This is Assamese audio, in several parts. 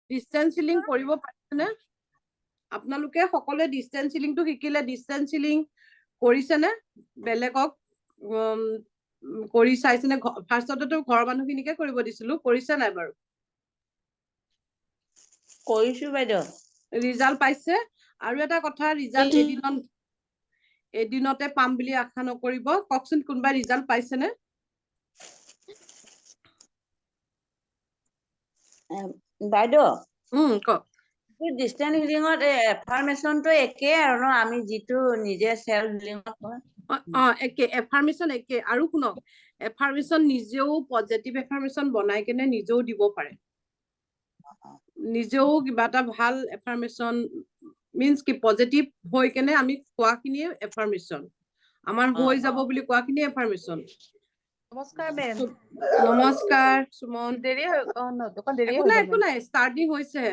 ডিস্টেন্স হিলিং কৰিব পাৰিছেনে আপোনালোকে সকলোৱে ডিস্টেন্স হিলিংটো শিকিলে ডিস্টেন্স হিলিং কৰিছেনে বেলেগক কৰি চাইছেনে ফাৰ্ষ্টতেতো ঘৰৰ মানুহখিনিকে কৰিব দিছিলো কৰিছে নাই বাৰু কৰিছো বাইদেউ ৰিজাল্ট পাইছে আৰু এটা কথা ৰিজাল্ট এদিনতে পাম বুলি আশা নকৰিব কওকচোন কোনবা ৰিজাল্ট পাইছেনে বাইদেউ কওক ডিস্টেন্স হিলিঙত এফাৰ্মেশনটো একেই আৰু ন আমি যিটো নিজে সেলফ হিলিঙত একে এফাৰ্মেশন একে আৰু শুনক এফাৰ্মেশন নিজেও পজিটিভ এফাৰ্মেশন বনাই কেনে নিজেও দিব পাৰে নিজেও কিবা এটা ভাল এফাৰ্মেশন মিন্স কি পজিটিভ হৈ কেনে আমি কোৱাখিনিয়ে এফাৰ্মেশন আমাৰ হৈ যাব বুলি কোৱাখিনিয়ে এফাৰ্মেশন নমস্কাৰ মেম নমস্কাৰ সুমন দেৰি হৈ দেৰি একো হৈ নাই গ'ল একো নাই ষ্টাৰ্টিং হৈছে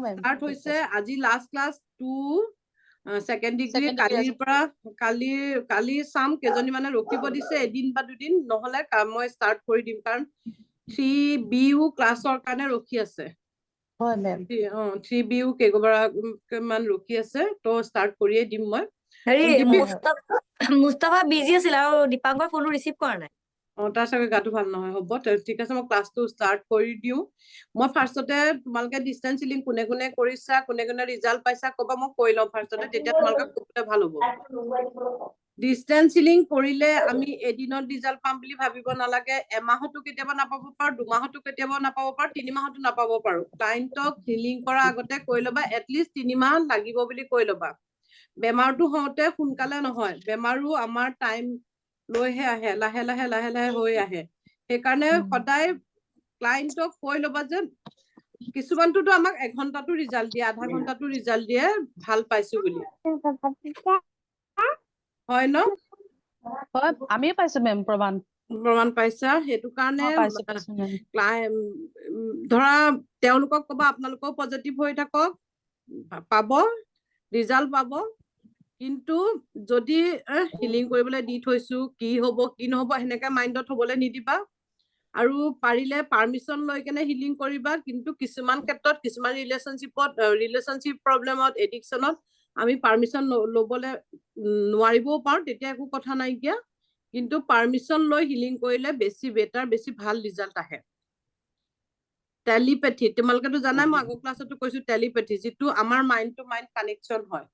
মেম ষ্টাৰ্ট হৈছে আজি last class 2 second degree Second degree কালিৰ পৰা কালি চাম কেজনী মানে ৰখিব দিছে এদিন বা দুদিন নহলে মই ষ্টাৰ্ট কৰি দিম কাৰণ 3Bও ক্লাছৰ কাৰণে ৰখি আছে হয় মেম 3Bও কেইগৰাকীমান ৰখি আছে তো ষ্টাৰ্ট কৰিয়ে দিম মই হেৰি মুস্তাফা বিজি আছিল আৰু দীপাংকৰ ফোনটো ৰিচিভ কৰা নাই তাৰ চাগে গাটো ভাল নহয় হ'ব ঠিক আছে মই ক্লাছটো ষ্টাৰ্ট কৰি দিওঁ মই ফাৰ্ষ্টতে তোমালোকে ডিস্টেন্স হিলিং কোনে কোনে কৰিছা কোনে কোনে ৰিজাল্ট পাইছা ক'বা মই কৈ লওঁ ফাৰ্ষ্টতে তেতিয়া তোমালোকে ক'বলৈ ভাল হ'ব ডিস্টেন্স হিলিং কৰিলে আমি এদিনত ৰিজাল্ট পাম বুলি ভাবিব নালাগে এমাহতো কেতিয়াবা নাপাব পাৰো দুমাহতো কেতিয়াবা নাপাব পাৰো 3 মাহতো নাপাব পাৰো ক্লায়েণ্টক হিলিং কৰাৰ আগতে কৈ ল'বা এটলিষ্ট 3 মাহ লাগিব বুলি কৈ ল'বা বেমাৰটো হওঁতে সোনকালে নহয় বেমাৰো আমাৰ টাইম লৈহে আহে লাহে লাহে হৈ আহে সেইকাৰণে সদায় ক্লায়েণ্টক কৈ ল'বা যে কিছুমানটোতো আমাক 1 ঘন্টাটো ৰিজাল্ট দিয়ে আধা ঘন্টাটো ৰিজাল্ট দিয়ে ভাল পাইছো বুলি হয় ন হয় আমিও পাইছো মেম প্ৰমাণ পাইছা সেইটো কাৰণে পাইছো মেম ধৰা তেওঁলোকক ক'বা আপোনালোকেও পজিটিভ হৈ থাকক পাব ৰিজাল্ট পাব কিন্তু যদি হিলিং কৰিবলৈ দি থৈছো কি হ'ব কি নহ'ব সেনেকে মাইণ্ডত হ'বলৈ নিদিবা আৰু পাৰিলে পাৰমিশন লৈ কেনে হিলিং কৰিবা কিন্তু কিছুমান ক্ষেত্ৰত কিছুমান ৰিলেশনশ্বিপ প্ৰব্লেমত এডিকশ্যনত আমি পাৰমিশন ল'বলৈ নোৱাৰিবও পাৰো তেতিয়া একো কথা নাইকিয়া কিন্তু পাৰমিশন লৈ হিলিং কৰিলে বেছি বেটাৰ বেছি ভাল ৰিজাল্ট আহে টেলিপেথি তোমালোকেতো জানাই মই আগৰ ক্লাছতো কৈছো টেলিপেথি যিটো আমাৰ মাইণ্ড টু মাইণ্ড কানেকশ্যন হয়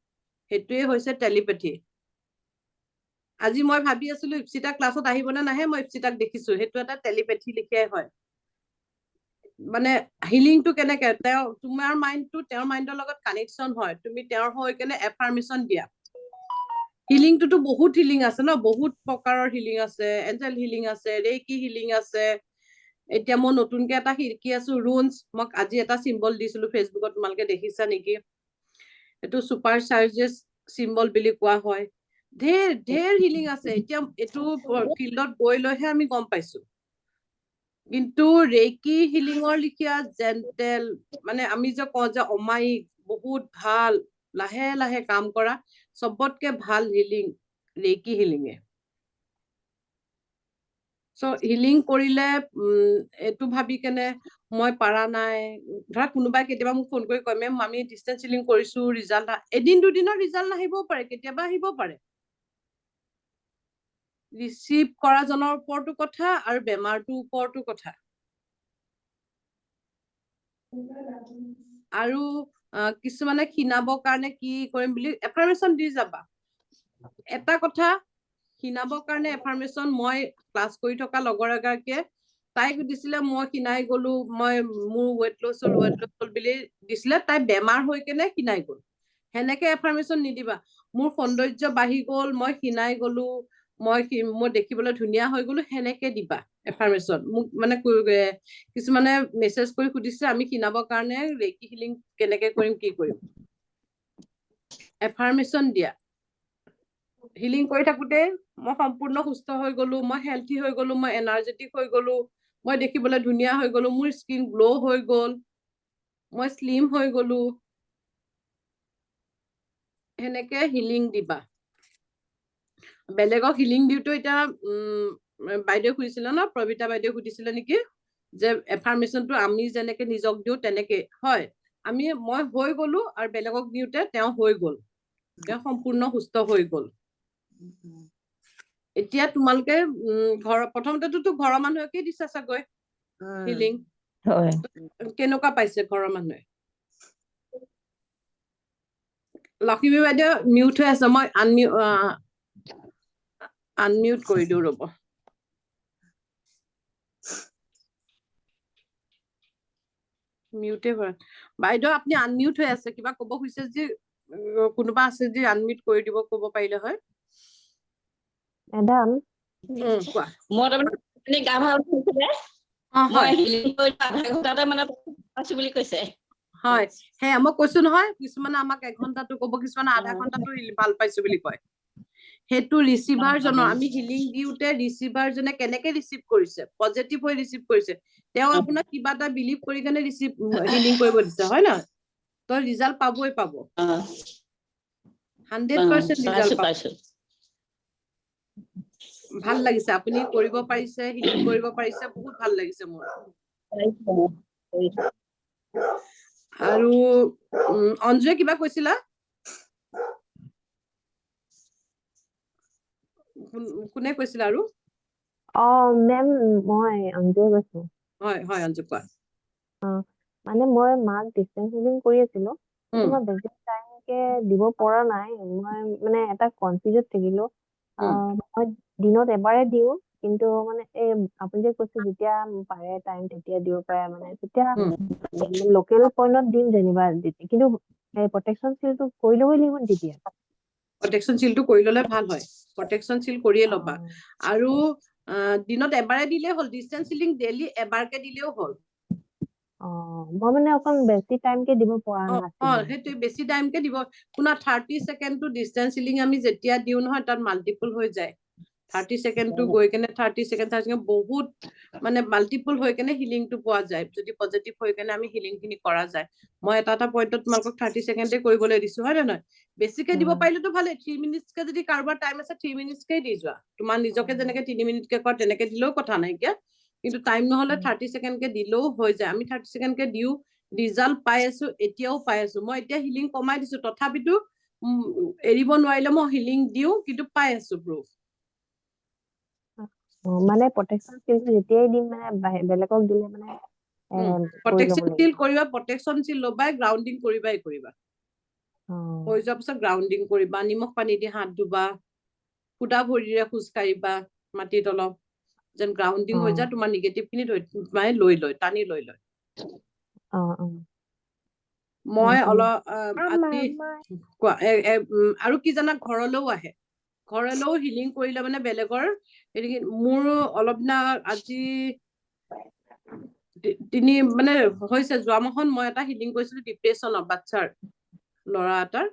সেইটোৱে হৈছে টেলিপেথি আজি মই ভাবি আছিলো ইপসিতা ক্লাছত আহিবনে নাহে মই ইপসিতাক দেখিছো সেইটো এটা টেলিপেথি লিখিয়াই হয় মানে হিলিংটো কেনেকে তোমাৰ মাইণ্ডটো তেওঁৰ মাইণ্ডৰ লগত কানেকশ্যন হয় তুমি তেওঁৰ হৈ কেনে এফাৰ্মেশন দিয়া হিলিংটোতো বহুত হিলিং আছে ন বহুত প্ৰকাৰৰ হিলিং আছে এঞ্জেল হিলিং আছে ৰেকি হিলিং আছে এতিয়া মই নতুনকে এটা শিকি আছো ৰুনছ মই আজি এটা চিম্বল দিছিলো ফেচবুকত তোমালোকে দেখিছা নেকি এইটো সুপাৰ চাৰ্জেছ চিম্বল বুলি কোৱা হয় ঢেৰ হিলিং আছে এতিয়া এইটো ফিল্ডত গৈ লৈহে আমি গম পাইছো কিন্তু ৰেকি হিলিঙৰ লিখীয়া জেন্টেল মানে আমি যে কওঁ যে অমায়িক বহুত ভাল লাহে লাহে কাম কৰা সবতকে ভাল হিলিং ৰেকি হিলিঙে হিলিং কৰিলে এইটো ভাবি কেনে মই পাৰা নাই ধৰা কোনোবাই কেতিয়াবা মোক ফোন কৰি কয় মেম আমি ডিস্টেন্স হিলিং কৰিছো ৰিজাল্ট এদিন দুদিনৰ ৰিজাল্ট নাহিবও পাৰে কেতিয়াবা আহিব পাৰে ৰিচিভ কৰা জনৰ ওপৰতো কথা আৰু বেমাৰটোৰ ওপৰতো কথা আৰু কিছুমানে খিনাবৰ কাৰণে কি কৰিম বুলি এফাৰ্মেশন দি যাবা এটা কথা খিনাবৰ কাৰণে এফাৰ্মেশন মই ক্লাছ কৰি থকা লগৰ এগৰাকীয়ে তাইক দিছিলে মই খিনাই গলো মই মোৰ ৱেট লছ হল বুলি দিছিলে তাই বেমাৰ হৈ কেনে খিনাই গল সেনেকে এফাৰ্মেশন নিদিবা মোৰ সৌন্দৰ্য বাঢ়ি গল মই খিনাই গলো মই দেখিবলৈ ধুনীয়া হৈ গলো সেনেকে দিবা এফাৰ্মেশন মোক মানে কিছুমানে মেছেজ কৰি সুধিছে আমি খিনাবৰ কাৰণে ৰেকি হিলিং কেনেকে কৰিম কি কৰিম এফাৰ্মেশন দিয়া হিলিং কৰি থাকোতে মই সম্পূৰ্ণ সুস্থ হৈ গলো মই হেলথি হৈ গলো মই এনাৰ্জেটিক হৈ গলো মই দেখিবলৈ ধুনীয়া হৈ গলো মোৰ স্কিন গ্লো হৈ গল মই স্লিম হৈ গলো সেনেকে হিলিং দিবা বেলেগক হিলিং দিওতো এতিয়া বাইদেউ সুধিছিলে ন প্ৰবিতা বাইদেউ সুধিছিলে নেকি যে এফাৰ্মেশ্যনটো আমি যেনেকে নিজক দিওঁ তেনেকে হয় মই হৈ গলো আৰু বেলেগক দিওঁতে তেওঁ হৈ গল তেওঁ সম্পূৰ্ণ সুস্থ হৈ গল এতিয়া তোমালোকে প্ৰথমতেতো ঘৰৰ মানুহেকে দিছা চাগৈ হিলিং হয় কেনেকুৱা পাইছে ঘৰৰ মানুহে লক্ষ্মী বাইদেউ মিউট হৈ আছে মই আনমিউট কৰি দিওঁ ৰ'ব মিউটে কৰা বাইদেউ আপুনি আনমিউট হৈ আছে কিবা ক'ব খুজিছে যে কোনোবা আছে যে আনমিউট কৰি দিব ক'ব পাৰিলে হয় মেডাম কোৱা মই তাৰমানে গা ভাল হৈছিলে হয় মই হিলিং কৰি আধা ঘণ্টাতে মানে পাইছো বুলি কৈছে হয় সেয়া মই কৈছো নহয় কিছুমানে আমাক 1 ঘণ্টাটো ক'ব কিছুমানে আধা ঘণ্টাটো ভাল পাইছো বুলি কয় সেইটো ৰিচিভাৰ জনৰ আমি হিলিং দিওঁতে ৰিচিভাৰ জনে কেনেকে ৰিচিভ কৰিছে পজিটিভ হৈ ৰিচিভ কৰিছে তেওঁ আপোনাক কিবা এটা বিলিভ কৰি কেনে ৰিচিভ হিলিং কৰিব দিছে হয় না তো ৰিজাল্ট পাবই পাব 100% ৰিজাল্ট পাব পাইছো ভাল লাগিছে আপুনি কৰিব পাৰিছে হিলিং কৰিব পাৰিছে বহুত ভাল লাগিছে মোৰ আৰু অঞ্জুৱে কিবা কৈছিলা কোনে কৈছিলা আৰু মেম মই অঞ্জুৱে কৈছো হয় হয় অঞ্জু কোৱা মানে মই মাক ডিষ্টেন্স হিলিং কৰি আছিলো কিন্তু মই বেছি টাইমকে দিব পৰা নাই মই মানে এটা কনফিউজত থাকিলো মই দিনত এবাৰে দিওঁ কিন্তু মানে এই আপুনি যে কৈছে যেতিয়া পাৰে টাইম তেতিয়া দিব পাৰে মানে তেতিয়া লোকেল পইণ্টত দিম যেনিবা কিন্তু প্ৰটেকশ্যন চিলটো কৰি ল'বই লাগিব তেতিয়া প্ৰটেকশ্যন চিলটো কৰি ল'লে ভাল হয় প্ৰটেকশ্যন চিল কৰিয়ে ল'বা আৰু দিনত এবাৰে দিলেই হ'ল ডিষ্টেন্স হিলিং ডেইলি এবাৰকে দিলেও হ'ল মই মানে অকণ বেছি টাইমকে দিব পৰা নাছিলো সেইটো বেছি টাইমকে দিব শুনা 30 ছেকেণ্ডটো ডিষ্টেন্স হিলিং আমি যেতিয়া দিওঁ নহয় তাত মাল্টিপল হৈ যায় 30 ছেকেণ্ডটো গৈ কেনে 30 ছেকেণ্ড বহুত মানে মাল্টিপল হৈ কেনে হিলিংটো পোৱা যায় যদি পজিটিভ হৈ কেনে আমি হিলিং খিনি কৰা যায় মই এটা পইণ্টত তোমালোকক 30 ছেকেণ্ডে কৰিবলৈ দিছো হয় নে নহয় বেছিকে দিব পাৰিলেতো ভালে 3 মিনিটছকে যদি কাৰোবাৰ টাইম আছে 3 মিনিটছকে দি যোৱা তোমাৰ নিজকে যেনেকে 3 মিনিটকে কৰা তেনেকে দিলেও কথা নাইকিয়া কিন্তু টাইম নহলে 30 ছেকেণ্ডকে দিলেও হৈ যায় আমি 30 ছেকেণ্ডকে দিও ৰিজাল্ট পাই আছো এতিয়াও পাই আছো মই এতিয়া হিলিং কমাই দিছো তথাপিতো এৰিব নোৱাৰিলে মই হিলিং দিও কিন্তু পাই আছো প্ৰুফ মানে প্ৰটেকশ্যন চিলটো যেতিয়াই দিম মানে বেলেগক দিলে মানে প্ৰটেকশ্যন চিল কৰিবা প্ৰটেকশ্যন চিল ল'বাই গ্ৰাউণ্ডিং কৰিবাই কৰিবা হৈ যোৱাৰ পিছত গ্ৰাউণ্ডিং কৰিবা নিমখ পানী দি হাত ধুবা ফুটা ভৰিৰে খোজ কাঢ়িবা মাটিত অলপ যেন গ্ৰাউণ্ডিং হৈ যায় তোমাৰ নিগেটিভ খিনি মানে লৈ লয় টানি লৈ লয় মই অলপ কোৱা আৰু কি জানা ঘৰলৈও আহে ঘৰলৈও হিলিং কৰিলে মানে বেলেগৰ মোৰ অলপ দিনা আজি মানে হৈছে যোৱা মাহত মই এটা হিলিং কৰিছিলো ডিপ্ৰেছনত বাচ্ছাৰ ল'ৰা এটাৰ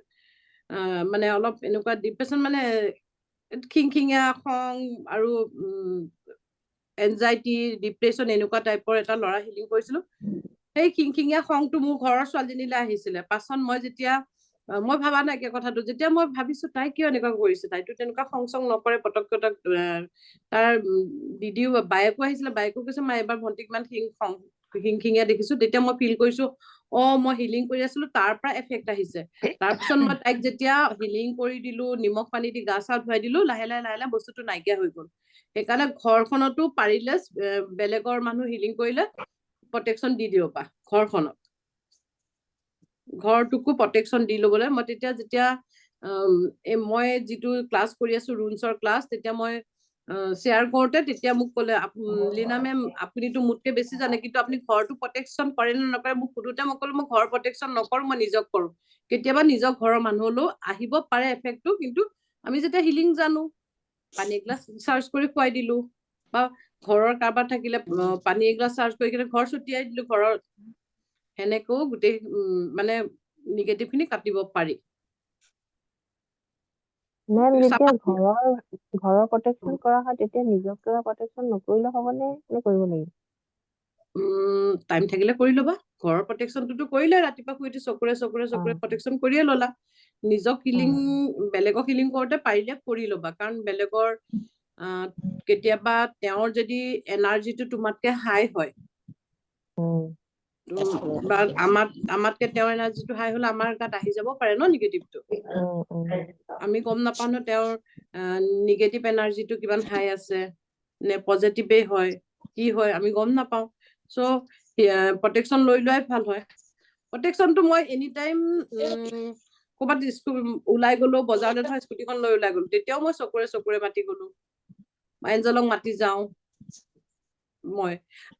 মানে অলপ এনেকুৱা ডিপ্ৰেছন মানে খিংখিঙীয়া খং আৰু এনজাইটি ডিপ্ৰেছন এনেকুৱা টাইপৰ এটা ল'ৰা হিলিং কৰিছিলো সেই খিংখিঙীয়া খংটো মোৰ ঘৰৰ ছোৱালীজনীলৈ আহিছিলে পাছত মই যেতিয়া মই ভাবা নাই কথাটো যেতিয়া মই ভাবিছো তাই কিয় এনেকুৱা কৰিছে তাইতো তেনেকুৱা খং চং নকৰে পটককে তাৰ দিদিও বায়েকো আহিছিলে বায়েকো কৈছে মা এবাৰ ভণ্টিক ইমান খিংখিঙীয়া দেখিছো তেতিয়া মই ফিল কৰিছো মই হিলিং কৰি আছিলো তাৰ পৰা এফেক্ট আহিছে তাৰপিছত মই তাইক যেতিয়া হিলিং কৰি দিলো নিমখ পানী দি গা চা ধুৱাই দিলো লাহে লাহে বস্তুটো নাইকিয়া হৈ গল সেইকাৰণে ঘৰখনতো পাৰিলে বেলেগৰ মানুহ হিলিং কৰিলে প্ৰটেকশ্যন দি দিব পা ঘৰখনত ঘৰটোকো প্ৰটেকশ্যন দি ল'বলৈ মই যেতিয়া মই যিটো ক্লাছ কৰি আছো ৰুলছৰ ক্লাছ তেতিয়া মই শ্বেয়াৰ কৰোতে তেতিয়া মোক ক'লে লীনা মেম আপুনিতো মোতকে বেছি জানে কিন্তু আপুনি ঘৰটো প্ৰটেকশ্যন কৰে নে নকৰে মোক সোধোতে মই ক'লো মই ঘৰ প্ৰটেকশ্যন নকৰো মই নিজক কৰো কেতিয়াবা নিজৰ ঘৰৰ মানুহলৈও আহিব পাৰে এফেক্টটো কিন্তু আমি যেতিয়া হিলিং জানো পানী এগিলাচ চাৰ্জ কৰি খুৱাই দিলো বা ঘৰৰ কাৰোবাৰ থাকিলে পানী এগিলাচ চাৰ্জ কৰি কিনে ঘৰ ছটিয়াই দিলো ঘৰৰ সেনেকেও গোটেই মানে নিগেটিভ খিনি কাটিব পাৰি মেম যেতিয়া ঘৰৰ প্ৰটেকশ্যন কৰা হয় তেতিয়া নিজক প্ৰটেকশ্যন নকৰিলে হ'বনে নে কৰিব লাগিব টাইম থাকিলে কৰি ল'বা ঘৰৰ প্ৰটেকশ্যনটোতো কৰিলে ৰাতিপুৱা শুই উঠি চকুৰে প্ৰটেকশ্যন কৰিয়ে ল'লা নিজক হিলিং বেলেগক হিলিং কৰোতে পাৰিলে কৰি ল'বা কাৰণ বেলেগৰ কেতিয়াবা তেওঁৰ যদি এনাৰ্জিটো তোমাতকে হাই হয় উম, বা আমাতকে তেওঁৰ এনাৰ্জিটো হাই হলে আমাৰ গাত আহি যাব পাৰে ন নিগেটিভটো আমি গম নাপাওঁ ন তেওঁৰ নিগেটিভ এনাৰ্জিটো কিমান হাই আছে নে পজিটিভেই হয় কি হয় আমি গম নাপাওঁ চ' প্ৰটেকশ্যন লৈ লোৱাই ভাল হয় প্ৰটেকশ্যনটো মই এনি টাইম ক'ৰবাত ওলাই গলো বজাৰলৈ ধৰা স্কুটিখন লৈ ওলাই গলো তেতিয়াও মই চকুৰে মাতি গলো এঞ্জেলক মাতি যাওঁ মই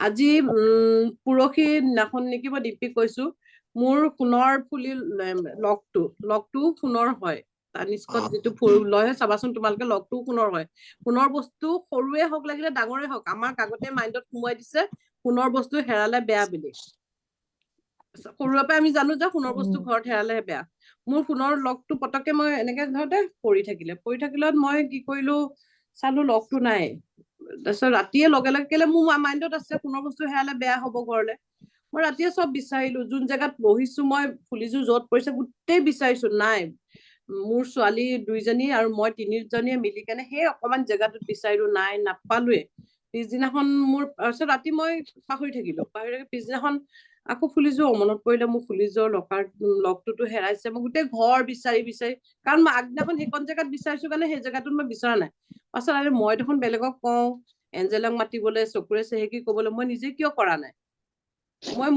আজি পৰহি দিনাখন নেকি মই দীপ্তিক কৈছো মোৰ সোণৰ ফুলি লকটো সোণৰ হয় তানিস্কত যিটো ফুল লয় চাবাচোন তোমালোকে লকটো সোণৰ হয় সোণৰ বস্তু সৰুৱে হওক লাগিলে ডাঙৰে হওক আমাৰ কাগতে মাইণ্ডত সোমোৱাই দিছে সোণৰ বস্তু হেৰালে বেয়া বুলি সৰুৰে পৰা আমি জানো যে সোণৰ বস্তু ঘৰত হেৰালেহে বেয়া মোৰ সোণৰ লকটো পতককে মই এনেকে ধৰতে পৰি থাকিলত মই কি কৰিলো চালো লকটো নাই তাৰপিছত ৰাতিয়ে লগে কেলে মোৰ মাইণ্ডত আছে সোণৰ বস্তু হেৰালে বেয়া হ'ব ঘৰলে মই ৰাতিয়ে চব বিচাৰিলো যোন জেগাত বহিছো মই ফুলিযোৰ য'ত পৰিছে গোটেই বিচাৰিছো নাই মোৰ ছোৱালী 2জনী আৰু মই 3জনীয়ে মিলি কেনে সেই অকমান জেগাটোত বিচাৰিলো নাই নাপালোৱে পিছদিনাখন মোৰ তাৰপিছত ৰাতি মই পাহৰি থাকিলো পিছদিনাখন আকৌ ফুলিযোৰ মনত পৰিলে মোৰ ফুলিযোৰ লকটোতো হেৰাইছে মই গোটেই ঘৰ বিচাৰি কাৰণ মই আগদিনাখন সেইখন জেগাত বিচাৰিছো কাৰণে সেই জেগাটোত মই বিচৰা নাই পাছত আৰু মই দেখোন বেলেগক কওঁ এঞ্জেলক মাতিবলৈ চকুৰে চেহেকি কবলৈ মই নিজে কিয় কৰা নাই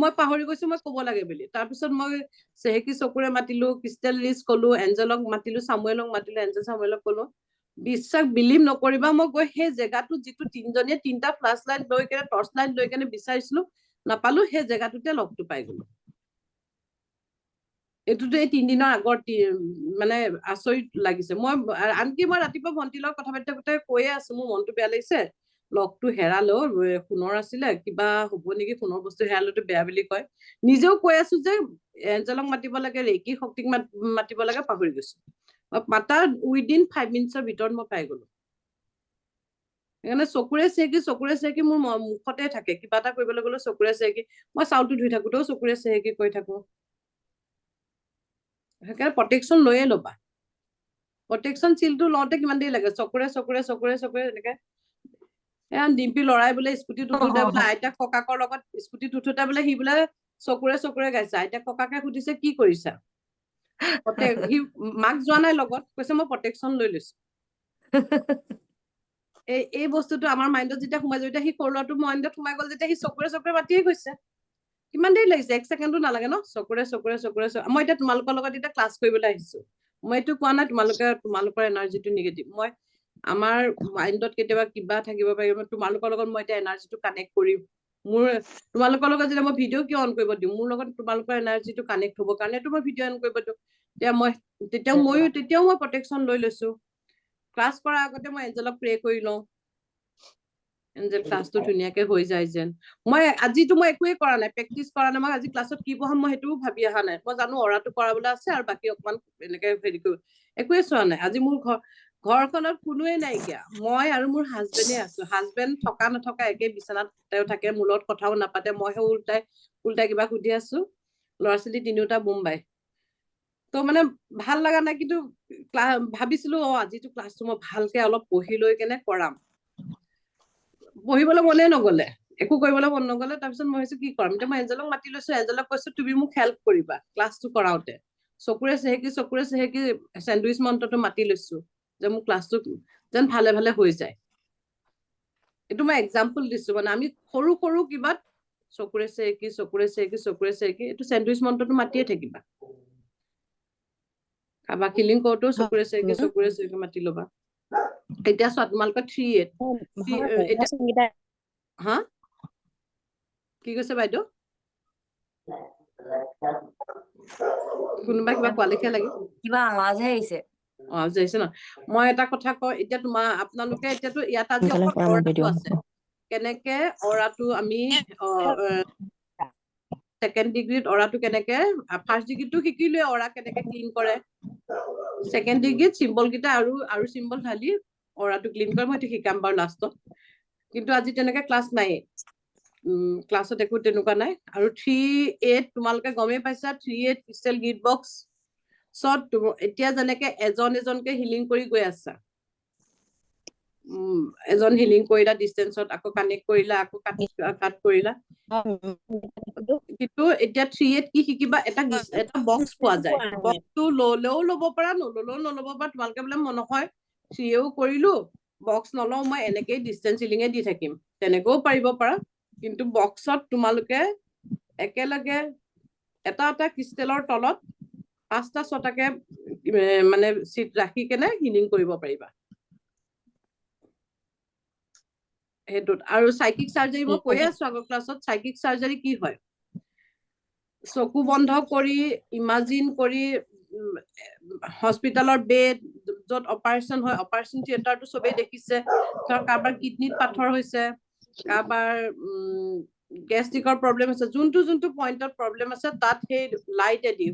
মই পাহৰি গৈছো মই কব লাগে বুলি তাৰপিছত মই চেহেকি চকুৰে মাতিলো ক্ৰিষ্টেল লিজ কলো এঞ্জেলক মাতিলো চামুৱেলক মাতিলো এঞ্জেল চামুৱেলক কলো বিশ্বাস বিলিভ নকৰিবা মই গৈ সেই জেগাটোত যিটো 3জনীয়ে 3টা ফ্লাছ লাইট লৈ কেনে টৰ্চ লাইট লৈ কেনে বিচাৰিছিলো নাপালো সেই জেগাটোতে লগটো পাই গলো এইটোতো এই 3 দিনৰ আগৰ মানে আচৰিত লাগিছে মই আনকি মই ৰাতিপুৱা ভণ্টিৰ লগত কথা পাতি থাকোতে কৈয়ে আছো মোৰ মনটো বেয়া লাগিছে লগটো হেৰালো সোণৰ আছিলে কিবা হ'ব নেকি সোণৰ বস্তু হেৰালেতো বেয়া বুলি কয় নিজেও কৈ আছো যে এঞ্জেলক মাতিব লাগে ৰেকি শক্তিক মাতিব লাগে পাহৰি গৈছো মাতাৰ উইদিন 5 মিনিটছৰ ভিতৰত মই পাই গলো সেইকাৰণে চকুৰে চেকি মোৰ মুখতে থাকে কিবা এটা কৰিবলৈ গ'লে চকুৰে চেকি মই চাউলটো ধুই থাকোতেও চকুৰে চেকি কৈ থাকো সেইকাৰণে প্ৰটেকশ্যন লৈয়ে ল'বা প্ৰটেকশ্যন চিলটো লওঁতে কিমান দেৰি লাগে চকুৰে এনেকে ডিম্পি লৰাই বোলে স্কুটিত উঠোতে বোলে আইতাক ককাকৰ লগত স্কুটিত উঠোতে বোলে সি বোলে চকুৰে গাইছে আইতাক ককাকে সুধিছে কি কৰিছা সি মাক যোৱা নাই লগত কৈছে মই প্ৰটেকশ্যন লৈ লৈছো এই বস্তুটো আমাৰ মাইণ্ডত যেতিয়া সোমাই যাব সি সৰু ল'ৰাটো মাইণ্ডত সোমাই গ'ল যেতিয়া সি চকুৰে মাতিয়ে গৈছে কিমান দেৰি লাগিছে 1 ছেকেণ্ডো নালাগে ন চকুৰে মই এতিয়া তোমালোকৰ লগত এতিয়া ক্লাছ কৰিবলৈ আহিছো মই এইটো কোৱা নাই তোমালোকৰ এনাৰ্জিটো নিগেটিভ মই আমাৰ মাইণ্ডত কেতিয়াবা কিবা থাকিব পাৰিব তোমালোকৰ লগত মই এতিয়া এনাৰ্জিটো কানেক্ট কৰিম মোৰ তোমালোকৰ লগত যেতিয়া মই ভিডিঅ' কিয় অন কৰিব দিওঁ মোৰ লগত তোমালোকৰ এনাৰ্জিটো কানেক্ট হ'ব কাৰণেতো মই ভিডিঅ' অন কৰিব দিওঁ তেতিয়াও মই প্ৰটেকশ্যন লৈ লৈছো ক্লাছ কৰাৰ আগতে মই এঞ্জেলক প্ৰে কৰি লওঁ এঞ্জেল ক্লাছটো ধুনীয়াকে হৈ যায় যেন আজিতো মই একোৱে কৰা নাই প্ৰেক্টিচ কৰা নাই মই আজি ক্লাছত কি পঢ়াম মই সেইটোও ভাবি অহা নাই মই জানো অৰাটো কৰাবলৈ আছে আৰু বাকী অকমান এনেকে হেৰি কৰি একোৱে চোৱা নাই আজি মোৰ ঘৰখনত কোনোৱে নাইকিয়া মই আৰু মোৰ হাজবেণ্ডে আছো হাজবেণ্ড থকা নথকা একে বিচনাত তেওঁ থাকে মোৰ লগত কথাও নাপাতে মইহে উল্টাই কিবা সুধি আছো ল'ৰা ছোৱালী 3টা মুম্বাই তো মানে ভাল লগা নাই কিন্তু ভাবিছিলো আজিতো ক্লাছটো মই ভালকে অলপ পঢ়ি লৈ কেনে কৰাম পঢ়িবলৈ মনে নগলে একো কৰিবলৈ মন নগলে তাৰপিছত মই ভাবিছো কি কৰিম এতিয়া মই এঞ্জেলক মাতি লৈছো এঞ্জেলক কৈছো তুমি মোক হেল্প কৰিবা ক্লাছটো কৰাওতে চকুৰে চেহেকি চেণ্ডউইচ মন্ত্ৰটো মাতি লৈছো যে মোৰ ক্লাছটো যেন ভালে হৈ যায় এইটো মই এক্সাম্পল দিছো মানে আমি সৰু কিবাত চকুৰে চেহেকি এইটো চেণ্ডউইচ মন্ত্ৰটো মাতিয়ে থাকিবা কাৰোবাক হিলিং কৰোতেও চকুৰে চেহেকি মাতি ল'বা এতিয়া চোৱা তোমালোকৰ 3-8 হা কি কৈছে বাইদেউ কোনোবা কিবা কোৱা লেখীয়া লাগে কিবা আৱাজহে আহিছে যাইছে ন মই এটা কথা কওঁ এতিয়া আপোনালোকে এতিয়াতো ইয়াত আজি অকল অৰাটো আছে কেনেকে অৰাটো আমি ছেকেণ্ড ডিগ্ৰীত অৰাটো কেনেকে ফাৰ্ষ্ট ডিগ্ৰীটো শিকিলোৱে অৰা কেনেকে ক্লিন কৰে ছেকেণ্ড ডিগ্ৰীত চিম্বল কেইটা আৰু চিম্বল ঢালি অৰাটো ক্লিন কৰে মই সেইটো শিকাম বাৰু লাষ্টত কিন্তু আজি তেনেকে ক্লাছ নাই ক্লাছত একো তেনেকুৱা নাই আৰু 3-8 তোমালোকে গমেই পাইছা 3-8 ক্ৰিষ্টেল গিফ্ট বক্স চত এতিয়া যেনেকে এজনকে হিলিং কৰি গৈ আছা এজন হিলিং কৰিলা ডিষ্টেন্সত আকৌ কানেক্ট কৰিলা আকৌ কাট কৰিলা কিন্তু এতিয়া 3A কি শিকিবা এটা বক্স পোৱা যায় বক্সটো ললেও ল'ব পাৰা নললেও নল'ব পাৰা তোমালোকে বোলে মন হয় 3Aও কৰিলো বক্স নলওঁ মই এনেকেই ডিষ্টেন্স হিলিঙে দি থাকিম তেনেকেও পাৰিব পাৰা কিন্তু বক্সত তোমালোকে একেলগে এটা ক্ৰিষ্টেলৰ তলত 5টা 6টাকে মানে চিট ৰাখি কেনে হিলিং কৰিব পাৰিবা হেতুত আৰু সাইকিক সাৰ্জাৰী মই কৈ আছো আগৰ ক্লাছত সাইকিক সাৰ্জাৰী কি হয় চকু বন্ধ কৰি ইমাজিন কৰি হস্পিটালৰ বেড য'ত অপাৰেশ্যন হয় অপাৰেশ্যন থিয়েটাৰটো সবেই দেখিছে ধৰ কাৰোবাৰ কিডনিত পাথৰ হৈছে কাৰোবাৰ গেষ্ট্ৰিকৰ প্ৰব্লেম আছে যোনটো পইণ্টত প্ৰব্লেম আছে তাত সেই লাইট এদি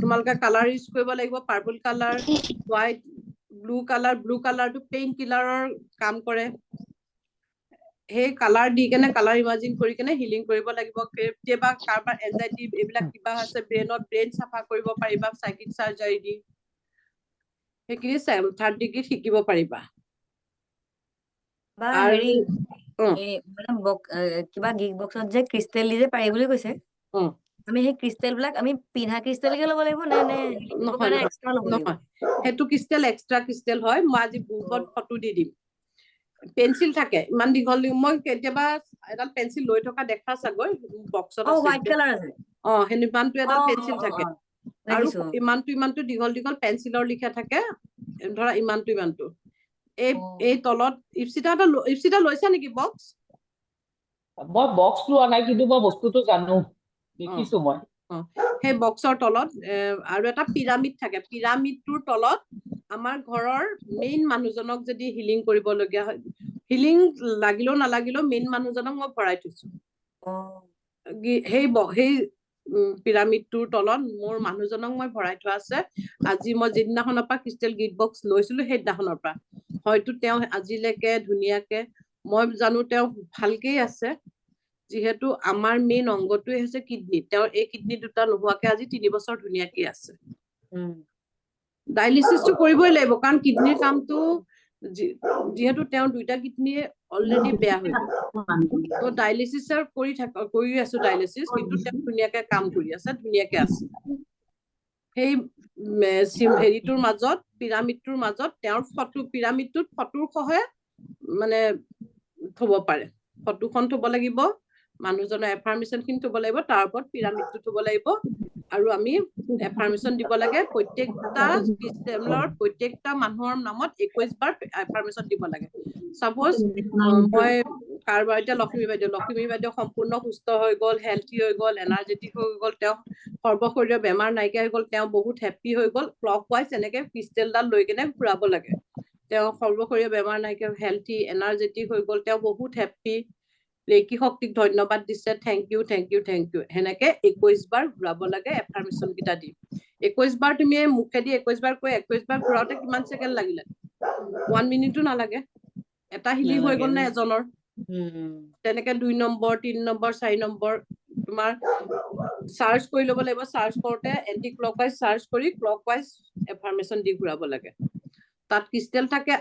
তোমালোকে কালাৰ ইউজ কৰিব লাগিব পাৰ্পল কালাৰ হোৱাইট ব্লু কালাৰটো পেইন কিলাৰৰ কাম কৰে সেই কালাৰ দি কেনে কালাৰ ইমাজিন কৰি কেনে হিলিং কৰিব লাগিব কেতিয়াবা কাৰোবাৰ এনজাইটি এইবিলাক কিবা আছে ব্ৰেইন চাফা কৰিব পাৰিবা সাইকিক সাৰ্জাৰী দি সেইখিনি 3rd ডিগ্ৰীত শিকিব পাৰিবা বা আৰু হেৰি মানে কিবা গিগ বক্সত যে ক্ৰিষ্টেল দি যে পাৰি বুলি কৈছে আমি সেই ক্ৰিষ্টেল বিলাক আমি পিন্ধা ক্ৰিষ্টেলকে ল'ব লাগিব নে নহয় এক্সট্ৰা ল'ব লাগিব নহয় সেইটো ক্ৰিষ্টেল এক্সট্ৰা ক্ৰিষ্টেল হয় মই আজি গ্ৰুপত ফটো দি দিম পেন্সিল থাকে ইমান দীঘল মই কেতিয়াবা এডাল পেন্সিল লৈ থকা দেখা চাগৈ বক্সত আছে হোৱাইট কালাৰ আছে হেনুমানটো এডাল পেন্সিল থাকে আৰু দেখিছো ইমানটো দীঘল পেন্সিলৰ লিখা থাকে ধৰা ইমানটো এই তলত ইপসিতা লৈছা নেকি বক্স মই বক্স লোৱা নাই কিন্তু মই বস্তুটো জানো দেখিছো মই সেই বক্সৰ তলত আৰু এটা পিৰামিড থাকে পিৰামিডটোৰ তলত আমাৰ ঘৰৰ মেইন মানুহজনক যদি হিলিং কৰিবলগীয়া হয় হিলিং লাগিলেও নালাগিলেও মেইন মানুহজনক মই ভৰাই থৈছো সেই পিৰামিডটোৰ তলত মোৰ মানুহজনক মই ভৰাই থোৱা আছে আজি মই যিদিনাখনৰ পৰা ক্ৰিষ্টেল গিফ্ট বক্স লৈছিলো সেইদিনাখনৰ পৰা হয়তো তেওঁ আজিলৈকে ধুনীয়াকে মই জানো তেওঁ ভালকেই আছে যিহেতু আমাৰ মেইন অংগটোৱে হৈছে কিডনি তেওঁৰ এই কিডনি দুটা নোহোৱাকে আজি 3 বছৰ ধুনীয়াকে আছে ডায়ালিসিসটো কৰিবই লাগিব কাৰণ কিডনিৰ কামটো যেহেতু তেওঁ দুইটা কিডনি অলৰেডি বেয়া হৈ গ'ল তো ডায়ালিসিস কৰি আছো ডায়ালিসিস কিন্তু তেওঁ ধুনীয়াকে কাম কৰি আছে ধুনীয়াকে আছে সেই হেৰিটোৰ মাজত পিৰামিডটোৰ মাজত তেওঁৰ পিৰামিডটোত ফটোৰ সহায়ত মানে থব পাৰে ফটোখন থব লাগিব মানুহজনৰ এফাৰ্মেশন খিনি থব লাগিব তাৰ ওপৰত পিৰামিডটো থব লাগিব আৰু আমি এফাৰ্মেশন দিব লাগে প্ৰত্যেকটা ক্ৰিষ্টেলৰ প্ৰত্যেকটা মানুহৰ নামত 21 বাৰ এফাৰ্মেশন দিব লাগে সাপোজ মই কাৰোবাৰ এতিয়া লক্ষ্মী বাইদেউ সম্পূৰ্ণ সুস্থ হৈ গ'ল হেলথি হৈ গ'ল এনাৰ্জেটিক হৈ গ'ল তেওঁ সৰ্বশৰীৰৰ বেমাৰ নাইকিয়া হৈ গ'ল তেওঁ বহুত হেপ্পি হৈ গ'ল ক্লকৱাইজ এনেকে ক্ৰিষ্টেলডাল লৈ কেনে ঘূৰাব লাগে তেওঁ সৰ্বশৰীৰৰ বেমাৰ নাইকিয়া হেলথি এনাৰ্জেটিক হৈ গ'ল তেওঁ বহুত হেপ্পি ৰেকি শক্তিক ধন্যবাদ দিছে থেংক ইউ হেনেকে 21 বাৰ ঘূৰাব লাগে এফাৰ্মেশন কিটা দি 21 বাৰ তুমি মুখেদি 21 বাৰ কৈ 21 বাৰ ঘূৰাওতে কিমান সেকেন্ড লাগিলে 1 মিনিটো নালাগে এটা হিলিং হৈ গ'ল না এজনৰ তেনেকে 2 নম্বৰ 3 নম্বৰ 4 নম্বৰ তোমাৰ সাৰ্চ কৰি ল'ব লাগিব সাৰ্চ কৰোতে এন্টি ক্লকৱাইজ সাৰ্চ কৰি ক্লকৱাইজ এফাৰ্মেশন দি ঘূৰাব লাগে তাত ক্ৰিষ্টেল থাকে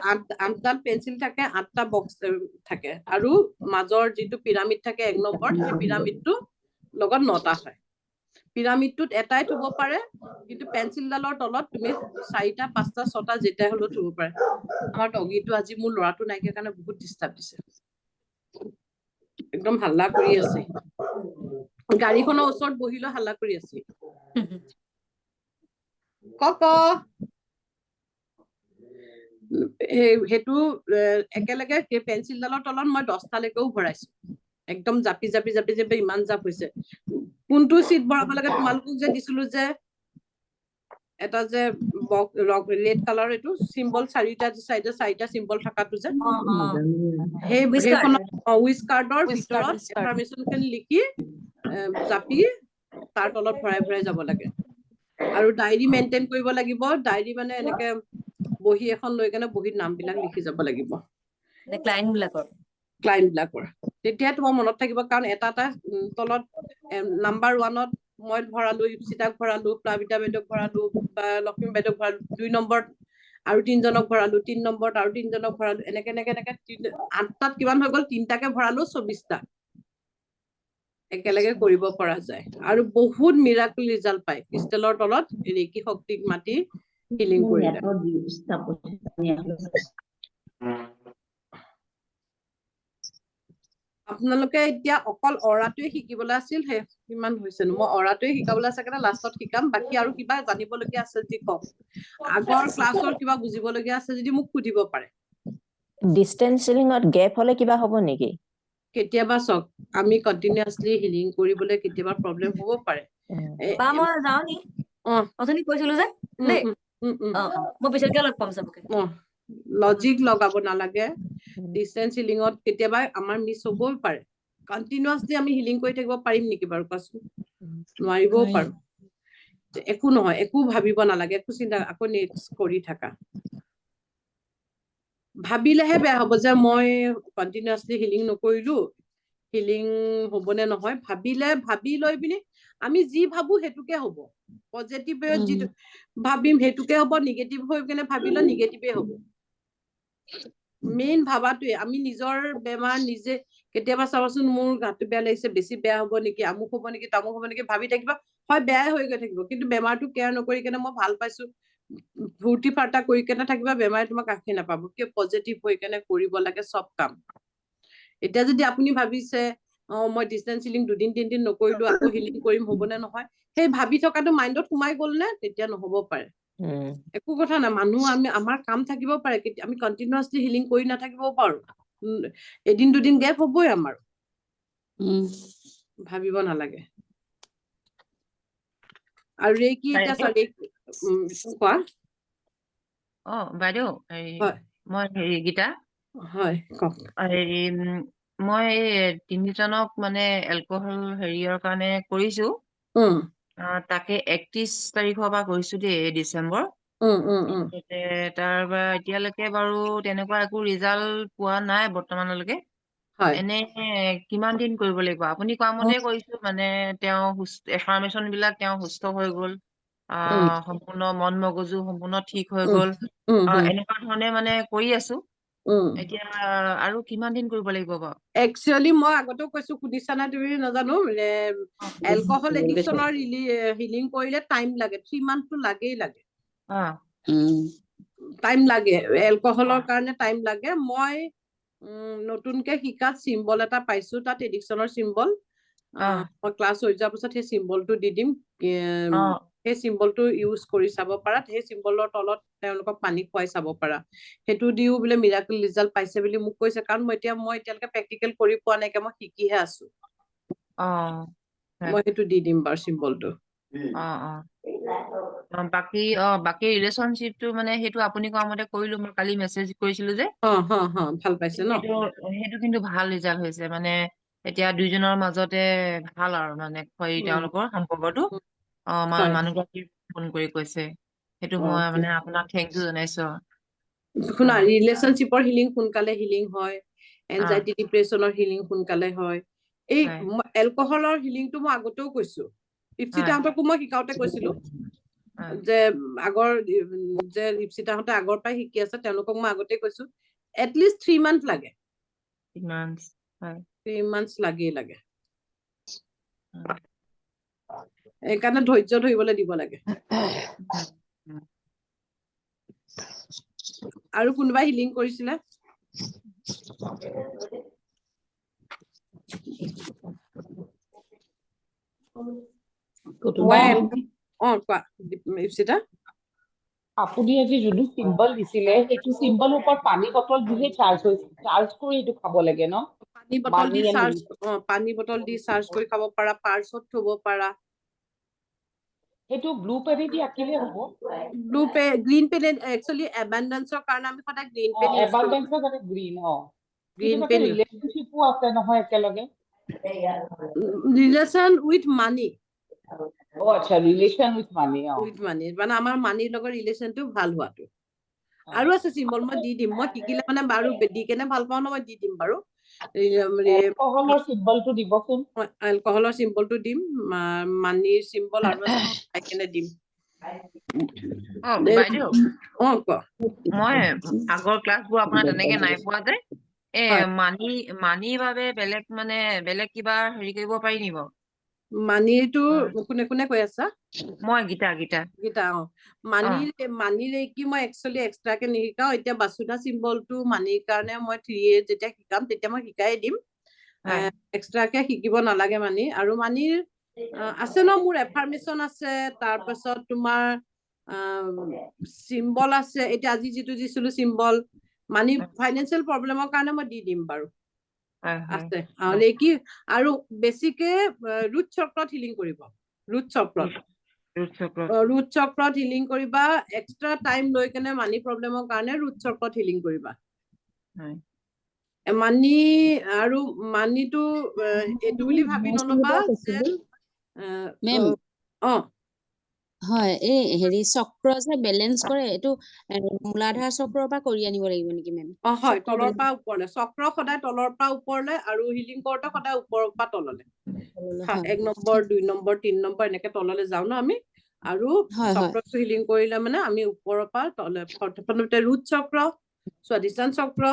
8ডাল পেন্সিল থাকে 8টা বক্স থাকে আৰু মাজৰ যিটো পিৰামিড থাকে 1 নম্বৰ সেই পিৰামিডটো লগত 9টা হয় পিৰামিডটোত এটাই থব পাৰে কিন্তু পেন্সিলডালৰ তলত তুমি 4টা 5টা 6টা যেটা হলো থব পাৰে আমাৰ ডগিটো আজি মোৰ লৰাটো নাইকিয়া কাৰণে বহুত ডিস্টাৰ্ব দিছে একদম হাল্লা কৰি আছে গাড়ীখনৰ ওচৰত বহিলৈ হাল্লা কৰি আছে কক হেতু একেলগে পেন্সিলডালৰ তলত মই 10টালৈকেও ভৰাইছো একদম জাপি ইমান জাপ হৈছে কোনটো সিট ভৰাব লাগে তোমালোকক যে দিছিলো যে এটা যে ৰেড কালাৰ এটো সিম্বল 4টা সাইডে 4টা সিম্বল থাকাটো যে সেইখন উইচ কাৰ্ডৰ ভিতৰত এফাৰ্মেশন খিনি লিখি জাপি তাৰ তলত ভৰাই যাব লাগে আৰু ডায়েৰী মেইনটেইন কৰিব লাগিব ডায়েৰী মানে এনেকে বহি এখন লৈ কেনে বহিত নামবিলাক লিখি যাব লাগিব ক্লায়েন্ট বিলাকৰ তেতিয়া তোমাৰ মনত থাকিব কাৰণ এটা তলত নাম্বাৰ 1ত মই ভৰালো ইপসিতাক ভৰালো প্লাবিতা বাইদেউক ভৰালো বা লক্ষ্মী বাইদেউক ভৰালো 2 নম্বৰত আৰু 3জনক ভৰালো 3 নম্বৰত আৰু 3জনক ভৰালো এনেকে 8টাত কিমান হৈ গ'ল 3টাকে ভৰালো 24টা একেলগে কৰিব পৰা যায় আৰু বহুত মিৰাকল ৰিজাল্ট পায় ক্ৰিষ্টেলৰ তলত ৰেকি শক্তিক মাতি হিলিং কৰিলে আপোনালোকে এতিয়া অকল অৰাটোৱে শিকিবলৈ আছিল কিমান হৈছে মই অৰাটোৱে শিকাবলৈ আছে কাৰণে লাষ্টত শিকাম বাকি আৰু কিবা জানিবলগীয়া আছে যদি কওক আগৰ ক্লাছৰ কিবা বুজিবলগীয়া আছে যদি মোক সুধিব পাৰে ডিষ্টেন্সিঙত গেপ হলে কিবা হ'ব নেকি কেতিয়াবা চাওক আমি কন্টিনিউয়াছলি হিলিং কৰিবলৈ কেতিয়াবা প্ৰবলেম হ'ব পাৰে বা মই যাওঁ নি অথনি কৈছিলো যে দেই মই পিছতকে লগ পাম চবকে লজিক লগাব নালাগে ডিষ্টেন্স হিলিঙত কেতিয়াবা আমাৰ মিছ হ'বও পাৰে কন্টিনিউয়াছলি আমি হিলিং কৰি থাকিব পাৰিম নেকি বাৰু কোৱাচোন নোৱাৰিবও পাৰো একো নহয় একো ভাবিব নালাগে একো চিন্তা আকৌ নেক্সট কৰি থাকা ভাবিলেহে বেয়া হ'ব যে মই কন্টিনিউয়াছলি হিলিং নকৰিলো হিলিং হ'বনে নহয় ভাবি লৈ পিনি আমি যি ভাবো সেইটোকে হ'ব পজিটিভ যিটো ভাবিম সেইটোকে হ'ব নিগেটিভ হৈ কিনে ভাবিলে নিগেটিভে হ'ব মেইন ভাবাটোৱে আমি নিজৰ বেমাৰ নিজে কেতিয়াবা চাবচোন মোৰ গাটো বেয়া লাগিছে বেছি বেয়া হ'ব নেকি আমুক হ'ব নেকি তামুক হ'ব নেকি ভাবি থাকিবা হয় বেয়াই হৈ গৈ থাকিব কিন্তু বেমাৰটো কেয়াৰ নকৰি কেনে মই ভাল পাইছো ফূৰ্তি ফাৰ্তা কৰি কেনে থাকিবা বেমাৰে তোমাক আঁকি নাপাব কিয় পজিটিভ হৈ কেনে কৰিব লাগে চব কাম এতিয়া যদি আপুনি ভাবিছে মই ডিষ্টেন্স হিলিং 2 দিন 3 দিন নকৰিলো আকৌ হিলিং কৰিম হ'বনে নহয় সেই ভাবি থকাটো মাইণ্ডত সোমাই গ'ল নে তেতিয়া নহ'ব পাৰে একো কথা নাই মানুহ আমাৰ কাম থাকিব পাৰে আমি কন্টিনিউয়াছলি হিলিং কৰি নাথাকিব পাৰো এদিন দুদিন গেপ হ'বই আমাৰ ভাবিব নালাগে আৰু ৰেকি এতিয়া কোৱা বাইদেউ মই গীতা হয় কওক মই 3জনক মানে এলকহল হেৰিয়ৰ কাৰণে কৰিছো তাকে 31 তাৰিখৰ পৰা কৰিছো দেই ডিচেম্বৰ তাৰ পৰা এতিয়ালৈকে বাৰু তেনেকুৱা একো ৰিজাল্ট পোৱা নাই বৰ্তমানলৈকে এনে কিমান দিন কৰিব লাগিব আপুনি কোৱা মতে কৰিছো মানে তেওঁ এফাৰ্মেশ্যন বিলাক তেওঁ সুস্থ হৈ গ'ল সম্পূৰ্ণ মন মগজু সম্পূৰ্ণ ঠিক হৈ গ'ল এনেকুৱা ধৰণে মানে কৰি আছো এতিয়া আৰু কিমান দিন কৰিব লাগিব বাৰু একচুয়ালি মই আগতেও কৈছো সুধিছা না তুমি নাজানো এলকহল এডিকচনৰ হিলিং কৰিলে টাইম লাগে 3 মান্থটো লাগেই লাগে টাইম লাগে এলকহলৰ কাৰণে টাইম লাগে মই নতুনকে শিকাত চিম্বল এটা পাইছো তাত এডিকচনৰ চিম্বল মই ক্লাছ হৈ যোৱাৰ পিছত সেই চিম্বলটো দি দিম সেই চিম্বলটো ইউজ কৰি চাব পাৰা সেই চিম্বলৰ তলত তেওঁলোকক পানী খুৱাই চাব পাৰা সেইটো দিও বোলে মিৰাকল ৰিজাল্ট পাইছে বুলি মোক কৈছে কাৰণ মই এতিয়ালৈকে প্ৰেক্টিকেল কৰি পোৱা নাই মই শিকিহে আছো মই সেইটো দি দিম বাৰু চিম্বলটো বাকী ৰিলেশনশ্বিপটো মানে সেইটো আপুনি কোৱা মতে কৰিলো মই কালি মেছেজ কৰিছিলো যে ভাল পাইছে ন সেইটো কিন্তু ভাল ৰিজাল্ট হৈছে মানে এতিয়া 2জনৰ মাজতে ভাল আৰু মানে তেওঁলোকৰ সম্পৰ্কটো মানুহগৰাকী ফোন কৰি কৈছে সেইটো মই মানে আপোনাক থেংক ইউ জনাইছো শুনা ৰিলেশনশ্বিপৰ হিলিং সোনকালে হিলিং হয় এনজাইটি ডিপ্ৰেছনৰ হিলিং সোনকালে হয় এই এলকহলৰ হিলিংটো মই আগতেও কৈছো ইপচিতাহঁতকো মই শিকাওতে কৈছিলো যে আগৰ যে ইপচিতাহঁতে আগৰ পৰাই শিকি আছে তেওঁলোকক মই আগতে কৈছো এটলিষ্ট 3 মান্থ লাগে 3 months লাগে এইকাৰণে ধৈৰ্য ধৰিবলৈ দিব লাগে আৰু কোনোবাই হিলিং কৰিছিলে কোৱা ইপচিতা আপুনি আজি যোনটো চিম্বল দিছিলে সেইটো চিম্বলৰ ওপৰত পানী বটল দিহে চাৰ্জ কৰি এইটো খাব লাগে ন পানী বটল দি চাৰ্জ কৰি খাব পাৰা পাৰ্চত থব পাৰা সেইটো ব্লু পেনে দি আঁকিলে হ'ব গ্ৰীন পেন একচুয়ালি এবান্ডেন্সৰ কাৰণে আমি সদায় গ্ৰীন পেন ইউজ কৰো এবান্ডেন্সৰ কাৰণে গ্ৰীন কিন্তু ৰিলেশনশ্বিপো আছে নহয় একেলগে ৰিলেশন উইথ মানি আচ্ছা ৰিলেশন উইথ মানি মানে আমাৰ মানিৰ লগত ৰিলেশনটো ভাল হোৱাটো আৰু আছে চিম্বল মই দি দিম মই শিকিলে মানে বাৰু দি কেনে ভাল পাওঁ ন মই দি দিম বাৰু এলকহলৰ চিম্বলটো দিবচোন এলকহলৰ চিম্বলটো দিম মানিৰ চিম্বল আৰু আছে মই চাই কেনে দিম বাইদেউ কোৱা মই আগৰ ক্লাছবোৰ আপোনাৰ তেনেকে নাই পোৱা যে হয়। মানিৰ বাবে বেলেগ কিবা হেৰি কৰিব পাৰি নি বাৰু? মানিৰটো কোনে কোনে কৈ আছা? মই গীতা গীতা অ মানিৰ কি মই একচুৱেলি এক্সট্ৰাকে নিশিকাও। এতিয়া বাসুধা চিম্বলটো মানিৰ কাৰণে মই 3A যেতিয়া শিকাম তেতিয়া মই শিকাই দিম। হয় এক্সট্ৰাকে শিকিব নালাগে মানি। আৰু মানিৰ আছে ন, মোৰ এফাৰ্মেশ্যন আছে, তাৰপাছত তোমাৰ চিম্বল আছে। এতিয়া আজি যিটো দিছিলো চিম্বল মানি ফাইনেন্সিয়েল প্ৰব্লেমৰ কাৰণে মই দি দিম বাৰু। হয় হয় আছে ৰেকি আৰু বেছিকে ৰুট চক্ৰত হিলিং কৰিব। ৰুট চক্ৰত হিলিং কৰিবা। এক্সট্ৰা টাইম লৈ কেনে মানি প্ৰব্লেমৰ কাৰণে ৰুট চক্ৰত হিলিং কৰিবা। হয় মানি আৰু মানিটো এইটো বুলি ভাবি মই নলবা সুনিতা যে কৈছিলো মেম। অ হয়, এই হেৰি চক্ৰ যে বেলেঞ্চ কৰে এইটো মূলাধাৰ চক্ৰৰ পৰা কৰি আনিব লাগিব নেকি মেম? হয়, চক্ৰ তলৰ balance পৰা ওপৰলে। চক্ৰ সদায় তলৰ পৰা ওপৰলে আৰু হিলিং কৰোতে সদায় ওপৰৰ পৰা তললে। কৰিবলৈ। 1 হয় নম্বৰ 2 নম্বৰ 3 নম্বৰ এনেকে তললে যাও ন আমি। আৰু হয় হয় চক্ৰটো হিলিং কৰিলে মানে আমি ওপৰৰ পৰা তললে প্ৰথমতে ৰুট চক্ৰ, স্বাধিষ্ঠান চক্ৰ,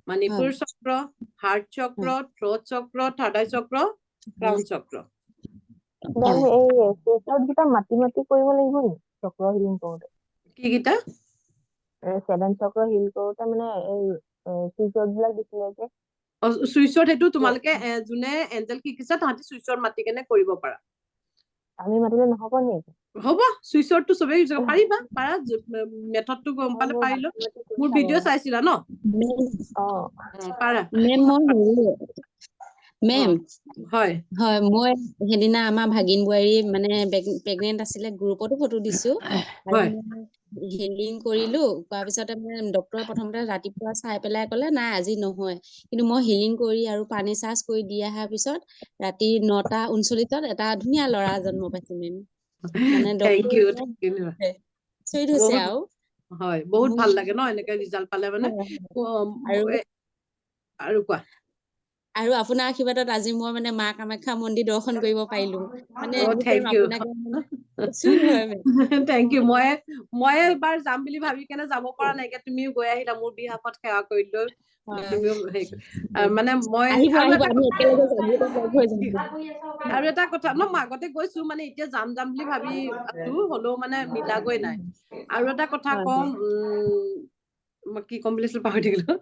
মণিপুৰ হয় চক্ৰ, হাৰ্ট চক্ৰ, হয় থ্ৰোট চক্ৰ, থাৰ্ড আই চক্ৰ, ক্ৰাউন চক্ৰ। মেম হয় এই চুইচত কেইটা মাতি মাতি কৰিব লাগিব নি চক্ৰ হিলিং কৰোতে? কি কেইটা? 7 চক্ৰ হিল কৰোতে মানে এই চুইচত বিলাক দিছিলে যে চুইচত সেইটো তোমালোকে যোনে এঞ্জেল শিকিছা তাহাঁতি চুইচত মাতি কেনে কৰিব পাৰা। আমি মাতিলে নহব নেকি? হ'ব, চুইচৰটো চবেই পাৰা মেথডটো গম পালে মই পাৰিলো। মাতি মাতি কৰি মোৰ চাব ভিডিঅ' চাইছিলা ন? অ পাৰা। মেম মই হেৰি মেম হয় হয়, মই সেইদিনা আমাৰ ভাগিন বোৱাৰী মানে প্ৰেগনেন্ট আছিলে, গ্ৰুপতো ফটো দিছো। আৰু হয় মই হিলিং কৰিলো, কৰাৰ পিছতে মানে ডক্তৰে প্ৰথমতে ৰাতিপুৱা চাই পেলাই ক'লে নাই আজি নহয়। কিন্তু মই হিলিং কৰি আৰু পানী চাৰ্জ কৰি দি অহাৰ পিছত ৰাতি 9:39 এটা ধুনীয়া ল'ৰা জন্ম পাইছো মেম। মানে থেংক ডক্তৰে ইউ চুইট হৈছে বহুত আৰু হয়, বহুত ভাল লাগে ন এনেকে ৰিজাল্ট পালে মানে। আৰু আৰু কোৱা। আৰু আপোনাৰ আশীৰ্বাদত আজি মই মানে মা কামাখ্যা মন্দিৰ দৰ্শন কৰিব পাৰিলো। মানে থেংক ইউ আপোনাকে হয় মেম। Thank U. মই এবাৰ যাম বুলি ভাবি কেনে যাব পৰা নাই। এতিয়া তুমিও গৈ আহিলা মোৰ বিহাফত সেৱা কৰিলো। হয়। তুমিও মানে মই আহিব আৰু আহিব এটা আমি একেলগে যাম লগ হৈ যাম। আৰু এটা কথা ন, মই আগতে গৈছো মানে এতিয়া যাম বুলি ভাবি আছো, হলেও মানে মিলাগৈ নাই। আৰু এটা কথা হয় কম, হয় মই কি ক'ম বুলি পাহৰি থাকিলো।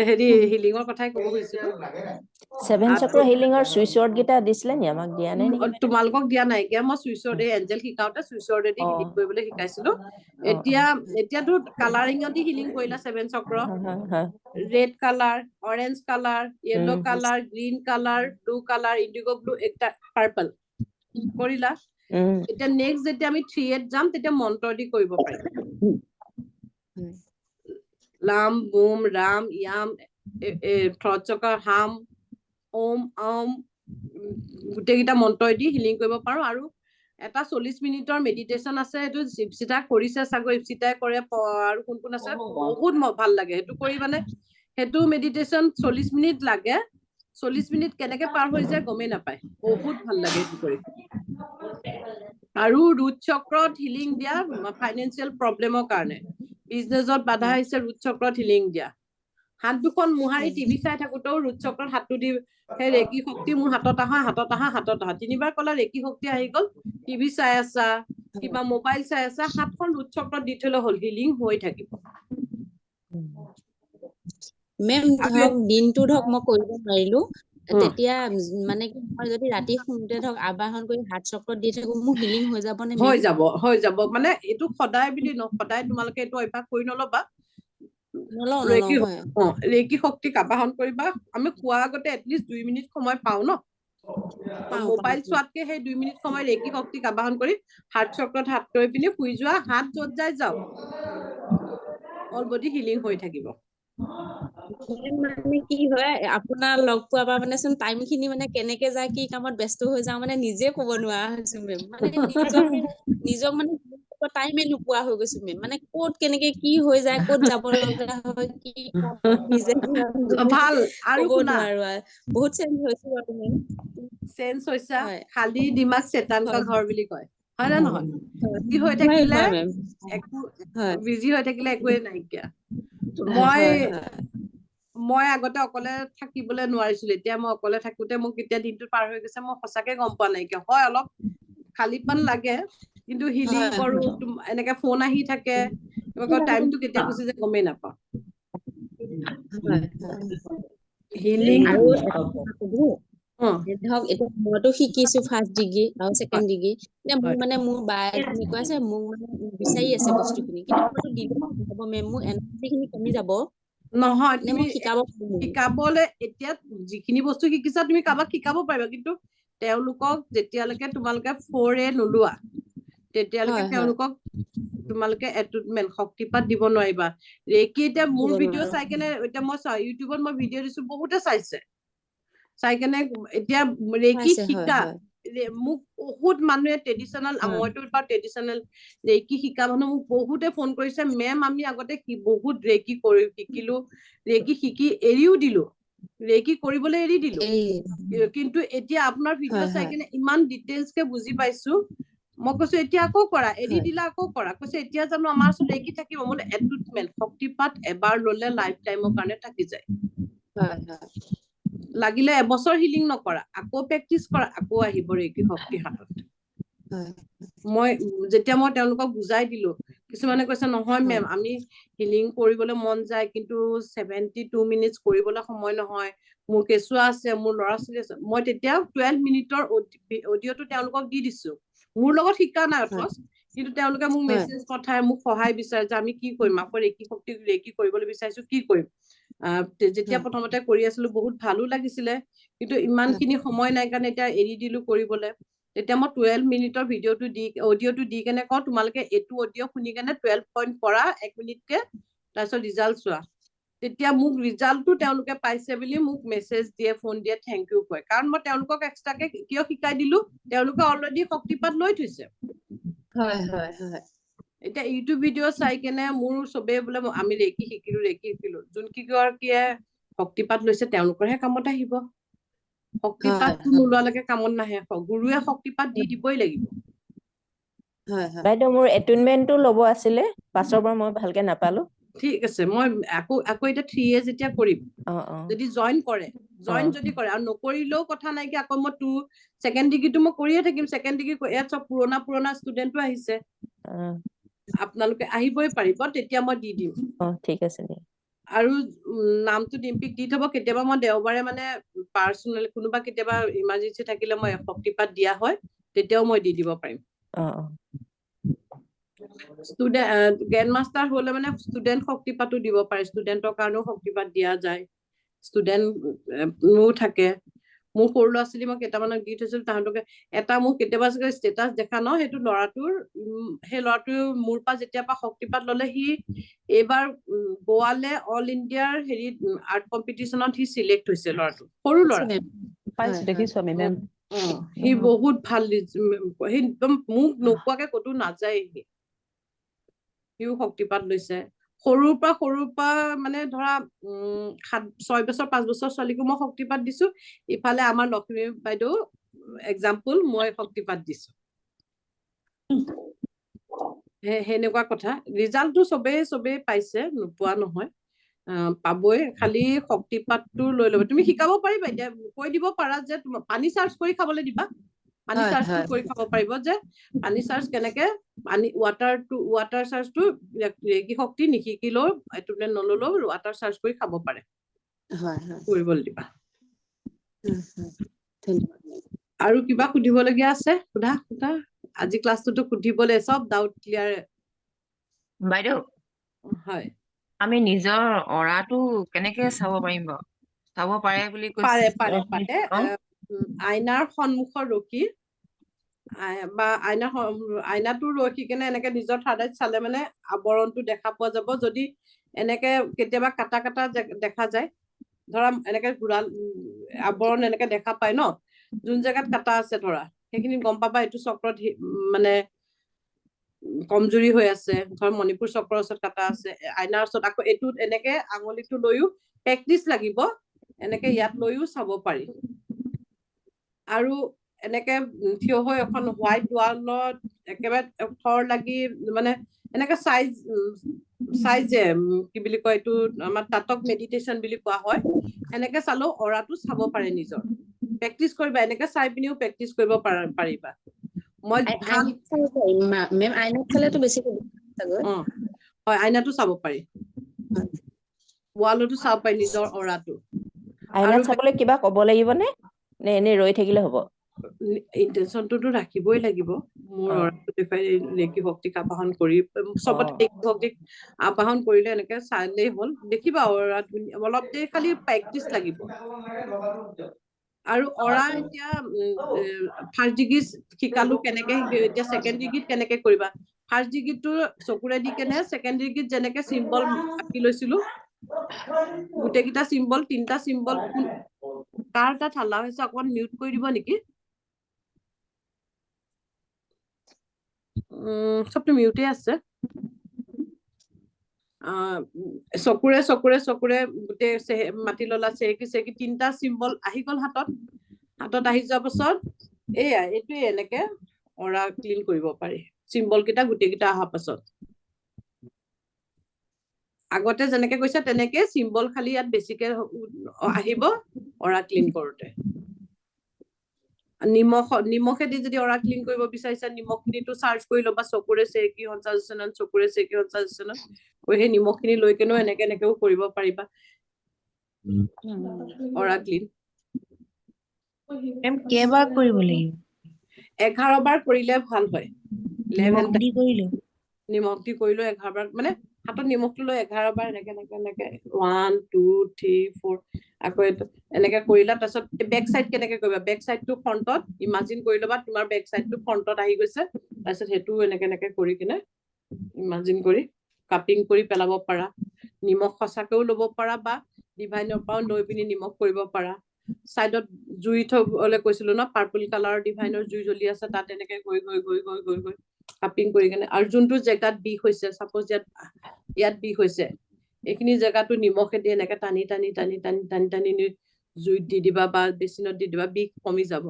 হেৰি হিলিঙৰ কথাই ক'ব খুজিছিলো। 7 চক্ৰ হিলিঙৰ চুইচ কেইটা দিছিলে নি? আমাক দিয়া নাই নেকি? তোমালোকক দিয়া নাইকিয়া। মই চুইচৰ এই এঞ্জেল শিকাওতে চুইচৰেদি অ হিলিং কৰিবলৈ শিকাইছিলো। অ অ এতিয়াতো কালাৰিঙত হিলিং কৰিলা 7 চক্ৰ। হয় হয় হয় red colour, orange colour, yellow um colour, green colour, blue colour, indigo blue, একটা পাৰ্পল কৰিলা। উম এতিয়া নেক্সট যেতিয়া আমি 3A যাম তেতিয়া মন্ত্ৰ দি কৰিব পাৰিম। লাম বুম ৰাম য়াম থ্ৰট চক্ৰ হাম ওম গোটেইকেইটা মন্ত্ৰদি হিলিং কৰিব পাৰো। আৰু এটা 40 মিনিটৰ মেডিটেশ্যন আছে, সেইটো ইপচিতা কৰিছে চাগৈ, ইপচিতাই কৰে আৰু কোন কোন আছে, বহুত ভাল লাগে সেইটো কৰি। মানে সেইটো মেডিটেশ্যন 40 মিনিট লাগে। 40 মিনিট কেনেকে পাৰ হৈ যায় গমেই নাপায়। বহুত ভাল লাগে সেইটো কৰি। আৰু ৰুট চক্ৰত হিলিং দিয়া ফাইনেন্সিয়েল প্ৰব্লেমৰ কাৰণে, বিজনেছত বাধা আহিছে, ৰুট চক্ৰত হিলিং দিয়া। হাত দুখন মোহাৰি টিভি চাই থাকোতেও ৰুট চক্ৰত হাতটো দি সেই ৰেকি শক্তি মোৰ হাতত আহা 3বাৰ ক'লে ৰেকি শক্তি আহি গ'ল। টিভি চাই আছা, কিবা মোবাইল চাই আছা, হাতখন ৰুট চক্ৰত দি থলে হ'ল, হিলিং হৈ থাকিব। মেম ধৰক দিনটো ধৰক মই কৰিব নোৱাৰিলো, তেতিয়া মানে কি মই যদি ৰাতি শুওঁতে ধৰক আবাহন কৰি হাত চক্ৰত দি থাকো, মোৰ হিলিং হৈ যাব নে মেম? হৈ যাব। মানে এইটো সদায় বুলি সদায় তোমালোকে এইটো অভ্যাস কৰি নলবা। নলওঁ হয়। ৰেকি শক্তিক আবাহন কৰিবা। আমি খোৱাৰ আগতে এটলিষ্ট 2 মিনিট সময় পাও ন। পাওঁ মোবাইল চোৱাতকে সেই 2 মিনিট সময় ৰেকি শক্তিক আবাহন কৰি হাৰ্ট চক্ৰত হাত লৈ পিনি শুই যোৱা। হাত য'ত যাই যাওক, অল বডি হিলিং হৈ থাকিব। মানে কি হয়, আপোনাৰ লগ পোৱা পৰা মানে চোন টাইম খিনি মানে কেনেকে যায়, কি কামত ব্যস্ত হৈ যাওঁ মানে নিজে ক'ব নোৱাৰা হৈছো মেম। মানে নিজক মানে টাইমে নোপোৱা হৈ গৈছো মেম। মানে ক'ত কেনেকে কি হৈ যায়, ক'ত যাব লগা হয়, কি নিজে ভাল। আৰু ক'ব শুনা, নোৱাৰো আৰু বহুত চেঞ্জ হৈছো আৰু মেম। চেঞ্জ হৈছা, হয় খালী দিমাগ চেতান কা হয় ঘৰ বুলি কয়। হয় নে নহয়? বিজি হৈ হয় থাকিলে হয় মেম একো হয় বিজি হৈ থাকিলে একোৱে নাইকিয়া। হয় মই হয় মই আগতে অকলে থাকিবলৈ নোৱাৰিছিলো, এতিয়া মই অকলে থাকোতে মোক কেতিয়া দিনটো পাৰ হৈ গৈছে মই সঁচাকে গম পোৱা নাইকিয়া হয়। অলপ খালীপন লাগে, কিন্তু হিলিং হয় কৰো, এনেকে ফোন আহি থাকে, টাইমটো কেতিয়া গুচি যায় গমেই নাপাওঁ। হয় হয় হিলিং আৰু এটা কথা সুধো, ধৰক এতিয়া মইতো শিকিছো ফাৰ্ষ্ট ডিগ্ৰী আৰু ছেকেণ্ড ডিগ্ৰী, এতিয়া মোৰ মানে মোৰ বা এজনী কৈ আছে মোক মানে বিচাৰি আছে বস্তুখিনি, কিন্তু মইতো দিলে নহ'ব মেম, মোৰ এনাৰ্জি খিনি কমি যাব নহয়, নে তুমি মই শিকাব পাৰিম? শিকাবলে এতিয়া যিখিনি বস্তু শিকিছা তুমি কাৰোবাক শিকাব পাৰিবা, কিন্তু তেওঁলোকক যেতিয়ালৈকে তোমালোকে 4A নোলোৱা তেতিয়ালৈকে হয় হয় তেওঁলোকক তোমালোকে এটুটমেন্ট শক্তিপাত দিব নোৱাৰিবা। ৰেকি এতিয়া মোৰ দিব ভিডিঅ' নোৱাৰো চাই কেনে এতিয়া মই ইউটিউবত মই ভিডিঅ' দিছো, বহুতে চাইছে, চাই কেনে এতিয়া ৰেকি পাইছে হয় শিকা হয় মোক বহুত মানুহে ট্ৰেডিশ্যনেল, হয় মইতো বাৰু ট্ৰেডিশ্যনেল ৰেকি শিকা মানুহ মোক বহুতে ফোন কৰিছে, মেম আমি আগতে বহুত ৰেকি শিকিলো, ৰেকি শিকি এৰিও দিলো, ৰেকি কৰিবলৈ এৰি দিলো, কিন্তু এতিয়া আপোনাৰ ভিডিঅ' হয় চাই হয় কিনে ইমান ডিটেইলছ কে বুজি পাইছো। মই কৈছো এতিয়া আকৌ কৰা, এৰি হয় দিলা আকৌ কৰা, কৈছে এতিয়া জানো আমাৰ ওচৰত ৰেকি থাকিব? বোলে এটুটমেন্ট শক্তিপাত এবাৰ ললে লাইফ টাইমৰ কাৰণে থাকি যায়, হয় হয় লাগিলে এবছৰ হিলিং নকৰা, আকৌ প্ৰেক্টিচ কৰা, আকৌ আহিব ৰেকি শক্তি হাতত। হয় মই যেতিয়া মই তেওঁলোকক বুজাই দিলো, কিছুমানে কৈছে নহয় হয় মেম আমি হিলিং কৰিবলৈ মন যায়, কিন্তু 72 মিনিটছ কৰিবলৈ সময় নহয়, মোৰ কেঁচুৱা আছে, মোৰ ল'ৰা ছোৱালী আছে। মই তেতিয়া 12 মিনিটৰ অডিঅ'টো তেওঁলোকক দি দিছো, মোৰ লগত শিকা নাই অথচ, কিন্তু তেওঁলোকে মোক হয় মেছেজ পঠায়, মোক সহায় বিচাৰে যে আমি কি কৰিম, আকৌ ৰেকি শক্তি ৰেকি কৰিবলৈ বিচাৰিছো, কি কৰিম। যেতিয়া হয় প্ৰথমতে কৰি আছিলো বহুত ভালো লাগিছিলে, কিন্তু ইমান হয় খিনি সময় নাই কাৰণে এতিয়া এৰি দিলো কৰিবলৈ। তেতিয়া মই 12 মিনিটৰ অডিঅ'টো দি কেনে কওঁ তোমালোকে এইটো অডিঅ' শুনি কেনে 12 পইণ্ট কৰা 1 মিনিটকে, তাৰপিছত ৰিজাল্ট চোৱা। তেতিয়া মোক ৰিজাল্টটো তেওঁলোকে পাইছে বুলি মোক মেছেজ দিয়ে, ফোন দিয়ে, থেংক ইউ কয়, কাৰণ মই তেওঁলোকক এক্সট্ৰাকে কিয় শিকাই দিলো, তেওঁলোকে অলৰেডি শক্তিপাত লৈ থৈছে। হয় হয় হয় এতিয়া ইউটিউব ভিডিঅ' চাই কেনে মোৰ চবেই বোলে আমি ৰেকি শিকিলো, যোন কেইগৰাকীয়ে শক্তিপাত লৈছে তেওঁলোকৰহে কামত আহিব, শক্তিপাতটো নোলোৱালৈকে কামত নাহে, গুৰুৱে শক্তিপাত দি দিবই লাগিব। হয় হয় বাইদেউ মোৰ এটুনমেণ্টটো ল'ব আছিলে, পাছৰ বাৰ মই ভালকে নাপালো। ঠিক আছে, মই আকৌ এতিয়া 3A যেতিয়া কৰিম, যদি জইন কৰে, যদি কৰে, আৰু নকৰিলেও কথা নাইকিয়া, আকৌ মই ছেকেণ্ড ডিগ্ৰীটো মই কৰিয়ে থাকিম, ছেকেণ্ড ডিগ্ৰী ইয়াত চব পুৰণা ষ্টুডেণ্টো আহিছে, আপোনালোকে আহিবই পাৰিব, তেতিয়া মই দি দিম। ঠিক আছে দিয়া। আৰু নামটো ডিম্পিক দি থব, কেতিয়াবা মই দেওবাৰে মানে পাৰ্চনেল কোনোবা কেতিয়াবা ইমাৰ্জেঞ্চি থাকিলে মই শক্তিপাত দিয়া হয়, তেতিয়াও মই দি দিব পাৰিম। গ্ৰেণ্ড মাষ্টাৰ হলে মানে ষ্টুডেণ্ট শক্তিপাতো দিব পাৰে, ষ্টুডেণ্টৰ কাৰণেও শক্তিপাত দিয়া যায়, ষ্টুডেণ্টও থাকে। মোৰ সৰু ল'ৰা ছোৱালী মই কেইটামানক দি থৈছিলো, তাহাঁতকে এটা মোক কেতিয়াবা ষ্টেটাছ দেখা ন, সেইটো ল'ৰাটোৰ সেই ল'ৰাটোৰ মোৰ পৰা যেতিয়া পৰা শক্তিপাত ললে, সি এইবাৰ গোৱালে অল ইণ্ডিয়াৰ হেৰিত আৰ্ট কম্পিটিশ্যনত সি চিলেক্ট হৈছে, ল'ৰাটো সৰু ল'ৰা। পাইছো, দেখিছো আমি মেম। সি বহুত ভাল, সি একদম মোক নোকোৱাকে ক'তো নাযায়, সিও শক্তিপাত লৈছে। সৰুৰ পৰা মানে ধৰা 6 বছৰ 5 বছৰ ছোৱালীকো মই শক্তিপাত দিছো, ইফালে আমাৰ লক্ষ্মী বাইদেউ এক্সাম্পল, মই শক্তিপাত দিছো। সেনেকুৱা কথা, ৰিজাল্টটো চবেই পাইছে, নোপোৱা নহয়, পাবই, খালি শক্তিপাতটো লৈ ল'ব। তুমি শিকাব পাৰিবা, এতিয়া কৈ দিব পাৰা যে পানী চাৰ্জ কৰি খাবলৈ দিবা, পানী চাৰ্জটো কৰি খাব পাৰিব, যে পানী চাৰ্জ কেনেকে, ৱাটাৰ চাৰ্জটো ৰেকি শক্তি নিশিকিলেও, এটুটমেণ্ট নললেও ৱাটাৰ চাৰ্জ কৰি খাব পাৰে, কৰিবলৈ দিবা। আৰু কিবা সুধিবলগীয়া আছে? সোধা। আজি ক্লাছটোতো সুধিবলৈ চব ডাউট ক্লিয়াৰ। বাইদেউ, হয়, আমি নিজৰ অৰাটো কেনেকে চাব পাৰিম বাৰু? চাব পাৰে বুলি কৈছে। পাৰে। আইনাৰ সন্মুখত ৰখি, বা আইনাটো ৰখি কেনে এনেকে নিজৰ থাৰ্ড আইত চালে মানে আৱৰণটো দেখা পোৱা যাব। যদি এনেকে কেতিয়াবা কাটা দেখা যায়, ধৰা এনেকে আৱৰণ এনেকে দেখা পায় ন, যোন জেগাত কাটা আছে ধৰা, সেইখিনি গম পাবা এইটো চক্ৰত মানে কমজুৰি হৈ আছে, ধৰ মণিপুৰ চক্ৰৰ ওচৰত কাটা আছে, আইনাৰ ওচৰত। আকৌ এইটোত এনেকে আঙুলিটো লৈও প্ৰেক্টিচ লাগিব, এনেকে ইয়াত লৈও চাব পাৰি। আৰু এনেকে থিয় হৈ এখন হোৱাইট ৱালত একেবাৰে থৰ লাগি মানে এনেকে চাই কি বুলি কয় এইটো আমাৰ তাতক মেডিটেশ্যন বুলি কোৱা হয় এনেকে চালেও অৰাটো চাব পাৰে নিজৰ প্ৰেক্টিচ কৰিবা এনেকে চাই পিনিও প্ৰেক্টিচ কৰিব পাৰিবা মই ভাল মেম আইনাত চালেতো বেছি চাগৈ হয় আইনাটো চাব পাৰি ৱালতো চাব পাৰি নিজৰ অৰাটো আইনাত চাবলৈ কিবা ক'ব লাগিব নে এনেই ৰৈ থাকিলে হ'ব ইন্টেনশনটোতো ৰাখিবই লাগিব মোৰ অৰাটো দেখুৱাই ৰেকি শক্তিক আবাহন কৰি চবতে ৰেকি শক্তিক আবাহন কৰিলে এনেকে চালেই হ'ল দেখিবা অৰা অলপ দেৰি খালি প্ৰেক্টিচ লাগিব আৰু অৰা এতিয়া ফাৰ্ষ্ট ডিগ্ৰী শিকালো কেনেকে এতিয়া ছেকেণ্ড ডিগ্ৰীত কেনেকে কৰিবা ফাৰ্ষ্ট ডিগ্ৰীটো চকুৰে দি কেনে ছেকেণ্ড ডিগ্ৰীত যেনেকে চিম্বল আঁকি লৈছিলো গোটেইকেইটা চিম্বল 3টা চিম্বল কাৰ তাত হাল্লা হৈছে অকমান মিউট কৰি দিব নেকি সবটো মিউটে আছে চকুৰে চকুৰে চকুৰে গোটেই মাটি ললা চেকি 3টা চিম্বল আহি গল হাতত আহি যোৱাৰ পাছত এইটোৱে এনেকে অৰা ক্লিন কৰিব পাৰি চিম্বল কেইটা গোটেই কেইটা অহাৰ পাছত আগতে যেনেকে কৈছে তেনেকে চিম্বল খালি ইয়াত বেছিকে আহিব অৰা ক্লিন কৰোতে নিমখেদি যদি অৰা ক্লিন কৰিব বিচাৰিছা নিমখখিনিটো চাৰ্জ কৰি ল'বা চকুৰে চেকি সঞ্চালচনত সেই নিমখখিনি লৈ কেনেও এনেকেও কৰিব পাৰিবা অৰা ক্লিন কেইবাৰ কৰিব লাগিব 11 বাৰ কৰিলে ভাল হয় নিমখ দি কৰিলো নিমখ দি কৰিলো 11 বাৰ মানে হাতত নিমখটো লৈ 11 বাৰ এনেকে 1 2 3 4 আকৌ এনেকে কৰিলা তাৰপিছত বেক সাইড কেনেকে কৰিবা বেক সাইডটো ফ্ৰন্টত ইমাজিন কৰি লবা তোমাৰ বেক সাইডটো ফ্ৰন্টত আহি গৈছে তাৰপিছত হেতু এনেকে কৰি কিনে ইমাজিন কৰি কাপিং কৰি পেলাব পাৰা নিমখ খসাকেও ল'ব পাৰা বা ডিভাইনৰ পৰাও লৈ পিনি নিমখ কৰিব পাৰা সাইডত জুই থলে কৈছিলো না পাৰ্পল কালাৰ ডিভাইনৰ জুই জ্বলি আছে তাত এনেকে গৈ কাপিং কৰি কিনে আৰু যোনটো জেগাত বিষ হৈছে সাপোজ ইয়াত বিষ হৈছে এইখিনি জেগাটো নিমখেদি এনেকে টানি জুইত দি দিবা বা বেচিনত দি দিবা বিষ কমি যাব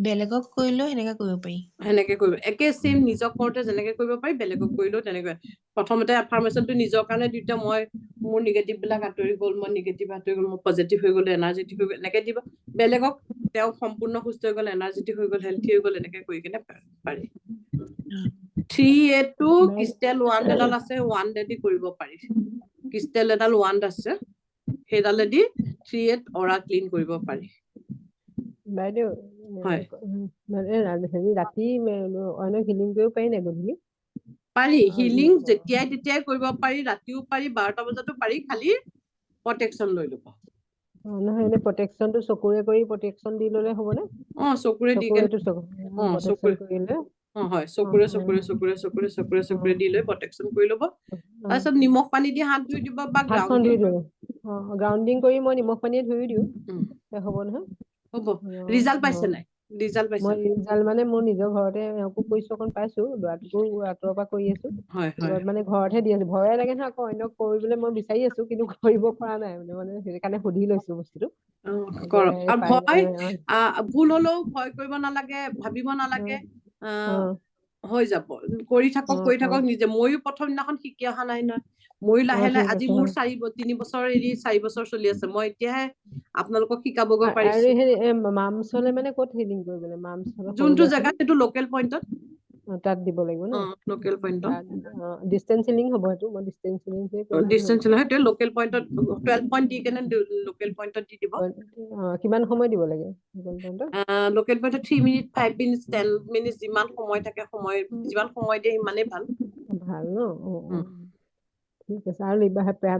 বেলেগক কৰিলেও এনেকা কৰিব পাৰি সেনেকে কৰিব একে সেম নিজক কৰোতে যেনেকে কৰিব পাৰি বেলেগক কৰিলেও তেনেকৈ প্ৰথমতে এফাৰ্মেশনটো নিজৰ কাৰণে দিতে মই মোৰ নিগেটিভ বিলাক আঁতৰি গ'ল মই নিগেটিভ আঁতৰি গ'ল মই পজিটিভ হৈ গ'ল এনাৰ্জেটিক হৈ গ'ল এনেকে দিবা বেলেগক তেওঁ সম্পূৰ্ণ সুস্থ হৈ গ'ল এনাৰ্জেটিক হৈ গ'ল হেলথি হৈ গ'ল এনেকে কৰি কিনে পাৰি 3A2 ক্ৰিষ্টেল ওয়ান্ড এডাল আছে ওয়ান্ড দি কৰিব পাৰি ক্ৰিষ্টেল এডাল ওয়ান্ড আছে সেইডালেদি 3A অৰা ক্লিন কৰিব পাৰি বাইদেউ মানে হেৰি ৰাতি অন্য হিলিং কৰিব পাৰি নাই গধূলি পাৰি হিলিং যেতিয়াই তেতিয়াই কৰিব পাৰি ৰাতিও পাৰি 12টা বজাতো পাৰি খালি প্ৰটেকচন লৈ ল'ব নহয় এনে প্ৰটেকচনটো চকুৰে কৰি প্ৰটেকচন দি ল'লে হ'বনে চকুৰে দি কেনে প্ৰটেকচন কৰিলে হয় চকুৰে দি লৈ প্ৰটেকচন কৰি ল'ব তাৰপিছত নিমখ পানী দি হাত ধুই দিব বা হাতখন ধুই দিওঁ গ্ৰাউণ্ডিং কৰি মই নিমখ পানীয়ে ধুই দিওঁ হ'ব নহয় হ'ব ৰিজাল্ট পাইছে নাই মই ৰিজাল্ট মানে মোৰ নিজৰ ঘৰতে এওঁকো কৈছো অকণ পাইছো ল'ৰাটোকো আঁতৰৰ পৰা কৰি আছো মানে ঘৰতহে দি আছো ভয়ে লাগে নহয় আকৌ অন্য কৰিবলৈ মই বিচাৰি আছো কিন্তু কৰিব পৰা নাই মানে সেইকাৰণে সুধি লৈছো বস্তুটো ভুল হলেও ভয় কৰিব নালাগে ভাবিব নালাগে হৈ যাব কৰি থাকক নিজে ময়ো প্ৰথম দিনাখন শিকি অহা নাই নহয় ময়ো লাহে আজি মোৰ 3 বছৰ এৰি 4 বছৰ চলি আছে মই এতিয়াহে আপোনালোকক শিকাবগৈ পাৰিছো মামচলে মানে ক'ত হিলিং কৰিবলৈ মামচলে যোনটো জায়গা সেইটো লোকেল পইণ্টত তাত দিব লাগিব ন লোকেল পইণ্টত ডিসটেন্স হিলিং হ'ব সেইটো মই ডিসটেন্স হিলিং ডিসটেন্স নহয় সেইটো লোকেল পইণ্টত 12 পইণ্ট দি কেনে লোকেল পইণ্টত দি দিব কিমান সময় দিব লাগে লোকেল পইণ্টত লোকেল পইণ্টত 3 মিনিট 5 মিনিট 10 মিনিট যিমান সময় থাকে যিমান সময় দিয়ে সিমানেই ভাল ন ঠিক আছে আৰু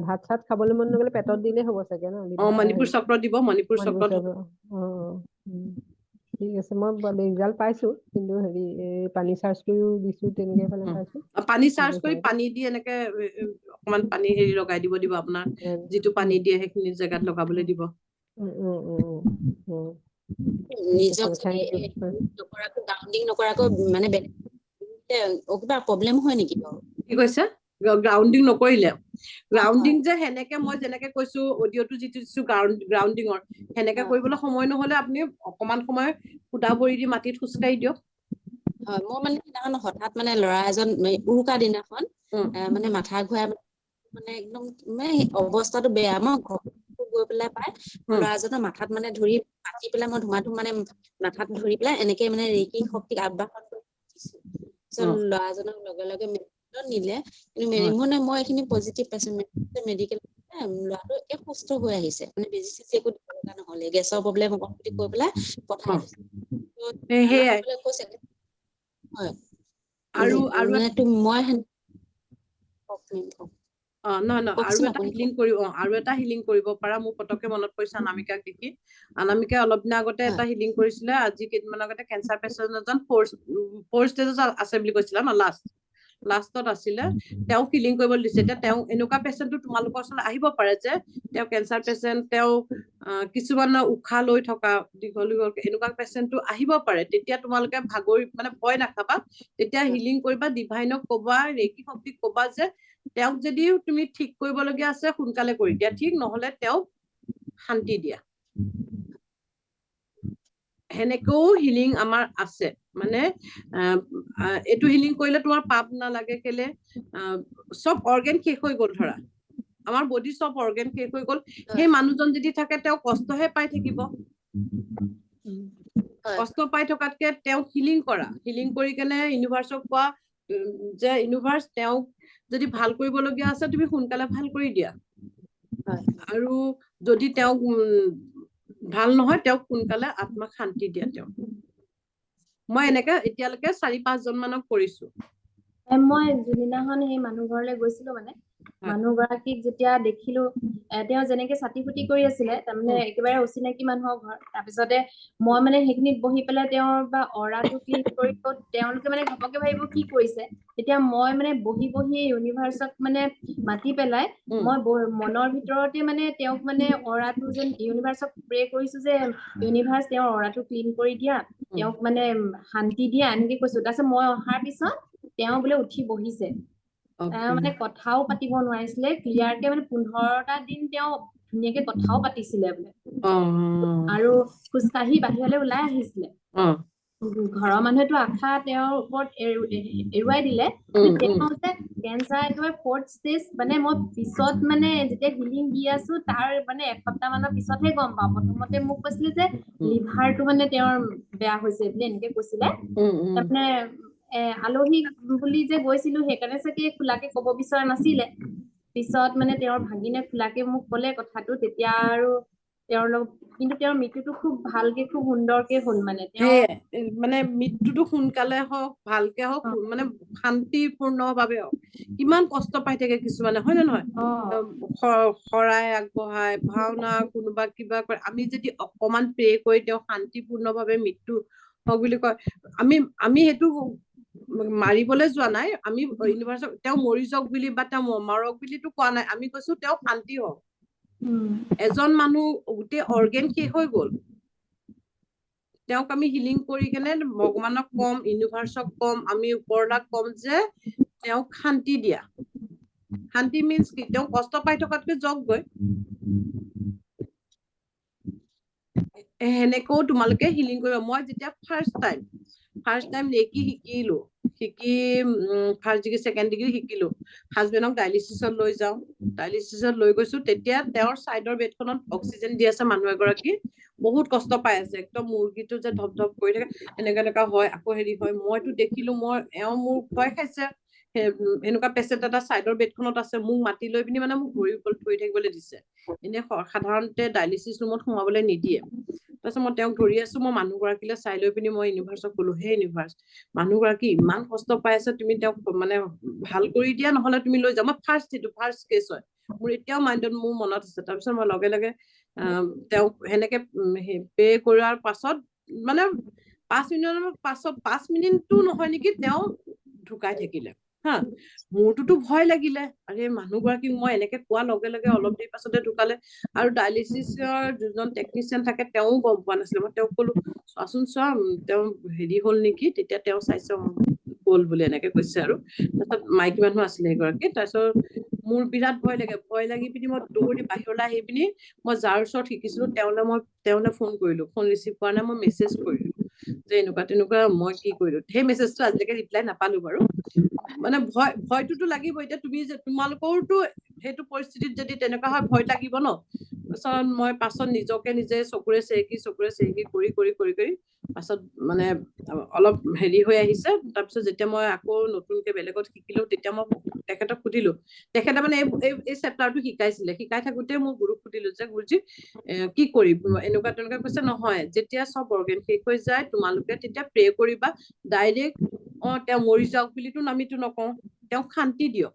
ভাত চাত খাবলৈ মন নগলে পেটত দিলে হ'ব চাগে ন মণিপুৰ চক্ৰ দিব মণিপুৰ চক্ৰ ঠিক আছে মই ৰিজাল্ট পাইছো কিন্তু হেৰি পানী চাৰ্জ কৰিও দিছো তেনেকে ফালে পাইছো পানী চাৰ্জ কৰি পানী দি এনেকে অকমান পানী হেৰি লগাই দিব আপোনাৰ যিটো পানী দিয়ে সেইখিনি জেগাত লগাবলৈ দিব নিজক নকৰাকৈ গ্ৰাউণ্ডিং নকৰাকৈ মানে কিবা প্ৰব্লেম হয় নেকি বাৰু কি কৈছে গ্ৰাউণ্ডিং নকৰিলে গ্ৰাউণ্ডিং যে সেনেকে মই যেনেকে কৈছো অডিঅ'টো যিটো দিছো গ্ৰাউণ্ডিঙৰ সেনেকে কৰিবলৈ সময় নহলে আপুনি অকমান সময় ফুটা ভৰি দি মাটিত খোজকাঢ়ি দিয়ক। হয় মই মানে সেইদিনাখন হঠাৎ মানে ল'ৰা এজন উৰুকা দিনাখন মানে মাথা ঘূৰাই মানে একদম মানে অৱস্থাটো বেয়া। মই ঘৰত গৈ পেলাই পাই ল'ৰাজনৰ মাথাত মানে ধৰি পাতি পেলাই মই ধুমাধুম মানে মাথাত ধৰি পেলাই এনেকে মানে ৰেকি শক্তিক আহ্বান কৰি দিছো। পিছত ল'ৰাজনক লগে লগে মেডিকেলত নিলে, কিন্তু মানে মই এইখিনি পজিটিভ পাইছো মেডিকেল ল'ৰাটো এক সুস্থ হৈ আহিছে, মানে বেজি চেজি একো দিব লগা নহলে, গেছৰ প্ৰব্লেম হ'ব বুলি কৈ পেলাই পঠাই দিছে। সেয়াই কৈছে হয় আৰু মানে মই নহয় আৰু এটা হিলিং কৰিব আৰু এটা হিলিং কৰিব পাৰা। মোৰ পতককে মনত পৰিছে অনামিকাক দেখি। অনামিকাই অলপ দিনৰ আগতে এটা হিলিং কৰিছিলে, আজি কেইদিনমান আগতে কেঞ্চাৰ পেচেণ্ট এজন 4 ষ্টেজত আছে বুলি কৈছিলে ন, লাষ্টত আছিলে, তেওঁ হিলিং কৰিবলৈ দিছে। এতিয়া তেওঁ এনেকুৱা পেচেণ্টটো তোমালোকৰ ওচৰলৈ আহিব পাৰে যে তেওঁ কেঞ্চাৰ পেচেণ্ট, তেওঁ কিছুমানৰ উশাহ লৈ থকা দীঘল এনেকুৱা পেচেণ্টটো আহিব পাৰে। তেতিয়া তোমালোকে ভাগৰি মানে ভয় নাখাবা, তেতিয়া হিলিং কৰিবা, ডিভাইনক কবা, ৰেকি শক্তিক কবা যে তেওঁক যদি তুমি ঠিক কৰিবলগীয়া আছে সোনকালে কৰি দিয়া, ঠিক নহলে তেওঁক শান্তি দিয়া। সেনেকেও হিলিং আমাৰ আছে, মানে এইটো হিলিং কৰিলে তোমাৰ পাপ নালাগে। কেলে চব অৰ্গেন শেষ হৈ গ'ল, ধৰা আমাৰ বডিৰ চব অৰ্গেন শেষ হৈ গ'ল, সেই মানুহজন যদি থাকে তেওঁ কষ্টহে পাই থাকিব। কষ্ট পাই থকাতকে তেওঁক হিলিং কৰা, হিলিং কৰি কেনে ইউনিভাৰ্চক কোৱা যে ইউনিভাৰ্চ তেওঁক যদি ভাল কৰিবলগীয়া আছে তুমি সোনকালে ভাল কৰি দিয়া, আৰু যদি তেওঁক ভাল নহয় তেওঁক সোনকালে আত্মাক শান্তি দিয়া। তেওঁক মই এনেকে এতিয়ালৈকে 4-5 জন মানক কৰিছো। মই যোনদিনাখন সেই মানুহ ঘৰলৈ গৈছিলো, মানে মানুহ গৰাকীক যেতিয়া দেখিলো, তেওঁ যেনেকে চাতি ফুটি কৰি আছিলে, তাৰমানে একেবাৰে অচিনাকি মানুহৰ ঘৰ, তাৰপিছতে মই মানে সেইখিনিত বহি পেলাই তেওঁৰ বা অৰাটো ক্লিন কৰি তেওঁলোকে মানে ঘপকে ভাবিব কি কৰিছে। তেতিয়া মই মানে বহি ইউনিভাৰ্চক মানে মাতি পেলাই মই মনৰ ভিতৰতে মানে তেওঁক মানে অৰাটো যেন ইউনিভাৰ্চক প্ৰে কৰিছো যে ইউনিভাৰ্চ তেওঁৰ অৰাটো ক্লিন কৰি দিয়া, তেওঁক মানে শান্তি দিয়া, এনেকে কৈছো। তাৰপিছত মই অহাৰ পিছত তেওঁ বোলে উঠি বহিছে। মানে কথাও পাতিব নোৱাৰিছিলে ক্লিয়াৰকে, মানে 15টা দিন তেওঁ ধুনীয়াকে কথাও পাতিছিলে বোলে, আৰু খোজকাঢ়ি বাহিৰলৈ ওলাই আহিছিলে। ঘৰৰ মানুহেতো আশা তেওঁৰ ওপৰত এৰুৱাই দিলে, তেওঁ যে কেঞ্চাৰ একেবাৰে 4th ষ্টেজ, মানে মই পিছত মানে যেতিয়া হিলিং দি আছো তাৰ মানে এসপ্তাহ মানৰ পিছতহে গম পাওঁ। প্ৰথমতে মোক কৈছিলে যে লিভাৰটো মানে তেওঁৰ বেয়া হৈছে বুলি এনেকে কৈছিলে। তাৰমানে আলহী বুলি যে গৈছিলো সেইকাৰণে চাগে খোলাকে কব বিচৰা নাছিলে। পিছত মানে তেওঁৰ ভাগিনে খোলাকে মোক কলে কথাটো, তেতিয়া আৰু তেওঁৰ লগত, কিন্তু তেওঁৰ মৃত্যুটো খুব ভালকে খুব সুন্দৰকে হ'ল। মানে মৃত্যুটো সোনকালে হওক, ভালকে হওক, মানে শান্তিপূৰ্ণ ভাৱে হওক। কিমান কষ্ট পাই থাকে কিছুমানে, হয় নে নহয়? শৰাই আগবঢ়াই, ভাওনা, কোনোবা কিবা কৰে, আমি যদি অকমান প্ৰে কৰি তেওঁ শান্তিপূৰ্ণ ভাৱে মৃত্যু হওক বুলি কয়, আমি সেইটো মাৰিবলৈ যোৱা নাই। আমি ইউনিভাৰ্চক তেওঁ মৰি যাওক বুলি বা তেওঁ মৰক বুলিতো কোৱা নাই, আমি কৈছো তেওঁ শান্তি হওক। এজন মানুহ গোটেই অৰ্গেন শেষ হৈ গ'ল, তেওঁক আমি হিলিং কৰি কেনে ভগৱানক কম, ইউনিভাৰ্চক কম, আমি ওপৰলাক কম যে তেওঁক শান্তি দিয়া। শান্তি মিন্স কি? তেওঁ কষ্ট পাই থকাতকে যাওকগৈ। সেনেকেও তোমালোকে হিলিং কৰিবা। মই যেতিয়া ফাৰ্ষ্ট টাইম ৰেকি শিকিলো, ফাৰ্ষ্ট ডিগ্ৰী ছেকেণ্ড ডিগ্ৰী শিকিলো, হাজবেণ্ডক ডায়েলিচিছত লৈ যাওঁ, ডায়েলিচিছত লৈ গৈছো, তেতিয়া তেওঁৰ চাইডৰ বেডখনত অক্সিজেন দি আছে মানুহ এগৰাকী, বহুত কষ্ট পাই আছে, একদম মুৰ্গীটো যে ধপ ধপ কৰি থাকে এনেকা হয়, আকৌ হেৰি হয়। মইতো দেখিলো, মোৰ ভয় খাইছে, এনেকুৱা পেচেণ্ট এটা চাইডৰ বেডখনত আছে, মোক মাতি লৈ পিনি মানে মোক ভৰিৰ ওপৰত ধৰি থাকিবলৈ দিছে। এনে সাধাৰণতে ডায়েলিচিছ ৰুমত সোমাবলৈ নিদিয়ে। তাৰপিছত মই তেওঁক ধৰি আছো, মই মানুহগৰাকীলৈ চাই লৈ পিনি মই ইউনিভাৰ্চক কলো, হে ইউনিভাৰ্চ, মানুহগৰাকী ইমান কষ্ট পাই আছে, তুমি তেওঁক মানে ভাল কৰি দিয়া, নহলে তুমি লৈ যাবা। ফাৰ্ষ্ট কেছ হয় মোৰ, এতিয়াও মোৰ মনত আছে। তাৰপিছত মই লগে লগে তেওঁক সেনেকে পে কৰাৰ পাছত মানে 5 মিনিটৰ পাছত, 5 মিনিটটো নহয় নেকি, তেওঁ ঢুকাই থাকিলে। হা, মোৰটোতো ভয় লাগিলে, আৰে মানুহগৰাকীক মই এনেকে কোৱাৰ লগে লগে অলপ দেৰি পাছতে ঢুকালে। আৰু ডায়েলিচিছৰ যোনজন টেকনিচিয়ান থাকে তেওঁও গম পোৱা নাছিলে। মই তেওঁক কলো, চোৱাচোন চোৱা, তেওঁ হেৰি হল নেকি? তেতিয়া তেওঁ চাইছে, গ'ল বুলি এনেকে কৈছে আৰু তাৰপিছত মাইকী মানুহ আছিলে এগৰাকী তাৰপিছত মোৰ বিৰাট ভয় লাগি পিনি মই দৌৰি বাহিৰলৈ আহি পিনি মই যাৰ ওচৰত শিকিছিলো তেওঁলৈ ফোন কৰিলো ফোন ৰিচিভ কৰা নাই মই মেছেজ কৰিলো যে এনেকুৱা তেনেকুৱা মই কি কৰিলো সেই মেছেজটো আজিলৈকে ৰিপ্লাই নাপালো বাৰু মানে ভয়টোতো লাগিব এতিয়া তোমালোকৰতো সেইটো পৰিস্থিতিত যদি তেনেকুৱা হয় ভয় লাগিব ন পাছত মই পাছত নিজকে নিজে চকুৰে চেৰেকি কৰি পাছত মানে অলপ হেৰি হৈ আহিছে তাৰপিছত যেতিয়া মই আকৌ নতুনকে বেলেগত শিকিলো তেতিয়া মই তেখেতক সুধিলো তেখেতে মানে এই চেপ্টাৰটো শিকাই থাকোতে মই গুৰুক সুধিলো যে গুৰুজী কি কৰিম এনেকুৱা তেনেকুৱা কৈছে নহয় যেতিয়া চব অৰ্গেন শেষ হৈ যায় তোমালোকে তেতিয়া প্ৰে কৰিবা ডাইৰেক্ট তেওঁ মৰি যাওক বুলিতো আমিতো নকওঁ তেওঁক শান্তি দিয়ক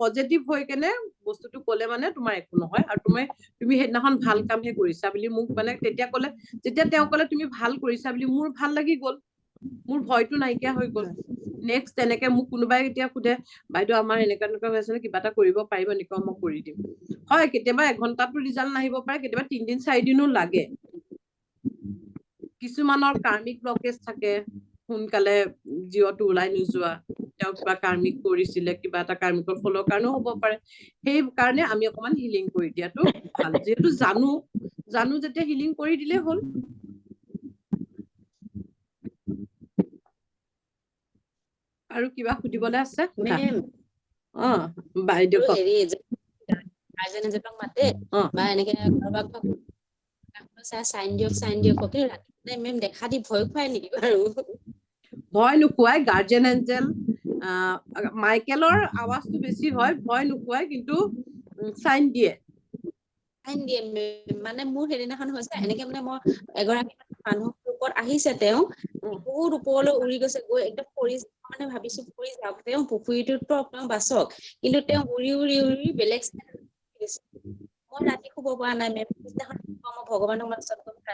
পজিটিভ হৈ কেনে বস্তুটো কলে মানে তোমাৰ একো নহয় আৰু তুমি সেইদিনাখন ভাল কামহে কৰিছা বুলি মোক মানে তেতিয়া কলে যেতিয়া তেওঁ কলে তুমি ভাল কৰিছা বুলি মোৰ ভাল লাগি গল মোৰ ভয়টো নাইকিয়া হৈ গল নেক্সট তেনেকে মোক কোনোবাই এতিয়া সোধে বাইদেউ আমাৰ এনেকুৱা হৈ আছে কিবা এটা কৰিব পাৰিব নেকি মই কৰি দিম হয় কেতিয়াবা এঘণ্টাতো ৰিজাল্ট নাহিব পাৰে কেতিয়াবা 3 দিন 4 দিনো লাগে কিছুমানৰ কাৰ্মিক ব্লকেজ থাকে সোনকালে জীৱটো ওলাই নোযোৱা তেওঁ কিবা কাৰ্মিক কৰিছিলে কিবা এটা কাৰ্মিকৰ ফলৰ কাৰণেও হ'ব পাৰে সেই কাৰণে আমি অকমান হিলিং কৰি দিয়াটো ভাল যিহেতু জানো যেতিয়া হিলিং কৰি দিলে হ'ল আৰু কিবা সুধিবলৈ আছে বাইদেউ হেৰি গাৰ্জেন এজনক মাতে বা এনেকে কাৰোবাক চাইন দিয়ক কিন্তু ৰাতি মেম দেখা দি ভয় খুৱাই নেকি বাৰু ভয় নোখোৱাই গাৰ্জেন এঞ্জেল মাইকেলৰ আৱাজটো বেছি হয় ভয় নোখোৱাই কিন্তু চাইন দিয়ে মানে মোৰ সেইদিনাখন হৈছে এনেকে মানে মই এগৰাকী মানুহৰ ওপৰত আহিছে তেওঁ বহুত ওপৰলৈ উৰি গৈছে গৈ একদম পৰি মানে ভাবিছো পৰি যাওক তেওঁ পুখুৰীটোতো তেওঁ বাচক কিন্তু তেওঁ উৰি বেলেগ মই ৰাতি শুব পৰা নাই মেম পিছদিনাখন মই ভগৱানক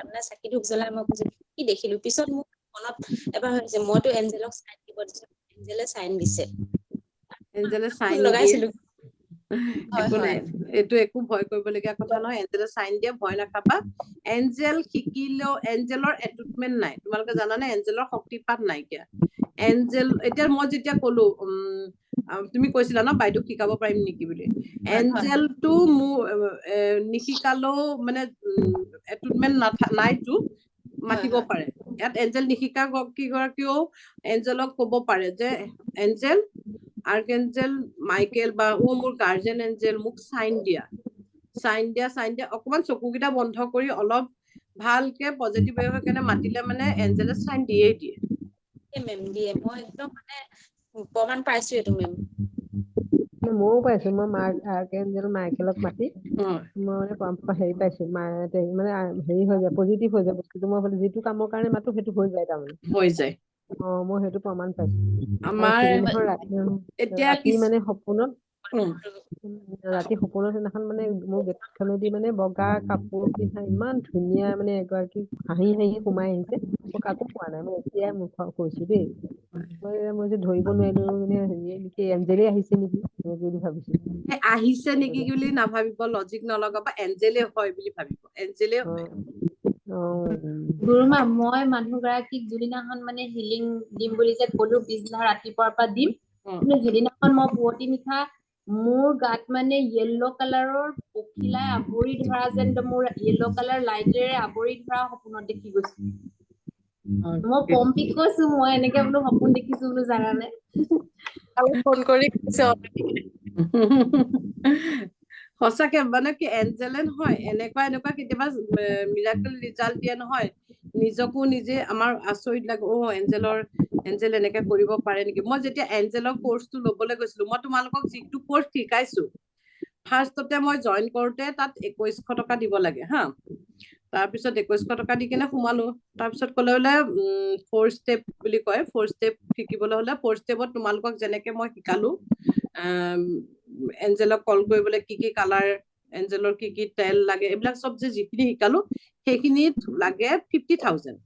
মানে চাকি ধূপ জ্বলাই মই কৈছো কি দেখিলো পিছত মোক মনত এবাৰ হৈছে মইতো এঞ্জেলক চাইন দিব দিছো এঞ্জেলে চাইন দিছে লগাইছিলো একো নাই এইটো একো ভয় কৰিবলগীয়া কথা নহয় এঞ্জেলে চাইন দিয়ে ভয় নাখাবা এঞ্জেল শিকিলেও এঞ্জেলৰ এটুটমেন্ট নাই তোমালোকে জানানে এঞ্জেলৰ শক্তিপাত নাইকিয়া এঞ্জেল এতিয়া মই যেতিয়া কলো তুমি কৈছিলা ন বাইদেউক শিকাব পাৰিম নেকি বুলি এঞ্জেলটো মোৰ নিশিকালেও মানে এটুটমেন্ট নাইতো মাতিব পাৰে ইয়াত এঞ্জেল নিশিকা কিগৰাকীও এঞ্জেলক কব পাৰে যে এঞ্জেল আৰ্কএঞ্জেল মাইকেল বা মোৰ গাৰ্জেন এঞ্জেল মোক চাইন দিয়া অকমান চকুকেইটা বন্ধ কৰি অলপ ভালকে পজিটিভ হৈ কেনে মাতিলে মানে এঞ্জেলে চাইন দিয়ে মেম দিয়ে মই একদম মানে প্ৰমাণ পাইছো এইটো মেম ময়ো পাইছো মই আৰ্কএঞ্জেল মাইকেলক মাতি মই মানে হেৰি পাইছো মানে হেৰি হৈ যায় পজিটিভ হৈ যায় বস্তুটো মই যিটো কামৰ কাৰণে মাতো সেইটো হৈ যায় তাৰমানে হৈ যায় মই সেইটো প্ৰমাণ পাইছো আমাৰ ৰাতি মানে সপোনত সেইদিনাখন মানে মোৰ গেটখনেদি মানে বগা কাপোৰ পিন্ধা ইমান ধুনীয়া মানে এগৰাকী হাঁহি সোমাই আহিছে মই কাকো কোৱা নাই মই এতিয়াই মুখত কৈছো দেই মই যে ধৰিব নোৱাৰিলো মানে হেৰিয়ে নেকি এঞ্জেলে আহিছে নেকি বুলি ভাবিছো আহিছে নেকি বুলি নাভাবিব লজিক নলগাবা এঞ্জেলে হয় বুলি ভাবিব এঞ্জেলে হয় গুৰুমা মই মানুহগৰাকীক যিদিনাখন মানে হিলিং দিম বুলি যে কলো পিছদিনা ৰাতিপুৱাৰ পৰা দিম কিন্তু যিদিনাখন মই পুৱতি নিশা মোৰ গাত মানে য়েল্ল' কালাৰৰ পখিলাই আৱৰি ধৰা যেন মোৰ য়েল্ল' কালাৰ লাইটেৰে আৱৰি ধৰা সপোনত দেখি গৈছো মই পম্পিক কৈছো মই এনেকে বোলো সপোন দেখিছো বোলো জানানে ফোন কৰি সঁচাকে মানে কি এঞ্জেলে নহয় এনেকুৱা কেতিয়াবা মিৰাকল ৰিজাল্ট দিয়ে নহয় নিজকো নিজে আমাৰ আচৰিত লাগে এঞ্জেল এনেকে কৰিব পাৰে নেকি মই যেতিয়া এঞ্জেলৰ কৰ্চটো লবলৈ গৈছিলো মই তোমালোকক যিটো কৰ্চ শিকাইছো ফাৰ্ষ্টতে মই জইন কৰোতে তাত 2100 টকা দিব লাগে হা তাৰপিছত 2100 টকা দি কেনে সোমালো তাৰপিছত ক'লে বোলে 4 ষ্টেপ বুলি কয় 4 ষ্টেপ শিকিবলৈ হলে 4 ষ্টেপত তোমালোকক যেনেকে মই শিকালো এঞ্জেলক কল কৰিবলৈ কি কালাৰ এঞ্জেলৰ কি তেল লাগে এইবিলাক চব যে যিখিনি শিকালো সেইখিনিত লাগে 50,000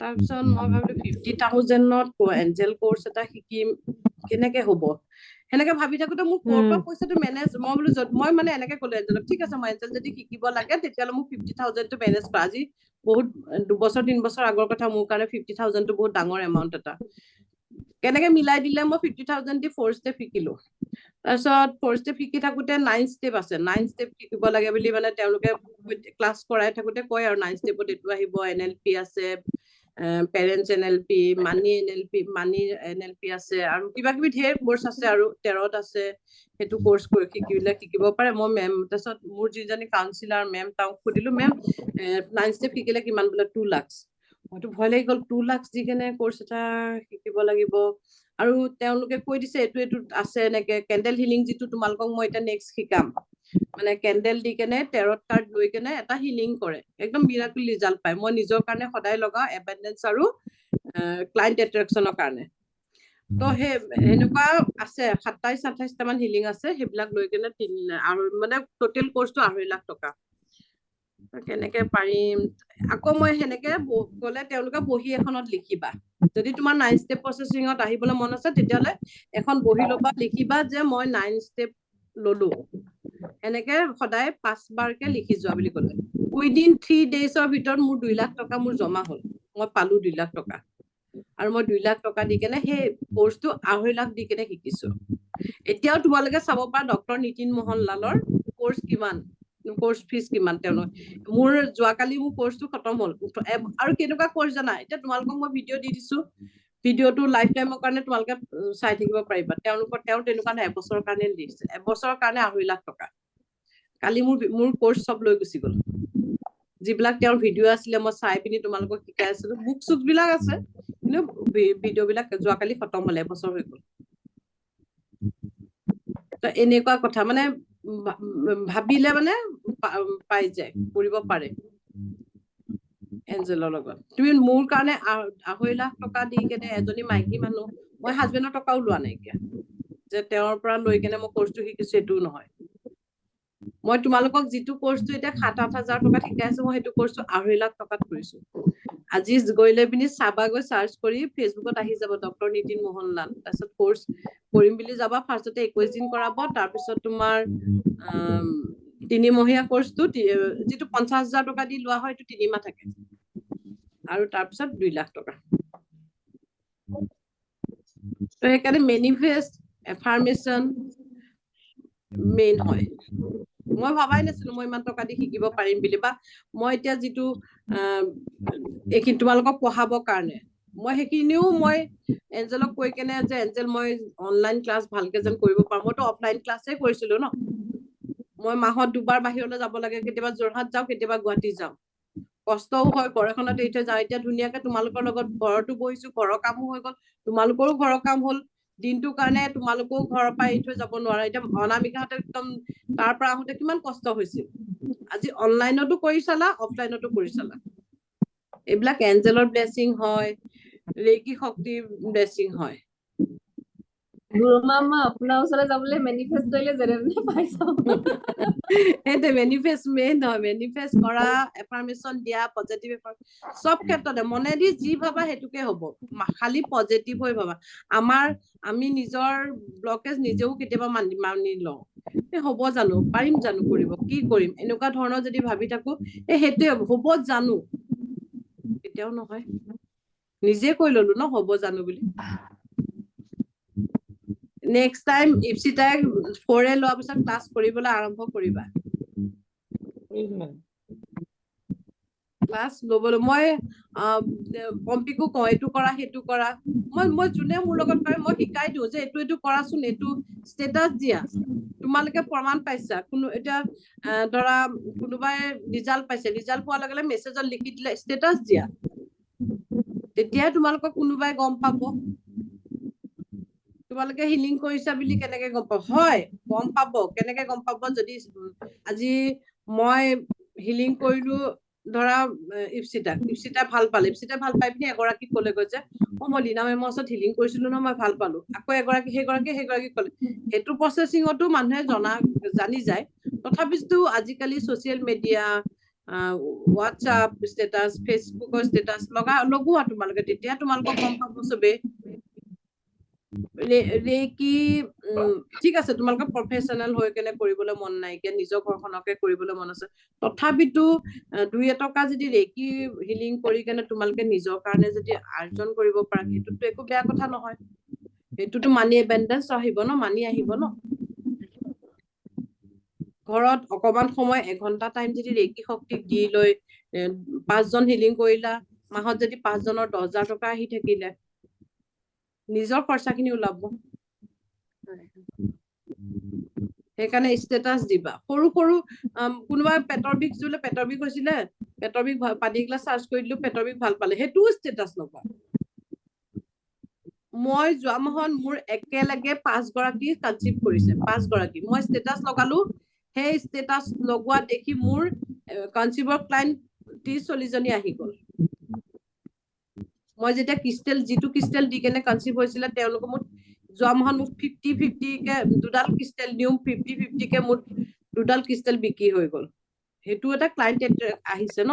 তাৰপিছত মই ভাবিলো 50,000ত এঞ্জেল কৰ্চ এটা শিকিম কেনেকে হ'ব সেনেকে ভাবি থাকোতে মোৰ ক'ৰ পৰা পইচাটো মেনেজ মই বোলো মই মানে এনেকে ক'লো এঞ্জেলক ঠিক আছে মই এঞ্জেল যদি শিকিব লাগে তেতিয়াহ'লে মোক 50,000 টো মেনেজ কৰা আজি বহুত 2 বছৰ 3 বছৰ আগৰ কথা মোৰ কাৰণে 50,000 টো বহুত ডাঙৰ এমাউণ্ট এটা কেনেকে মিলাই দিলে মই 50,000 দি 4 ষ্টেপ শিকিলো তাৰপিছত 4 ষ্টেপ শিকি থাকোতে 9 ষ্টেপ আছে 9 ষ্টেপ শিকিব লাগে বুলি মানে তেওঁলোকে ক্লাছ কৰাই থাকোতে কয় আৰু 9 ষ্টেপত এইটো আহিব এনএলপি আছে পেৰেণ্টছ এনএলপি মানি এনএলপি আছে আৰু কিবা কিবি ঢেৰ কোৰ্চ আছে আৰু 13ত আছে সেইটো কোৰ্চ শিকিব পাৰে মই মেম তাৰপিছত মোৰ যিজনী কাউন্সিলাৰ মেম তাক সুধিলো মেম 9 ষ্টেপ শিকিলে কিমান বোলে 2 লাখ মইতো ভয় লাগি গ'ল 2 লাখ দি কেনে কোৰ্চ এটা শিকিব লাগিব আৰু তেওঁলোকে কৈ দিছে এইটো আছে এনেকে কেণ্ডেল হিলিং যিটো তোমালোকক মই এটা নেক্সট শিকাম মানে কেণ্ডেল দি কেনে 13 কাৰ্ড লৈ কেনে এটা হিলিং কৰে একদম মিৰাকল ৰিজাল্ট পায় মই নিজৰ কাৰণে সদায় লগাও এবেণ্ডেন্স আৰু ক্লায়েন্ট এট্ৰেকচনৰ কাৰণে তো সেনেকুৱা আছে 27-28 মান হিলিং আছে সেইবিলাক লৈ কেনে আৰু মানে টোটেল কোৰ্সটো 2.5 লাখ টকা কেনেকে পাৰিম আকৌ মই সেনেকে গলে তেওঁলোকে বহি এখনত লিখিবা যদি তোমাৰ 9 ষ্টেপ প্ৰসেসিংত আহিবলৈ মন আছে তেতিয়ালে এখন বহি লবা লিখিবা যে মই 9 ষ্টেপ ললো এনেকে সদায় 5 বাৰকে লিখি যোৱা বুলি ক'লে উইদিন 3 ডেজৰ ভিতৰত মোৰ 2 লাখ টকা মোৰ জমা হ'ল মই পালো 2 লাখ টকা আৰু মই 2 লাখ টকা দি কেনে সেই কোৰ্সটো 2.5 লাখ দি কেনে শিকিছো এতিয়াও তোমালোকে চাব পাৰা ডক্টৰ নিতিন মোহন লালৰ কোৰ্স কিমান কোৰ্স ফিজ কিমান তেওঁলোক মোৰ যোৱাকালি মোৰ কোৰ্সটো খতম হ'ল আৰু কেনেকুৱা কোৰ্স জানা এতিয়া তোমালোকক মই ভিডিঅ' দি দিছো ভিডিঅ'টো লাইফ টাইমৰ কাৰণে তোমালোকে চাই থাকিব পাৰিবা তেওঁ তেনেকুৱা নহয় এবছৰৰ কাৰণে দিছে এবছৰৰ কাৰণে 2.5 লাখ টকা কালি মোৰ কোৰ্স সব লৈ গুচি গ'ল যিবিলাক তেওঁৰ ভিডিঅ' আছিলে মই চাই পিনি তোমালোকক শিকাই আছিলো বুক চুক বিলাক আছে কিন্তু ভিডিঅ' বিলাক যোৱাকালি খতম হ'ল এবছৰ হৈ গ'ল তো এনেকুৱা কথা মানে ভাবিলে মানে পাই যায় কৰিব পাৰে এঞ্জেলৰ লগত তুমি মোৰ কাৰণে 2.5 লাখ টকা দি কেনে এজনী মাইকী মানুহ মই হাজবেণ্ডৰ টকাও লোৱা নাইকিয়া যে তেওঁৰ পৰা লৈ কেনে মই কোৰ্সটো শিকিছো এইটোও নহয় মই তোমালোকক যিটো কোৰ্সটো এতিয়া 7-8 হাজাৰ টকাত শিকাইছো মই সেইটো কোৰ্সটো 2.5 লাখ টকাত কৰিছো আজি গৈ লৈ পিনি চাবাগৈ সাৰ্চ কৰি ফেচবুকত আহি যাব ডক্টৰ নিতিন মোহন লাল তাৰপিছত কোৰ্স কৰিম বুলি যাবা ফাৰ্ষ্টতে 21 দিন কৰাব তাৰপিছত তোমাৰ 3 মহীয়া কোৰ্সটো যিটো 50,000 টকা দি লোৱা হয় এইটো 3 মাহ থাকে আৰু তাৰপিছত 2 লাখ টকা তো সেইকাৰণে মেনিফেষ্ট এফাৰ্মেশন মেইন হয় মই ভাবাই নাছিলো মই ইমান টকা দি শিকিব পাৰিম বুলি বা মই এতিয়া যিটো এইখিনি তোমালোকক পঢ়াবৰ কাৰণে মই সেইখিনিও মই এঞ্জেলক কৈ কেনে যে এঞ্জেল মই অনলাইন ক্লাছ ভালকে যেন কৰিব পাৰো মইতো অফলাইন ক্লাছে কৰিছিলো ন মই মাহত 2 বাৰ বাহিৰলৈ যাব লাগে কেতিয়াবা যোৰহাট যাওঁ কেতিয়াবা গুৱাহাটী যাওঁ কষ্টও হয় ঘৰ এখনত এৰি থৈ যাওঁ এতিয়া ধুনীয়াকে তোমালোকৰ লগত ঘৰতো বহিছো ঘৰৰ কামো হৈ গ'ল তোমালোকৰো ঘৰৰ কাম হ'ল দিনটোৰ কাৰণে তোমালোকেও ঘৰৰ পৰা এৰি থৈ যাব নোৱাৰা এতিয়া অনামিকাহঁতে একদম তাৰ পৰা আহোঁতে কিমান কষ্ট হৈছিল আজি অনলাইনতো কৰি চালা অফলাইনতো কৰি চালা এইবিলাক এঞ্জেলৰ ব্লেছিং হয় ৰেকি শক্তিৰ ব্লেছিং হয় গুৰুমা মই আপোনাৰ ওচৰলৈ যাবলৈ মেনিফেষ্ট কৰিলে যেনে তেনে পাই যাম সেইটো মেনিফেষ্ট মেইন হয় মেনিফেষ্ট কৰা এফাৰ্মেশন দিয়া পজিটিভ সব ক্ষেত্ৰতে মনেদি যি ভাবা সেইটোকে হ'ব খালি পজিটিভ হৈ ভাবা আমি নিজৰ ব্লকেজ নিজেও কেতিয়াবা মানি লওঁ হ'ব জানো পাৰিম জানো কৰিব কি কৰিম এনেকুৱা ধৰণৰ যদি ভাবি থাকো সেইটোৱে হ'ব জানো এতিয়াও নহয় নিজে কৈ ললো ন হ'ব জানো বুলি নেক্সট টাইম ইপসিতাই 4 লোৱাৰ পিছত ক্লাছ কৰিবলৈ আৰম্ভ কৰিবা ক্লাছ লবলৈ মই পম্পিকো কওঁ এইটো কৰা সেইটো কৰা মই যোনে মোৰ লগত পাৰে মই শিকাই দিওঁ যে এইটো কৰাচোন এইটো ষ্টেটাছ দিয়া তোমালোকে প্ৰমাণ পাইছা কোনো এতিয়া ধৰা কোনোবাই ৰিজাল্ট পাইছে ৰিজাল্ট পোৱাৰ লগে লগে মেছেজত লিখি দিলে ষ্টেটাছ দিয়া তেতিয়াই তোমালোকক কোনোবাই গম পাব তোমালোকে হিলিং কৰিছা বুলি কেনেকে গম পাব হয় গম পাব কেনেকে গম পাব যদি আজি মই হিলিং কৰিলো ধৰা ইপসিতা ভাল পালে ইপসিতা ভাল পাই পিনি এগৰাকীক ক'লে গৈ যে মই লীনা মেমৰ ওচৰত হিলিং কৰিছিলো ন মই ভাল পালো আকৌ সেইগৰাকী ক'লে সেইটো প্ৰচেছিঙতো মানুহে জানি যায় তথাপিতো আজিকালি ছচিয়েল মিডিয়া হোৱাটছআপ ষ্টেটাছ ফেচবুকৰ ষ্টেটাছ লগোৱা তোমালোকে তেতিয়া তোমালোকক গম পাব চবেই ৰেকি ঠিক আছে তোমালোকে প্ৰফেচনেল হৈ কেনে কৰিবলৈ মন নাইকিয়া নিজৰ ঘৰখনকে কৰিবলৈ মন আছে তথাপিতো 2-টকা যদি ৰেকি হিলিং কৰি কেনে তোমালোকে নিজৰ কাৰণে যদি আৰ্জন কৰিব পাৰা সেইটোতো একো বেয়া কথা নহয় সেইটোতো মানি এবেণ্ডেন্স আহিব ন মানি আহিব ন ঘৰত অকমান সময় 1 ঘন্টা টাইম যদি ৰেকি শক্তিক দি লৈ 5 জন হিলিং কৰিলা মাহত যদি 5 জনৰ 10,000 টকা আহি থাকিলে নিজৰ খৰচাখিনি ওলাব সেইকাৰণে ষ্টেটাছ দিবা সৰু সৰু কোনোবা পেটৰ বিষ জুলে পেটৰ বিষ হৈছিলে পেটৰ বিষ পানী গিলাচ চাৰ্জ কৰি দিলো পেটৰ বিষ ভাল পালে সেইটো ষ্টেটাছ লবা মই যোৱা মাহত মোৰ একেলগে 5 গৰাকী কনচিভ কৰিছে 5 গৰাকী মই ষ্টেটাছ লগালো সেই ষ্টেটাছ লগোৱা দেখি মোৰ কনচিভৰ ক্লায়েন্ট 30-40 জনী আহি গল মই যেতিয়া ক্ৰিষ্টেল যিটো ক্ৰিষ্টেল দি কেনে কনচিভ হৈছিলে তেওঁলোকে মোক যোৱা মাহত মোক 50-50 কে দুডাল ক্ৰিষ্টেল দিও 50-50 কে মোৰ দুডাল ক্ৰিষ্টেল বিক্ৰী হৈ গল সেইটো এটা ক্লায়েন্ট আহিছে ন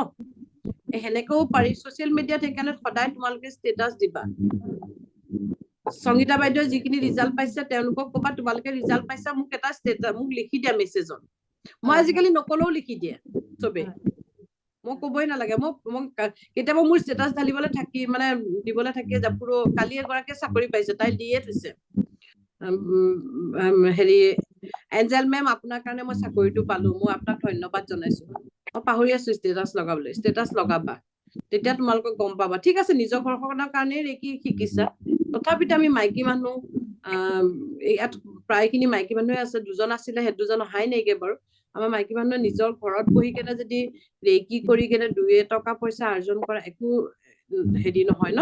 হেনেকেও পাৰি সোশ্যাল মিডিয়াত সেইকাৰণে সদায় তোমালোকে ষ্টেটাছ দিবা সংগীতা বাইদেউ যিখিনি ৰিজাল্ট পাইছে তেওঁলোকক কবা তোমালোকে ৰিজাল্ট পাইছা মোক এটা ষ্টেটাছ মোক লিখি দিয়া মেছেজত মই আজিকালি নকলেও লিখি দিয়ে চবে মই কবই নালাগে মই কেতিয়াবা মোৰ ষ্টেটাছ ঢালিবলৈ থাকি মানে দিবলৈ থাকি পুৰো কালি এগৰাকী চাকৰি পাইছে তাই দিয়ে থৈছে হেৰি এঞ্জেল মেম আপোনাৰ কাৰণে মই চাকৰিটো পালো মই আপোনাক ধন্যবাদ জনাইছো মই পাহৰি আছো ষ্টেটাছ লগাবলৈ ষ্টেটাছ লগাবা তেতিয়া তোমালোকক গম পাবা ঠিক আছে নিজৰ ঘৰখনৰ কাৰণে ৰেকি শিকিছা তথাপিতো আমি মাইকী মানুহ ইয়াত প্ৰায়খিনি মাইকী মানুহে আছে দুজন আছিলে সেই দুজন অহাই নাইকে বাৰু আমাৰ মাইকী মানুহে নিজৰ ঘৰত বহি কেনে যদি ৰেকি কৰি কেনে 2-টকা পইচা অৰ্জন কৰা একো হেৰি নহয় ন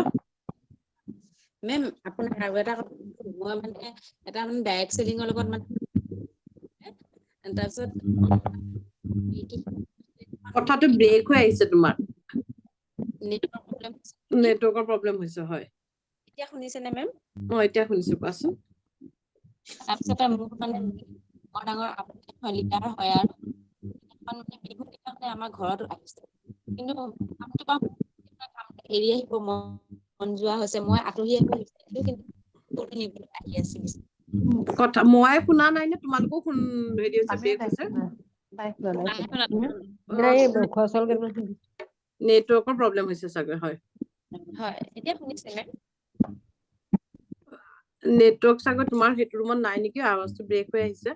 মেম আপোনাৰ আৰু এটা কথা মই মানে এটা মানে ডাইৰেক্ট সেলিংৰ লগত মানে তাৰপিছত কথাটো ব্ৰেক হৈ আহিছে তোমাৰ নেটৱৰ্কৰ প্ৰব্লেম হৈছে হয় এতিয়া শুনিছে নে মেম এতিয়া শুনিছো কোৱাচোন তাৰপিছতে মোৰ মানে বৰ ডাঙৰ লিডাৰ হয় আৰু মানে বিহু দিনাখনে আমাৰ ঘৰত আহিছে কিন্তু কামটো কাম এৰি আহিব মন যোৱা হৈছে মই আঁতৰি আহিব বিচাৰিছো কিন্তু আহি আছে কথা মই শুনা নাই নে তোমালোকো হেৰি হৈছে ব্ৰেক হৈছে নেটৱৰ্কৰ প্ৰব্লেম হৈছে চাগে হয় হয় এতিয়া শুনিছে মেম নেটৱৰ্ক চাগে তোমাৰ হেতু ৰুমত নাই নেকি আৱাজটো ব্ৰেক হৈ আহিছে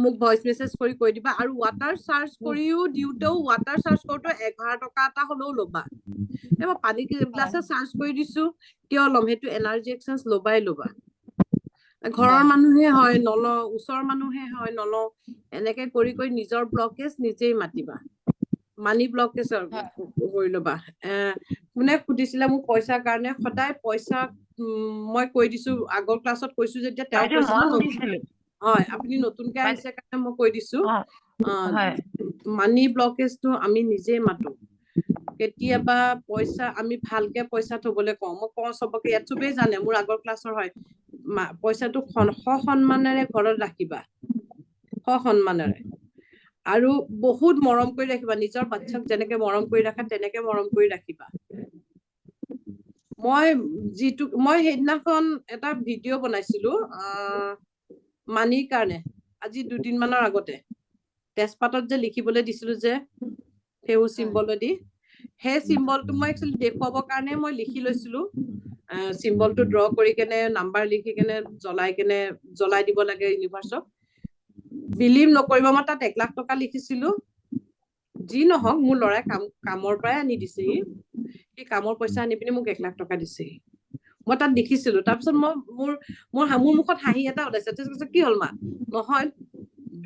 মোক ভয়েস মেসেজ কৰি কৈ দিবা আৰু ওয়াটাৰ চাৰ্জ কৰিও দিউতেও ওয়াটাৰ চাৰ্জ কৰোতে 11 টকা এটা হলেও লবা এবা পানী গ্লাছে চাৰ্জ কৰি দিছো কিয় লম হেতু এনাৰ্জি এক্সচেঞ্জ লবাই লবা ঘৰৰ মানুহে হয় নল ওচৰৰ মানুহে হয় নল এনেকে কৰি কৰি নিজৰ ব্লকেজ নিজেই মাতিবা মানি ব্লকেজ কৰি লবা কোনে খুদিছিলে মোক পইচাৰ কাৰণে সদায় পইচা মই কৈ দিছো আগৰ ক্লাছত কৈছো যেতিয়া তেওঁ কৈছিল হয় আপুনি নতুনকে আহিছে কাৰণে মই কৈ দিছো মানি ব্লকেজটো আমি নিজে মাতো কেতিয়াবা পইচা আমি ভালকে পইচা থবলৈ কওঁ মই কওঁ সবকে ইয়াত চবেই জানে মোৰ আগৰ ক্লাছৰ হয় পইচাটো সন্মানেৰে ঘৰত ৰাখিবা সন্মানেৰে আৰু বহুত মৰম কৰি ৰাখিবা নিজৰ বাচ্চাক যেনেকে মৰম কৰি ৰাখা তেনেকে মৰম কৰি ৰাখিবা মই সেইদিনাখন এটা ভিডিঅ' বনাইছিলো মানিৰ কাৰণে আজি 2 দিন মানৰ আগতে তেজপাতত যে লিখিবলৈ দিছিলো যে হেউ চিম্বলদি হে চিম্বলটো মই একচুয়ালি দেখুৱাবৰ কাৰণে মই লিখি লৈছিলো চিম্বলটো ড্ৰ কৰি কেনে নাম্বাৰ লিখি কেনে জ্বলাই দিব লাগে ইউনিভাৰ্সক বিলিভ নকৰিব মই তাত 1 লাখ টকা লিখিছিলো যি নহওক মোৰ লৰাই কামৰ পৰাই আনি দিছে এই কামৰ পইচা আনি পিনে মোক 1 লাখ টকা দিছে মই তাত দেখিছিলো তাৰপিছত মোৰ মুখত হাঁহি এটা ওলাইছে কি হল মা নহয়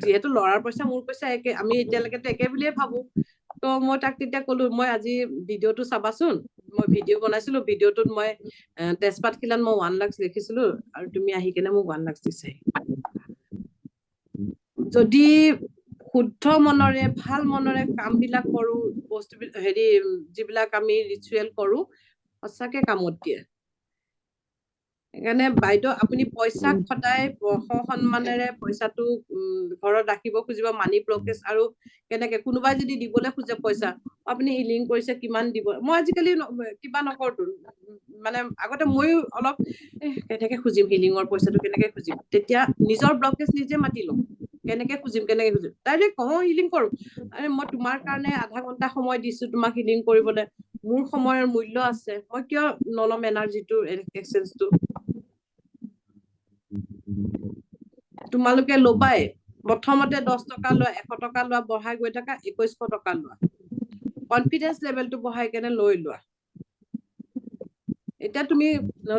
যেহেতু লৰাৰ পইচা মোৰ পইচা একে আমি এতিয়ালৈকে একে বুলিয়ে ভাবো তো মই তাক তেতিয়া কলো মই আজি ভিডিঅ'টো চাবাচোন মই ভিডিঅ' বনাইছিলো ভিডিঅ'টোত মই তেজপাত খিলাত মই 1 লাখ লিখিছিলো আৰু তুমি আহি কেনে মোক 1 লাখ দিছে যদি শুদ্ধ মনৰে ভাল মনৰে কাম বিলাক কৰো বস্তু হেৰি যিবিলাক আমি ৰিচুৱেল কৰো সঁচাকে কামত দিয়ে সেইকাৰণে বাইদেউ আপুনি পইচাক সদায় সন্মানেৰে পইচাটো ঘৰত ৰাখিব খুজিব মানি ব্লকেজ আৰু কেনেকে কোনোবাই যদি দিবলৈ খোজে পইচা আপুনি হিলিং কৰিছে কিমান দিব মই আজিকালি কিবা নকৰো মানে আগতে ময়ো অলপ কেনেকে খুজিম হিলিঙৰ পইচাটো কেনেকে খুজিম, তেতিয়া নিজৰ ব্লকেজ নিজে মাতি লওঁ, কেনেকে খুজিম ডাইৰেক্ট কওঁ হিলিং কৰো। আৰে মই তোমাৰ কাৰণে আধা ঘন্টা সময় দিছো তোমাক হিলিং কৰিবলৈ, মোৰ সময়ৰ মূল্য আছে, মই কিয় নলম এনাৰ্জিটো এক্সচেঞ্জটো। তোমালোকে ল'বাই, প্ৰথমতে 10 টকা লোৱা, 100 টকা লোৱা, বঢ়াই গৈ থাকা, 2100 টকা লোৱা, কনফিডেন্স লেভেলটো বঢ়াই কেনে লৈ লোৱা। এতিয়া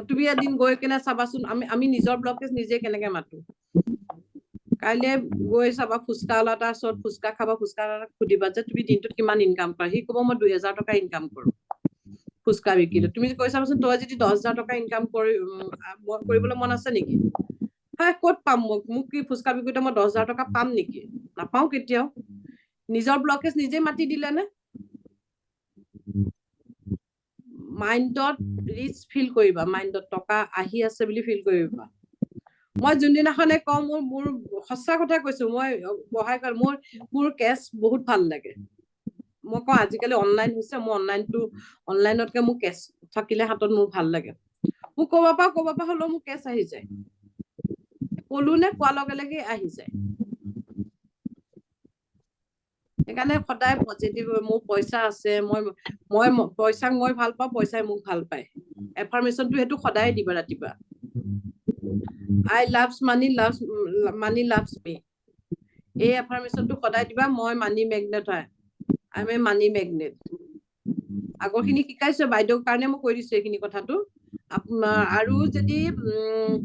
তুমি এদিন গৈ কেনে চাবাচোন, আমি নিজৰ ব্লকেজ নিজে কেনেকে মাতো। কাইলে গৈ চাবা ফুচকা ওলা তাৰ ওচৰত ফুচকা খাবা, ফুচকা সুধিবা যে তুমি দিনটোত কিমান ইনকাম কৰা, সি ক'ব মই 2000 টকা ইনকাম কৰো ফুচকা বিকিলো। তুমি কৈ চাবাচোন তই যদি 10,000 টকা ইনকাম কৰিবলৈ মন আছে নেকি? হয়, ক'ত পাম মোক কি ফুচকা বিকোতে মই 10,000 টকা পাম নেকি? নাপাওঁ কেতিয়াও। নিজৰ ব্লকেজ নিজে মাতি দিলে নে? মাইণ্ডত ৰিচ ফিল কৰিবা, মাইণ্ডত টকা আহি আছে বুলি ফিল কৰিবা। মই যোনদিনাখনে কওঁ মোৰ সঁচা কথা কৈছো, মই সহায় কৰোঁ, মোৰ কেছ বহুত ভাল লাগে। মই কওঁ আজিকালি অনলাইন হৈছে, মোৰ অনলাইনতকে মোৰ কেছ থাকিলে হাতত মোৰ ভাল লাগে। মোক ক'ৰবাৰ পৰা হ'লেও মোৰ কেছ আহি যায়, ক'লো নে কোৱাৰ লগে লগে আহি যায়। সেইকাৰণে সদায় পজিটিভ, মোৰ পইচা আছে, মই পইচাক মই ভাল পাওঁ, পইচাই মোক ভাল পায়। এফাৰ্মেশ্যনটো সেইটো সদায় দিবা ৰাতিপুৱা। I loves money, money loves me. এই এফাৰ্মেশ্যনটো সদায় দিবা, মই মানি মেগনেট হয়, I am a money magnet. আগৰখিনি শিকাইছো বাইদেউৰ কাৰণে মই কৈ দিছো এইখিনি কথাটো। আৰু যদি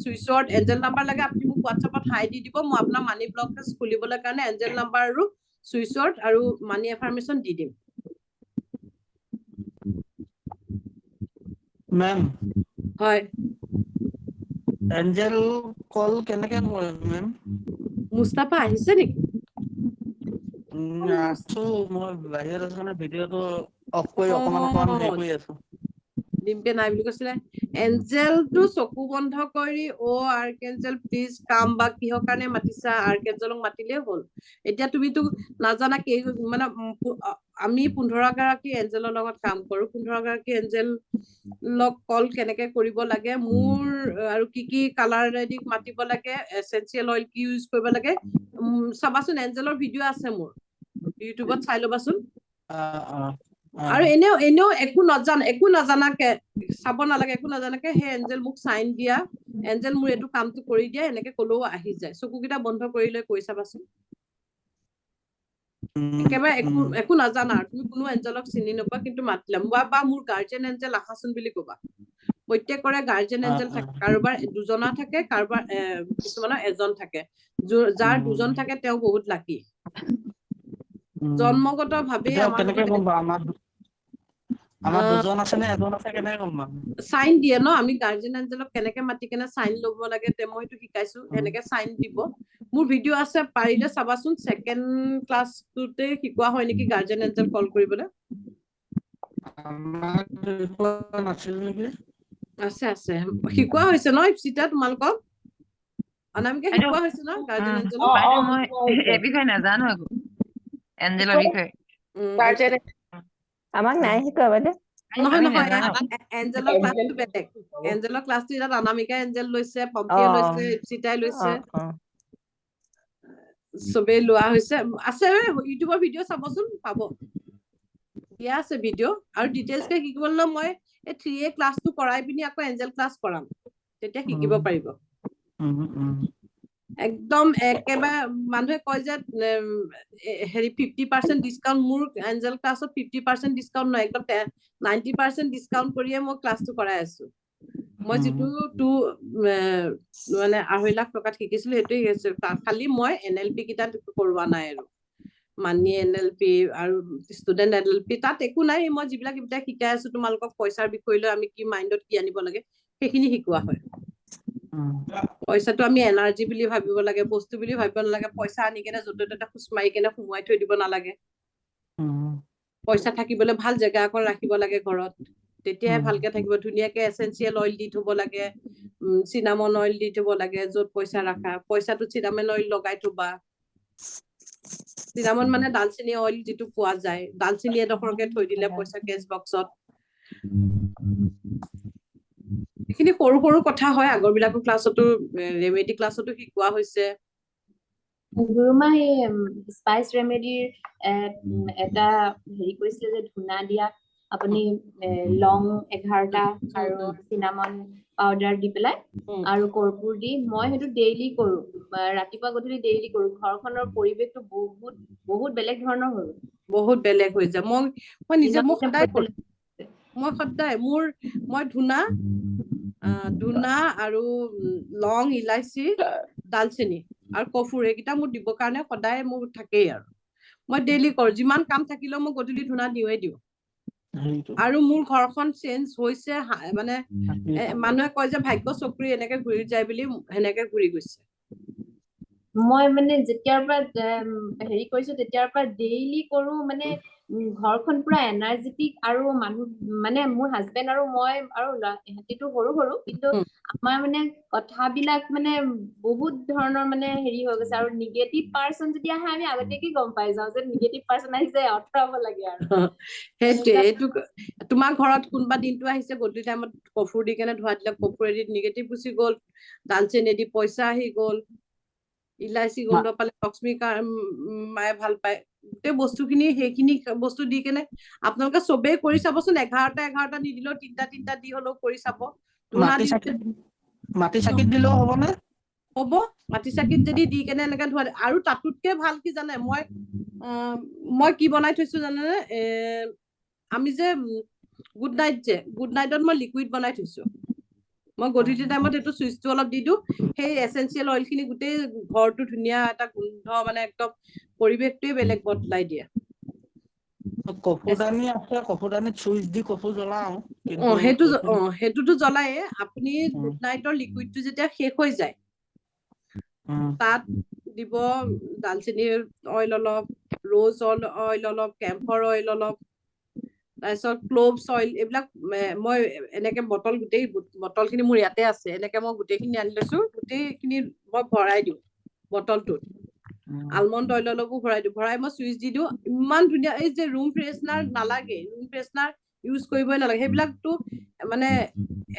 চুইচত এঞ্জেল নাম্বাৰ লাগে আপুনি মোক হোৱাটছএপত হাই দি দিব, মই আপোনাৰ মানি ব্লকেজ খুলিবলৈ কাৰণে এঞ্জেল নাম্বাৰ আৰু চুইচত আৰু মানি এফাৰ্মেশ্যন দি দিম। মেম হয়, এঞ্জেল কল কেনেকে কৰে মেম? মুস্তাফা আহিছে নেকি? আছো, মই বাহিৰত আছো মানে ভিডিঅ'টো অফ কৰি অকমান হেৰি কৰি আছো। ডিম্পে নাই বুলি কৈছিলে। এঞ্জেলটো চকু বন্ধ কৰি আৰ্কেঞ্জেল প্লিজ কাম, বা কিহৰ কাৰণে মাতিছা, আৰ্কেঞ্জেলক মাতিলেই হ'ল। এতিয়া তুমিতো নাজানা মানে আমি 15 গৰাকী এঞ্জেলৰ লগত কাম কৰো, 15 গৰাকী এঞ্জেলক কল কেনেকে কৰিব লাগে, মোৰ আৰু কি কালাৰেদি মাতিব লাগে, এচেঞ্চিয়েল অইল কি ইউজ কৰিব লাগে, চাবাচোন এঞ্জেলৰ ভিডিঅ' আছে মোৰ ইউটিউবত, চাই ল'বাচোন। আৰু এনেও একো নাজানাকে চাব নালাগে, একো নাজানাকে সেই এঞ্জেল মোক চাইন দিয়া, এঞ্জেল মোৰ এইটো কামটো কৰি দিয়া, এনেকে ক'লেও আহি যায়। চকুকেইটা বন্ধ কৰি লৈ কৈ চাবাচোন। একেবাৰে একো নাজানা, তুমি কোনো এঞ্জেলক চিনি নোপোৱা, কিন্তু মাতিলা বা মোৰ গাৰ্জেন এঞ্জেল আহাচোন বুলি ক'বা। প্ৰত্যেকৰে গাৰ্জেন এঞ্জেল থাকে, কাৰোবাৰ 2জনা থাকে, কাৰোবাৰ কিছুমানৰ 1জন থাকে। যাৰ 2জন থাকে তেওঁ বহুত লাকি। জন্মগত ভাৱে আমাৰ 2জন আছে নে 1জন আছে, কেনেকে গম পাম? চাইন দিয়ে ন, আমি গাৰ্জেন এঞ্জেলক কেনেকে মাতি কেনে চাইন ল'ব লাগে মই সেইটো শিকাইছো, সেনেকে চাইন দিব। মোৰ ভিডিঅ' আছে, পাৰিলে চাবাচোন, 2nd ক্লাছটোতে শিকোৱা হয় নেকি গাৰ্জেন এঞ্জেল কল কৰিবলৈ। আছে শিকোৱা হৈছে ন ইপচিতা তোমালোকক? অনামিকা শিকোৱা হৈছে ন গাৰ্জেন এঞ্জেল? মই এই বিষয়ে নাজানো একো, এঞ্জেলৰ বিষয়ে। আমাক নাই শিকোৱা বাইদেউ। নহয়, এঞ্জেলৰ ক্লাছটো বেলেগ। এঞ্জেলৰ ক্লাছটো ইয়াত অনামিকা এঞ্জেল লৈছে, পম্পীয়ে লৈছে, ইপচিতাই লৈছে, চবেই লোৱা হৈছে। আছে ইউটিউবৰ ভিডিঅ' চাবচোন, পাব, দিয়া আছে ভিডিঅ'। আৰু ডিটেইলছকে শিকিবলৈ মই এই 3A ক্লাছটো কৰাই পিনি আকৌ এঞ্জেল ক্লাছ কৰাম, তেতিয়া শিকিব পাৰিব। একদম একেবাৰে মানুহে কয় যে 50% ডিছকাউণ্ট, মোৰ এঞ্জেল ক্লাছত 50% ডিছকাউণ্ট নহয়, একদম 90% ডিছকাউণ্ট কৰিয়ে মই ক্লাছটো কৰাই আছো। মই যিটো মানে 2.5 লাখ টকাত শিকিছিলো সেইটোৱে হৈছে, খালি মই NLP কেইটাত কৰোৱা নাই আৰু মানি NLP আৰু ষ্টুডেণ্ট NLP, তাত একো নাই। মই যিবিলাক শিকাই আছো তোমালোকক, পইচাৰ বিষয় লৈ আমি কি মাইণ্ডত কি আনিব লাগে সেইখিনি শিকোৱা হয়। পইচাটো আমি এনাৰ্জি বুলি ভাবিব লাগে, বস্তু বুলি ভাবিব নালাগে। পইচা আনি কেনে য'তে ত'তে খোচ মাৰি কেনে সোমোৱাই থৈ দিব নালাগে। পইচা থাকিবলৈ ভাল জেগা অকণ ৰাখিব লাগে ঘৰত, তেতিয়াহে ভালকে থাকিব। ধুনীয়াকে এচেঞ্চিয়েল অইল দি থব লাগে, চিনামন অইল দি থব লাগে য'ত পইচা ৰাখা। পইচাটো চিনামন অইল লগাই থবা। চিনামন মানে ডালচেনি অইল যিটো পোৱা যায়, ডালচেনি এডোখৰকে থৈ দিলে পইচা কেছ বক্সত। এইখিনি সৰু সৰু কথা হয় আগৰ বিলাকৰ ক্লাছতো ৰেমেডি ক্লাছতো শিকোৱা হৈছে গুৰুমা এই স্পাইচ ৰেমেডিৰ এটা হেৰি কৰিছিলে যে ধূনা দিয়া আপুনি লং 11টা আৰু চিনামন পাউডাৰ দি পেলাই আৰু কৰ্পূৰ দি মই সেইটো ডেইলি কৰো ৰাতিপুৱা গধূলি ডেইলি কৰো ঘৰখনৰ পৰিৱেশটো বহুত বহুত বেলেগ ধৰণৰ হ'ল বহুত বেলেগ হৈ যায় মই নিজে মই সদায় কৰো মই সদায় মই ধূনা আৰু লং ইলাইচি দালচেনি আৰু কফুৰ এইকেইটা মোৰ দিবৰ কাৰণে সদায় মোৰ থাকেই আৰু মই ডেইলি কৰো যিমান কাম থাকিলেও মই গধূলি ধূনা দিওঁ আৰু মোৰ ঘৰখন চেঞ্জ হৈছে মানে মানুহে কয় যে ভাগ্য চক্ৰী এনেকে ঘূৰি যায় বুলি সেনেকে ঘূৰি গৈছে মই মানে যেতিয়াৰ পৰা হেৰি কৰিছো তেতিয়াৰ পৰা ডেইলি কৰো মানে ঘৰখন পুৰা এনাৰ্জেটিক আৰু মানুহ মানে মোৰ হাজবেণ্ড আৰু মই আৰু ইহঁতিটো সৰু সৰু কিন্তু আমাৰ মানে কথাবিলাক মানে বহুত ধৰণৰ মানে হেৰি হৈ গৈছে আৰু নিগেটিভ পাৰ্চন যদি আহে আমি আগতীয়াকে গম পাই যাওঁ যে নিগেটিভ পাৰ্চন আহিছে আঁতৰাব লাগে আৰু সেইটোৱে এইটো তোমাৰ ঘৰত কোনোবা দিনটো আহিছে গধূলি টাইমত কফুৰ দি কেনে ধোৱা দিলে কফুৰেদি নিগেটিভ গুচি গ'ল দালচেনি দি পইচা আহি গ'ল ইলাইচি গোন্ধ পালে লক্ষ্মী মায়ে ভাল পায় গোটেই বস্তুখিনি সেইখিনি বস্তু দি কেনে আপোনালোকে চবেই কৰি চাবচোন 11টা নিদিলেও 3টা দি হলেও কৰি চাব মাটি চাকিত দিলেও হ'ব নে হ'ব মাটি চাকিত যদি দি কেনে এনেকে ধোৱা আৰু তাতোতকে ভাল কি জানে মই কি বনাই থৈছো জানেনে আমি যে গুড নাইটত মই লিকুইড বনাই থৈছো মই গধূলি টাইমত এইটো চুইচটো অলপ দি দিওঁ সেই এচেঞ্চিয়েল অইল খিনি গোটেই ঘৰটো ধুনীয়া এটা গোন্ধ মানে একদম পৰিৱেশটোৱে বেলেগ বদলাই দিয়ে কফুৰদানি আছে কফুৰদানিত চুইচ দি কফুৰ জ্বলাও সেইটোতো জ্বলায়ে আপুনি গুড নাইটৰ লিকুইডটো যেতিয়া শেষ হৈ যায় তাত দিব দালচেনিৰ অইল অলপ ৰ'জ অইল অলপ কেম্ফৰ অইল অলপ তাৰপিছত ক্লোভছ অইল এইবিলাক মই এনেকে গোটেই বটলখিনি মোৰ ইয়াতে আছে এনেকে মই গোটেইখিনি আনি লৈছো গোটেইখিনি মই ভৰাই দিওঁ বটলটোত আলমণ্ড অইল অলপো ভৰাই দিওঁ ভৰাই মই চুইচ দি দিওঁ ইমান ধুনীয়া এই যে ৰুম ফ্ৰেছনাৰ নালাগে ৰুম ফ্ৰেছনাৰ ইউজ কৰিবই নালাগে সেইবিলাকতো মানে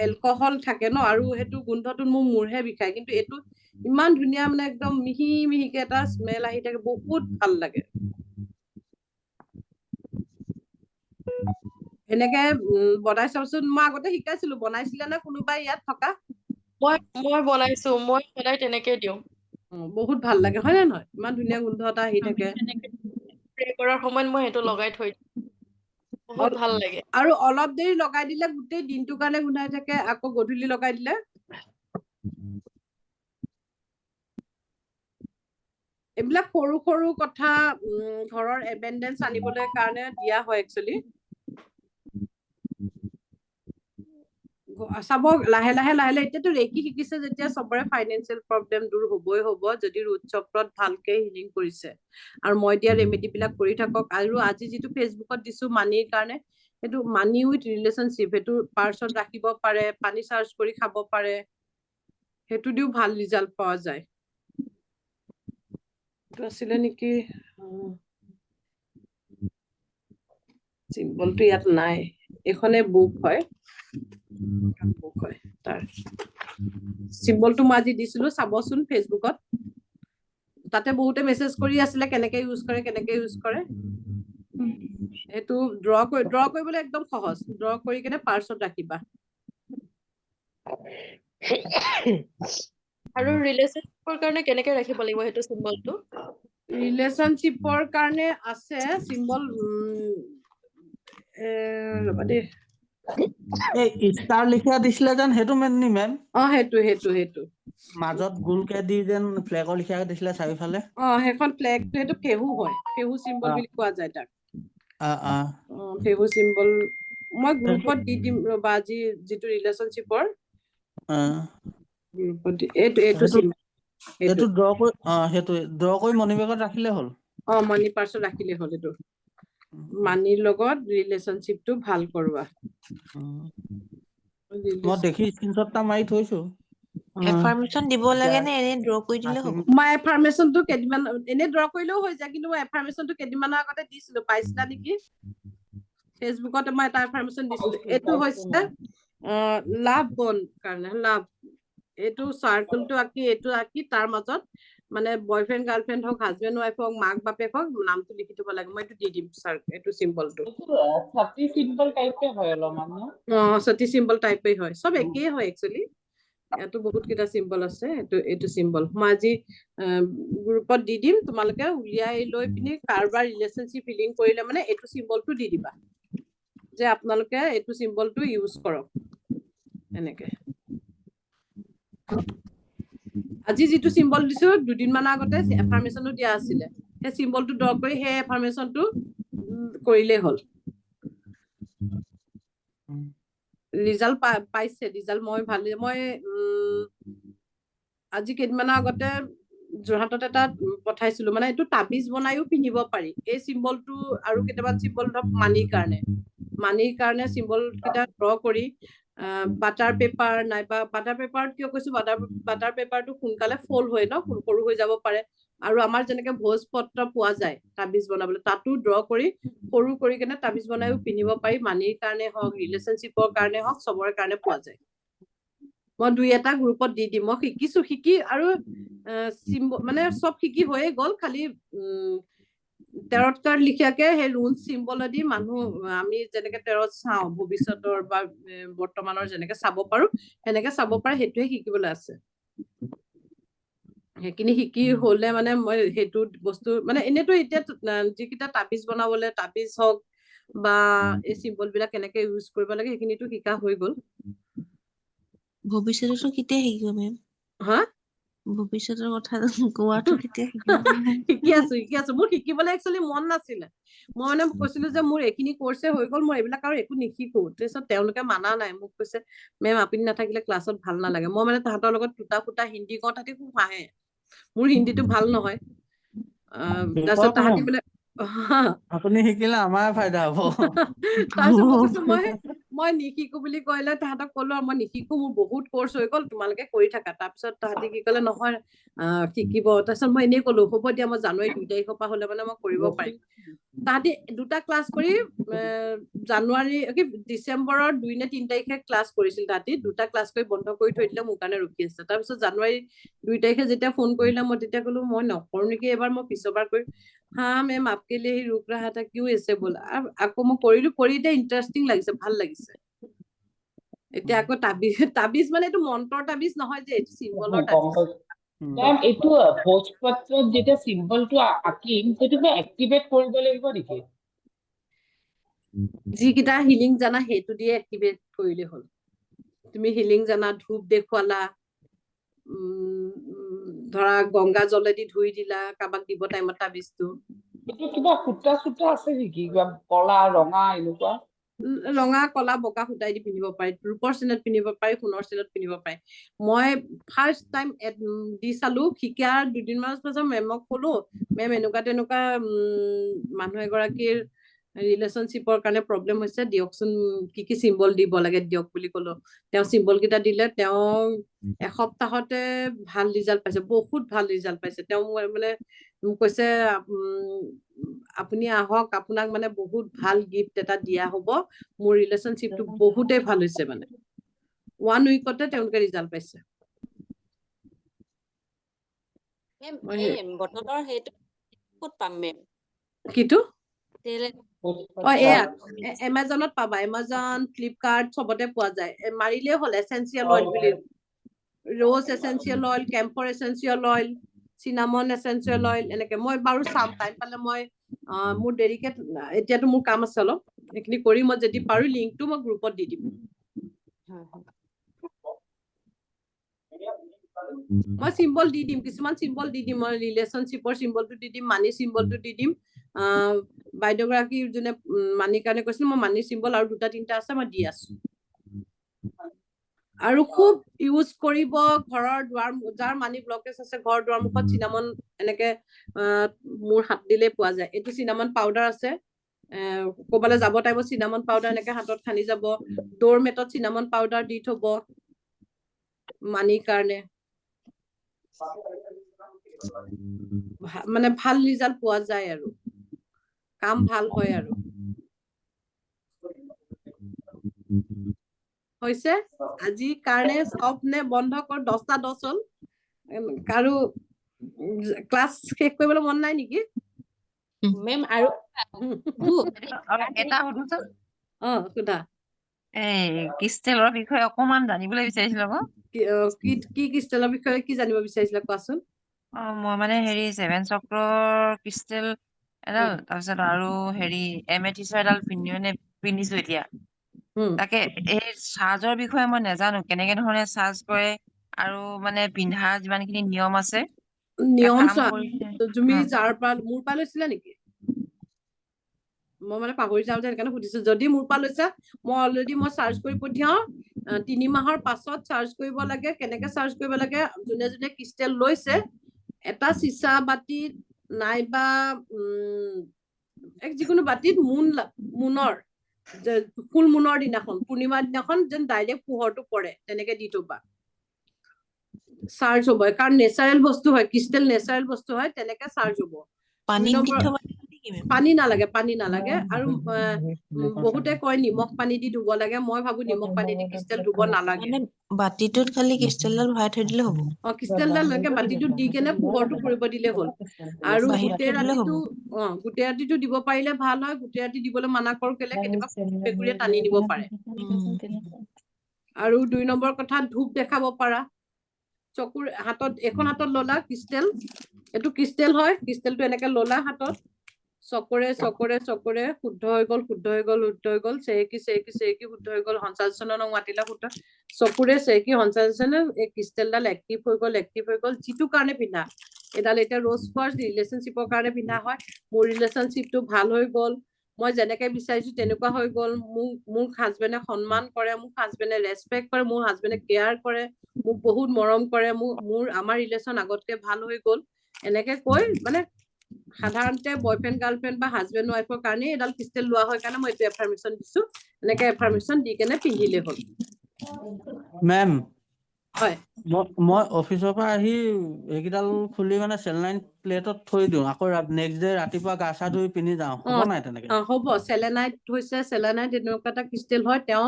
এলকহল থাকে ন আৰু সেইটো গোন্ধটো মূৰহে বিষায় কিন্তু এইটো ইমান ধুনীয়া মানে একদম মিহি মিহিকে এটা স্মেল আহি থাকে বহুত ভাল লাগে এনেকে বনাই চাবচোন মই আগতে শিকাইছিলো বনাইছিলে নে কোনোবাই ইয়াত থকা মই বনাইছো মই সদায় তেনেকে দিওঁ বহুত ভাল লাগে হয় নে নহয় ইমান ধুনীয়া গোন্ধ এটা আহি থাকে স্প্ৰে কৰাৰ সময়ত মই সেইটো লগাই থৈ দিওঁ বহুত ভাল লাগে আৰু অলপ দেৰি লগাই দিলে গোটেই দিনটোৰ কাৰণে গোন্ধাই থাকে আকৌ গধূলি লগাই দিলে এইবিলাক সৰু সৰু কথা ঘৰৰ এবেন্ডেন্স আনিবলৈ কাৰণে দিয়া হয় একচুৱেলি চাব লাহে লাহে এতিয়াতো ৰেকি শিকিছে যেতিয়া চবৰে ফাইনেন্সিয়েল প্ৰব্লেম দূৰ হ'ব যদি ৰুট চক্ৰত ভালকে হিলিং কৰিছে আৰু মই দিয়া ৰেমেডি বিলাক কৰি থাকক আৰু আজি যিটো ফেচবুকত দিছো মানিৰ কাৰণে সেইটো মানি উইথ ৰিলেশ্যনশ্বিপ সেইটো পাৰ্চত ৰাখিব পাৰে পানী চাৰ্জ কৰি খাব পাৰে সেইটো দিও ভাল ৰিজাল্ট পোৱা যায় এইটো আছিলে নেকি চিম্বলটো ইয়াত নাই এখনে বুক হয় তাৰ চিম্বলটো মই আজি দিছিলো চাবচোন ফেচবুকত তাতে বহুতে মেছেজ কৰি আছিলে কেনেকে ইউজ কৰে সেইটো ড্ৰ কৰিবলৈ একদম সহজ ড্ৰ কৰি কেনে পাৰ্চত ৰাখিবা আৰু ৰিলেশ্যনশ্বিপৰ কাৰণে কেনেকে ৰাখিব লাগিব সেইটো চিম্বলটো ৰিলেশ্যনশ্বিপৰ কাৰণে আছে চিম্বল ৰবা দেই ষ্টাৰ লিখা দিছিলে যেন সেইটো মেম সেইটো মাজত গোলকে দি যেন ফ্লেগৰ লিখা দিছিলে চাৰিওফালে সেইখন ফ্লেগটো সেইটো ফেহু হয় ফেহু চিম্বল বুলি কোৱা যায় তাক ফেহু চিম্বল মই গ্ৰুপত দি দিম ৰবা আজি যিটো ৰিলেশ্যনশ্বিপৰ এইটো ড্ৰ কৰি মনি বেগত ৰাখিলে হ'ল মানি পাৰ্চত ৰাখিলে হ'ল এইটো মানিৰ লগত ৰিলেশ্যনশ্বিপটো ভাল কৰোৱা মই দেখি স্ক্ৰীনশ্বট এটা মাৰি থৈছো এফাৰ্মেশ্যন দিব লাগে নে এনে ড্ৰ কৰি দিলে হ'ব মই এফাৰ্মেশ্যনটো কেইদিনমান এনে ড্ৰ কৰিলেও হৈ যায় কিন্তু মই এফাৰ্মেশ্যনটো কেইদিনমানৰ আগতে দিছিলো পাইছিলা নেকি ফেচবুকত মই এটা এফাৰ্মেশ্যন দিছিলো এইটো হৈছে লাভ বন কাৰণে লাভ এইটো চাৰ্কলটো আঁকি এইটো আঁকি তাৰ মাজত মানে বয়ফ্ৰেণ্ড গাৰ্লফ্ৰেণ্ড হওক হাজবেণ্ড ৱাইফ হওক মাক বাপেক হওক নামটো লিখি দিব লাগে মই এইটো দি দিম ছাৰ এইটো চিম্বলটো ছাতি চিম্বল টাইপে হয় অলপমান ন সতী চিম্বল টাইপেই হয় চব একেই হয় একচুৱেলি ইয়াতো বহুত কেইটা চিম্বল আছে এইটো চিম্বল মই আজি গ্ৰুপত দি দিম তোমালোকে উলিয়াই লৈ পিনি কাৰোবাৰ ৰিলেশ্যনশ্বিপ ফিলিং কৰিলে মানে এইটো চিম্বলটো দি দিবা যে আপোনালোকে এইটো চিম্বলটো ইউজ কৰক এনেকে আজি যিটো চিম্বল দিছো দুদিনমান আগতে এফাৰ্মেশ্যনো দিয়া আছিলে সেই চিম্বলটো ড্ৰ কৰি সেই এফাৰ্মেশ্যনটো কৰিলেই হ'ল ৰিজাল্ট পাইছে ৰিজাল্ট মই আজি কেইদিনমানৰ আগতে যোৰহাটত এটা পঠাইছিলো মানে এইটো তাবিজ বনাইও পিন্ধিব পাৰি এই চিম্বলটো আৰু কেইটামান চিম্বল ধৰক মানিৰ কাৰণে চিম্বল কেইটা ড্ৰ কৰি বাটাৰ পেপাৰ নাইবা বাটাৰ পেপাৰত কিয় কৈছো বাটাৰ পেপাৰটো সোনকালে ফল্ড হয় ন সৰু হৈ যাব পাৰে আৰু আমাৰ যেনেকে ভোজপত্ৰ পোৱা যায় তাবিজ বনাবলৈ তাতো ড্ৰ কৰি সৰু কৰি কেনে তাবিজ বনাইও পিন্ধিব পাৰি মানিৰ কাৰণে হওক ৰিলেশ্যনশ্বিপৰ কাৰণে হওক চবৰে কাৰণে পোৱা যায় মই দুই এটা গ্ৰুপত দি দিম মই শিকি আৰু মানে চব শিকি হৈয়ে গ'ল খালি তেৰত কাৰ্ড লিখিয়াকে সেই ৰুণ চিম্বলেদি মানুহ আমি যেনেকে তেৰত চাওঁ ভৱিষ্যতৰ বা বৰ্তমানৰ যেনেকে চাব পাৰো সেনেকে চাব পাৰে সেইটোৱে শিকিবলৈ আছে সেইখিনি শিকি হলে মানে মই সেইটো বস্তু মানে এনেতো এতিয়া যিকেইটা তাবিজ বনাবলে তাবিজ হওক বা এই চিম্বল বিলাক কেনেকে ইউজ কৰিব লাগে সেইখিনিতো শিকা হৈ গ'ল ভৱিষ্যততো কেতিয়া শিকিব মেম হা ভৱিষ্যতৰ কথা কোৱাটো কেতিয়া শিকি আছো মোৰ শিকিবলৈ একচুৱেলি মন নাছিলে মই মানে কৈছিলো যে মোৰ এইখিনি কৰ্ছে হৈ গ'ল মই এইবিলাক আৰু একো নিশিকো তাৰপিছত তেওঁলোকে মানা নাই মোক কৈছে মেম আপুনি নাথাকিলে ক্লাছত ভাল নালাগে মই মানে তাহাঁতৰ লগত টুটা ফুটা হিন্দী কওঁ তাহাঁতি খুব হাঁহে মোৰ হিন্দীটো ভাল নহয় তাৰপিছত তাহাঁতি বোলে আপুনি শিকিলে আমাৰ ফাইদা হব তাৰপিছত মই কৈছো মই নিশিকো বুলি কলে তাহাঁতক কলো মই নিশিকো মোৰ বহুত কৰ্চ হৈ গ'ল তোমালোকে কৰি থাকা তাৰপিছত তাহাঁতি কি কলে নহয় শিকিব তাৰপিছত মই এনেই কলো হ'ব দিয়া মই জানুৱাৰী 2 তাৰিখৰ পৰা হলে মানে মই কৰিব পাৰিম তাহাঁতি দুটা ক্লাছ কৰি ডিচেম্বৰৰ 2 নে 3 তাৰিখে ক্লাছ কৰিছিল তাহাঁতি দুটা ক্লাছ কৰি বন্ধ কৰি থৈ দিলে মোৰ কাৰণে ৰখি আছে তাৰপিছত জানুৱাৰী 2 তাৰিখে যেতিয়া ফোন কৰিলে মই তেতিয়া কলো মই নকৰো নেকি এবাৰ মই পিছৰবাৰ কৰিম হা মেম আপকে লিয়ে ही रुक रहा था क्यों ऐसे बोला আকৌ মই কৰিলো কৰি এতিয়া ইন্টাৰেষ্টিং লাগিছে ভাল লাগিছে এতিয়া আকৌ তাবিজ মানে এইটো মন্ত্ৰৰ তাবিজ নহয় যে এইটো চিম্বলৰ তাবিজ মেম এইটো ভোজপত্ৰত যেতিয়া চিম্বলটো আঁকিম সেইটো মই এক্টিভেট কৰিব লাগিব নেকি যিকেইটা হিলিং জানা সেইটো দিয়ে এক্টিভেট কৰিলে হ'ল তুমি হিলিং জানা ধূপ দেখুৱালা ধৰা গংগা জলেদি ধুই দিলা কাবাক দিব টাইমত তাবিজটো এইটো কিবা সূতা সূতা আছে নেকি কিবা কলা ৰঙা এনেকুৱা ৰঙা কলা বকা সূতাই দি পিন্ধিব পাৰি ৰূপৰ চেনেট পিন্ধিব পাৰি সোণৰ চেনেট পিন্ধিব পাৰি মই ফাৰ্ষ্ট টাইম দি চালো শিকাৰ দুদিনমানৰ পাছত মেমক কলো মেম এনেকুৱা তেনেকুৱা মানুহ এগৰাকীৰ ৰিলেশ্যনশ্বিপৰ কাৰণে প্ৰব্লেম হৈছে দিয়কচোন কি চিম্বল দিব লাগে দিয়ক বুলি কলো তেওঁ চিম্বল কেইটা দিলে তেওঁ এসপ্তাহতে ভাল ৰিজাল্ট পাইছে বহুত ভাল ৰিজাল্ট পাইছে তেওঁ মানে কৈছে আপুনি আহক আপোনাক মানে বহুত ভাল গিফ্ট এটা দিয়া হ'ব মোৰ ৰিলেশ্যনশ্বিপটো বহুতেই ভাল হৈছে মানে 1 উইকতে তেওঁলোকে ৰিজাল্ট পাইছে মেম বটলৰ সেইটো ক'ত পাম মেম কিটো এয়া এমাজনত পাবা এমাজন ফ্লিপকাৰ্ট চবতে পোৱা যায় মাৰিলেই হ'ল এসেঞ্চিয়েল অইল বুলি rose essential oil camphor essential oil cinnamon essential oil এনেকে মই বাৰু চাম টাইম পালে মই মোৰ দেৰিকে এতিয়াতো মোৰ কাম আছে অলপ এইখিনি কৰি মই যদি পাৰো লিংকটো মই গ্ৰুপত দি দিম মই চিম্বল দি দিম কিছুমান চিম্বল দি দিম মই ৰিলেশ্যনশ্বিপৰ চিম্বলটো দি দিম মানি চিম্বলটো দি দিম বাইদেউগৰাকী যোনে মানিৰ কাৰণে কৈছিল মই মানিৰ চিম্বল আৰু 2-3টা আছে মই দি আছো আৰু খুব ইউজ কৰিব ঘৰৰ দুৱাৰ যাৰ মানি ব্লকেজ আছে ঘৰ দুৱাৰ মুখত চিনামন এনেকে মোৰ হাত দিলে পোৱা যায় এইটো চিনামন পাউডাৰ আছে ক'বালে যাব টাইমত চিনামন পাউডাৰ এনেকে হাতত খানি যাব ডোৰ মেটত চিনামন পাউডাৰ দি থব মানিৰ কাৰণে মানে ভাল ৰিজাল্ট পোৱা যায় আৰু কাম ভাল হয় আৰু হৈছে আজি কাৰণে চব নে বন্ধ কৰ 10টা 10 হ'ল কাৰো ক্লাছ শেষ কৰিবলৈ মন নাই নেকি মেম আৰু এটা সুধোচোন সুধা এই ক্ৰিষ্টেলৰ বিষয়ে অকমান জানিবলৈ বিচাৰিছিলো আকৌ কি ক্ৰিষ্টেলৰ বিষয়ে কি জানিব বিচাৰিছিলা কোৱাচোন মই মানে হেৰি 7 চক্ৰৰ ক্ৰিষ্টেল এডাল তাৰপিছত আৰু হেৰি এমেথিছৰ এডাল পিন্ধিছো এতিয়া তাকে এই চাৰ্জৰ বিষয়ে মই নাজানো কেনেকে ধৰণে চাৰ্জ কৰে আৰু মানে পিন্ধা যিমানখিনি নিয়ম আছে নিয়ম কাম কৰিছে তুমি যাৰ পৰা মোৰ পৰা লৈছিলা নেকি মই মানে পাহৰি যাওঁ যে সেইকাৰণে সুধিছো যদি মোৰ পৰা লৈছা মই অলৰেডি মই চাৰ্জ কৰি পঠিয়াও 3 মাহৰ পাছত চাৰ্জ কৰিব লাগে কেনেকে চাৰ্জ কৰিব লাগে যোনে যোনে ক্ৰিষ্টেল লৈছে এটা চিচা বাতিত নাইবা যিকোনো বাতিত মুনৰ ফুল মুনৰ দিনাখন পূৰ্ণিমাৰ দিনাখন যেন ডাইৰেক্ট পোহৰটো পৰে তেনেকে দি থবা চাৰ্জ হ'ব কাৰণ নেচাৰেল বস্তু হয় ক্ৰিষ্টেল নেচাৰেল বস্তু হয় তেনেকে চাৰ্জ হ'ব পানী নালাগে আৰু বহুতে কয় নিমখ পানী দি ধুব লাগে মই ভাবো নিমখ পানী দি ক্ৰিষ্টেল ধুব নালাগে মানে বাতিটোত খালি ক্ৰিষ্টেলডাল ভৰাই থৈ দিলে হ'ব ক্ৰিষ্টেলডাল এনেকে বাতিটোত দি কেনে পোহৰটো পৰিব দিলে হ'ল আৰু গোটেই ৰাতিটো দিব পাৰিলে ভাল হয় গোটেই ৰাতি দিবলৈ মানা কৰো কেলে কেতিয়াবা পেকুৰিয়ে টানি নিব পাৰে আৰু 2 নম্বৰ কথা ধূপ দেখাব পাৰা চকুৰ হাতত এখন হাতত ললা ক্ৰিষ্টেল এইটো ক্ৰিষ্টেল হয় ক্ৰিষ্টেলটো এনেকে ললা হাতত চকৰে শুদ্ধ হৈ গল চেৰেকি শুদ্ধ হৈ গল সঞ্চালচনক মাতিলা শুদ্ধ চকুৰে চেৰেকি সঞ্চালচনে এই ক্ৰিষ্টেলডাল এক্টিভ হৈ গল যিটো কাৰণে পিন্ধা এডাল এতিয়া ৰ'জ কোৱাৰ্টজ ৰিলেশ্যনশ্বিপৰ কাৰণে পিন্ধা হয় মোৰ ৰিলেশ্যনশ্বিপটো ভাল হৈ গল মই যেনেকে বিচাৰিছো তেনেকুৱা হৈ গল মোক হাজবেণ্ডে সন্মান কৰে মোক হাজবেণ্ডে ৰেচপেক্ট কৰে মোৰ হাজবেণ্ডে কেয়াৰ কৰে মোক বহুত মৰম কৰে আমাৰ ৰিলেশ্যন আগতকে ভাল হৈ গল এনেকে কৈ মানে সাধাৰণতে বয়ফ্ৰেণ্ড গাৰ্লফ্ৰেণ্ড বা হাজবেণ্ড ৱাইফৰ কাৰণে এডাল ক্ৰিষ্টেল লোৱা হয় কাৰণে মই এইটো এফাৰ্মেশ্যন দিছো এনেকে এফাৰ্মেশ্যন দি কেনে পিন্ধিলে হ'ল মেম হয় মই অফিচৰ পৰা আহি এইকেইডাল খুলি মানে চেলাইন প্লেটত থৈ দিওঁ আকৌ নেক্সট ডে ৰাতিপুৱা গা চা ধুই পিন্ধি যাওঁ হ'ব নাই তেনেকে হ'ব চেলেনাইট হৈছে চেলেনাইট এনেকুৱা এটা ক্ৰিষ্টেল হয় তেওঁ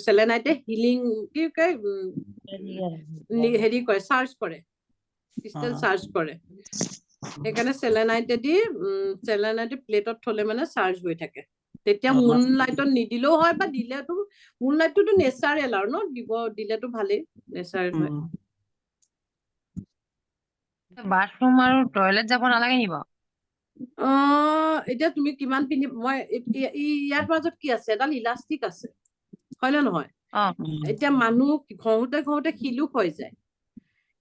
চেলেনাইটে হিলিং কি কয় হেৰি কৰে চাৰ্জ কৰে ক্ৰিষ্টেল চাৰ্জ কৰে সেইকাৰণে চেলেনাইটে প্লেটত থলে মানে চাৰ্জ হৈ থাকে তেতিয়া মুন লাইটত নিদিলেও হয় বা দিলেতো মুন লাইটটোতো নেচাৰেল আৰু ন দিলেতো ভালেই নেচাৰেল হয় বাথৰুম আৰু টয়লেট যাব নালাগে নি বাৰু এতিয়া তুমি কিমান পিন্ধি মই ইয়াৰ মাজত কি আছে এডাল ইলাষ্টিক আছে হয় নে নহয় এতিয়া মানুহ ঘঁহোতে শিলুক হৈ যায়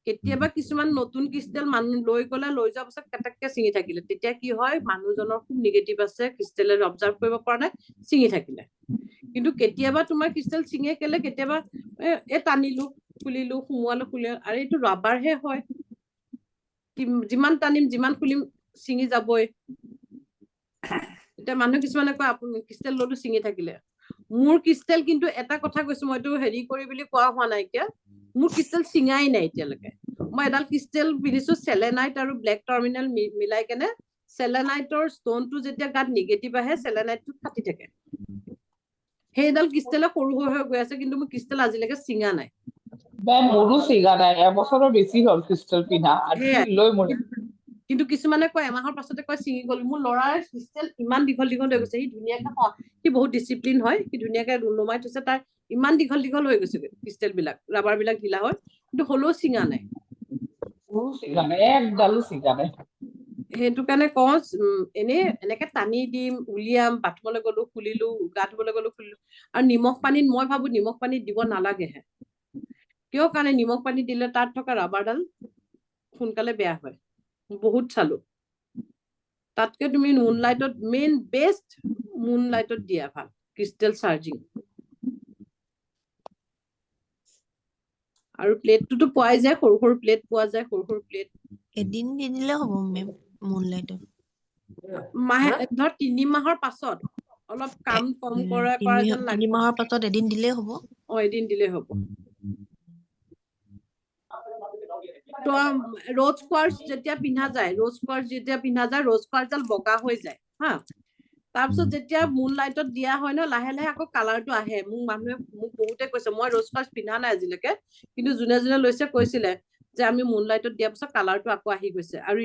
কেতিয়াবা কিছুমান নতুন ক্ৰিষ্টেল মানুহ লৈ যোৱাৰ পাছত কেটেককে ছিঙি থাকিলে তেতিয়া কি হয় মানুহজনৰ খুব নিগেটিভ আছে ক্ৰিষ্টেলে অবজাৰ্ভ কৰিব পৰা নাই ছিঙি থাকিলে কিন্তু কেতিয়াবা তোমাৰ ক্ৰিষ্টেল ছিঙে কেলে কেতিয়াবা টানিলো খুলিলো সুমুৱালো আৰু এইটো ৰাবাৰহে হয় যিমান টানিম যিমান খুলিম ছিঙি যাবই এতিয়া মানুহ কিছুমানে কয় আপুনি ক্ৰিষ্টেল ললো ছিঙি থাকিলে মোৰ ক্ৰিষ্টেল কিন্তু এটা কথা কৈছো মইতো হেৰি কৰি বুলি কোৱা হোৱা নাইকিয়া মোৰ ক্ৰিষ্টেল ছিঙাই নাই এতিয়ালৈকে মই এডাল ক্ৰিষ্টেল পিন্ধিছো চেলেনাইট আৰু ব্লেক টাৰ্মিনেল মিলাই কেনে চেলেনাইটৰ ষ্টনটো যেতিয়া গাত নিগেটিভ আহে চেলেনাইটটো ফাটি থাকে সেইডাল ক্ৰিষ্টেলে সৰু হৈ গৈ আছে কিন্তু মোৰ ক্ৰিষ্টেল আজিলৈকে ছিঙা নাই মোৰো ছিঙা নাই এবছৰৰ বেছি হ'ল ক্ৰিষ্টেল পিন্ধা লৈ মোৰ কিন্তু কিছুমানে কয় এমাহৰ পাছতে কয় ছিঙি গল মোৰ ল'ৰাৰ ক্ৰিষ্টেল ইমান দীঘল হৈ গৈছে সি ধুনীয়াকে সি বহুত ডিচিপ্লিন হয় সি ধুনীয়াকে নুমাই থৈছে তাৰ ইমান দীঘল হৈ গৈছে ক্ৰিষ্টেল বিলাক ৰাবাৰ বিলাক ঢিলা হয় কিন্তু হ'লেও ছিঙা নাই একডালো ছিঙা নাই সেইটো কাৰণে কওঁ এনেকে টানি দিম উলিয়াম বাথৰুমলৈ গলো খুলিলো গা ধুবলৈ গলো খুলিলো আৰু নিমখ পানীত মই ভাবো নিমখ পানীত দিব নালাগেহে কিয় কাৰণে নিমখ পানী দিলে তাত থকা ৰাবাৰডাল সোনকালে বেয়া হয় বহুত চালো তাতকে তুমি মুনলাইটত মেইন বেষ্ট মুনলাইটত দিয়া ভাল ক্ৰিষ্টেল চাৰ্জিং আৰু প্লেটটোতো পোৱাই যায় সৰু প্লেট পোৱা যায় সৰু প্লেট এদিন দি দিলে হ'ব মেম মুনলাইটত ধৰ 3 মাহৰ পাছত অলপ কাম কম কৰা যেন লাগে 3 মাহৰ পাছত এদিন দিলেই হ'ব এদিন দিলে হ'ব ৰ'জ কোৱাৰ্টজ যেতিয়া পিন্ধা যায় ৰ'জ কোৱাৰ্টজডাল বগা হৈ যায় হা তাৰপিছত যেতিয়া মুন লাইটত দিয়া হয় ন লাহে লাহে আকৌ কালাৰটো আহে মোক বহুতে কৈছে মই ৰ'জ কালাৰ পিন্ধা নাই আজিলৈকে কিন্তু যোনে যোনে লৈছে কৈছিলে যে আমি মুন লাইটত দিয়াৰ পিছত কালাৰটো আকৌ আহি গৈছে আৰু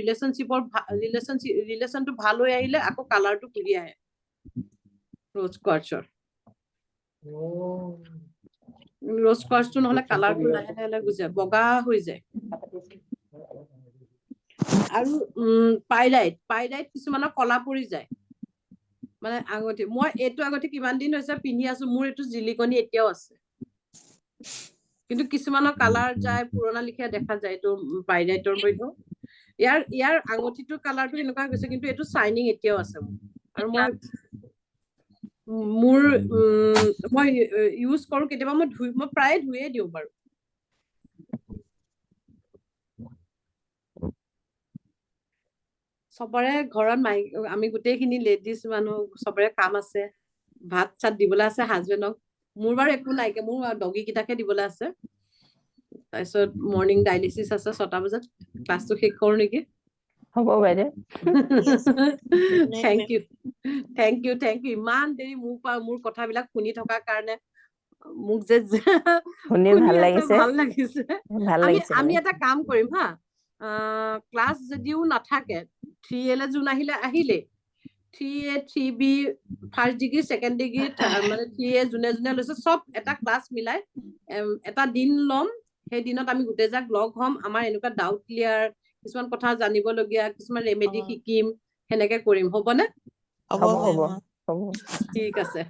ৰিলেশ্যনটো ভাল হৈ আহিলে আকৌ কালাৰটো ঘূৰি আহে ৰ'জ কোৱাৰ্টছৰ ৰ'জ কোৱাৰ্টছটো নহলে কালাৰটো লাহে লাহে গুচি যায় বগা হৈ যায় আৰু পাইৰাইট কিছুমানৰ কলা পৰি যায় মানে আঙুঠি মই এইটো আঙুঠি কিমান দিন হৈছে পিন্ধি আছো মোৰ এইটো জিলিকনি এতিয়াও আছে কিন্তু কিছুমানৰ কালাৰ যায় পুৰণা লিখীয়া দেখা যায় এইটো পাইৰাইটৰ বৈধ ইয়াৰ আঙুঠিটোৰ কালাৰটো এনেকুৱা হৈ গৈছে কিন্তু এইটো চাইনিং এতিয়াও আছে আৰু মই ইউজ কৰো কেতিয়াবা মই প্ৰায়ে ধুয়ে দিওঁ বাৰু চবৰে ঘৰত আমি গোটেইখিনি লেডিজ মানুহ চবৰে কাম আছে ভাত চাত দিবলৈ আছে হাজবেণ্ডক মোৰ বাৰু একো নাইকিয়া মোৰ ডগী কেইটাকে দিবলৈ আছে তাৰপিছত মৰ্ণিং ডাইলিচিছ আছে 6টা বজাত ক্লাছটো শেষ কৰো নেকি হ'ব বাইদেউ থেংক ইউ ইমান দেৰি মোৰ কথাবিলাক শুনি থকাৰ কাৰণে মোক যে শুনি ভাল লাগিছে ভাল লাগিছে আমি এটা কাম কৰিম হা ক্লাছ যদিও নাথাকে 3A যোন আহিলে 3A 3B first degree second degree মানে 3A যোনে যোনে লৈছে চব এটা ক্লাছ মিলাই এটা দিন ল'ম সেই দিনত আমি গোটেই যাক লগ হ'ম আমাৰ এনেকুৱা ডাউট ক্লিয়াৰ কিছুমান কথা জানিবলগীয়া কিছুমান ৰেমেডি শিকিম সেনেকে কৰিম হ'বনে হ'ব ঠিক আছে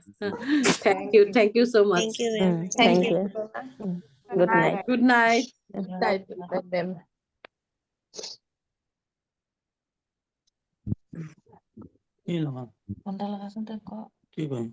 thank you so much thank you good night good night কি লগাম কি কৰিম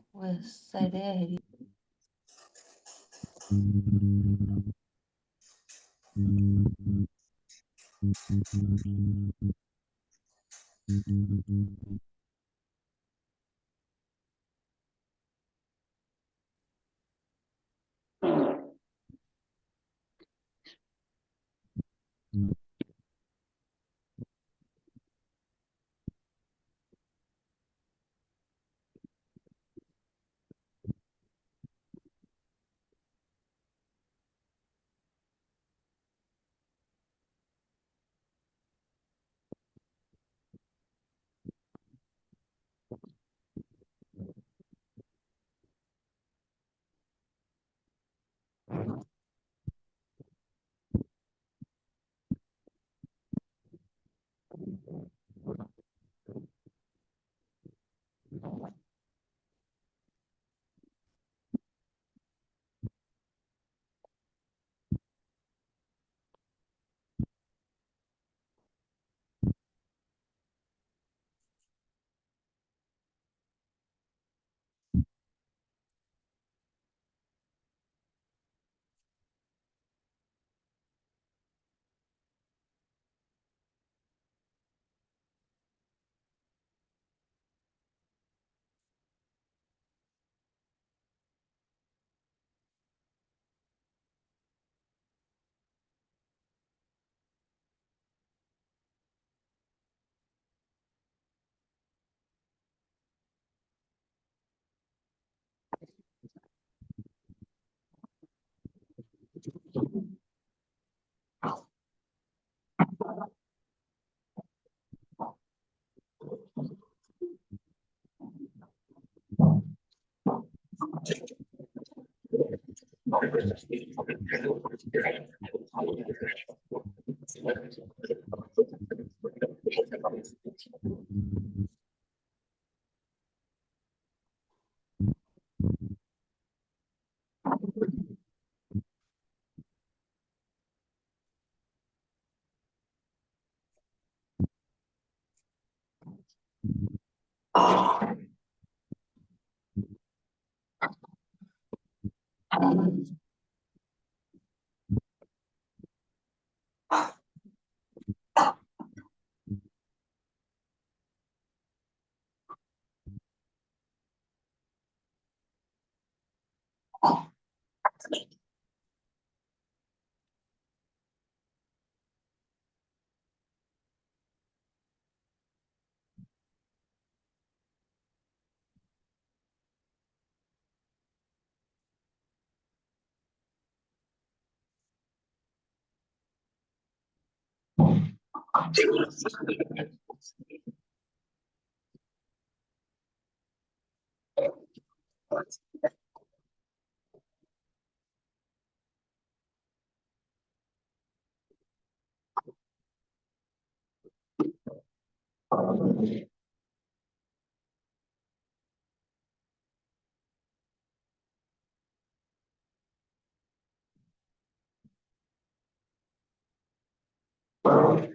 Thank you.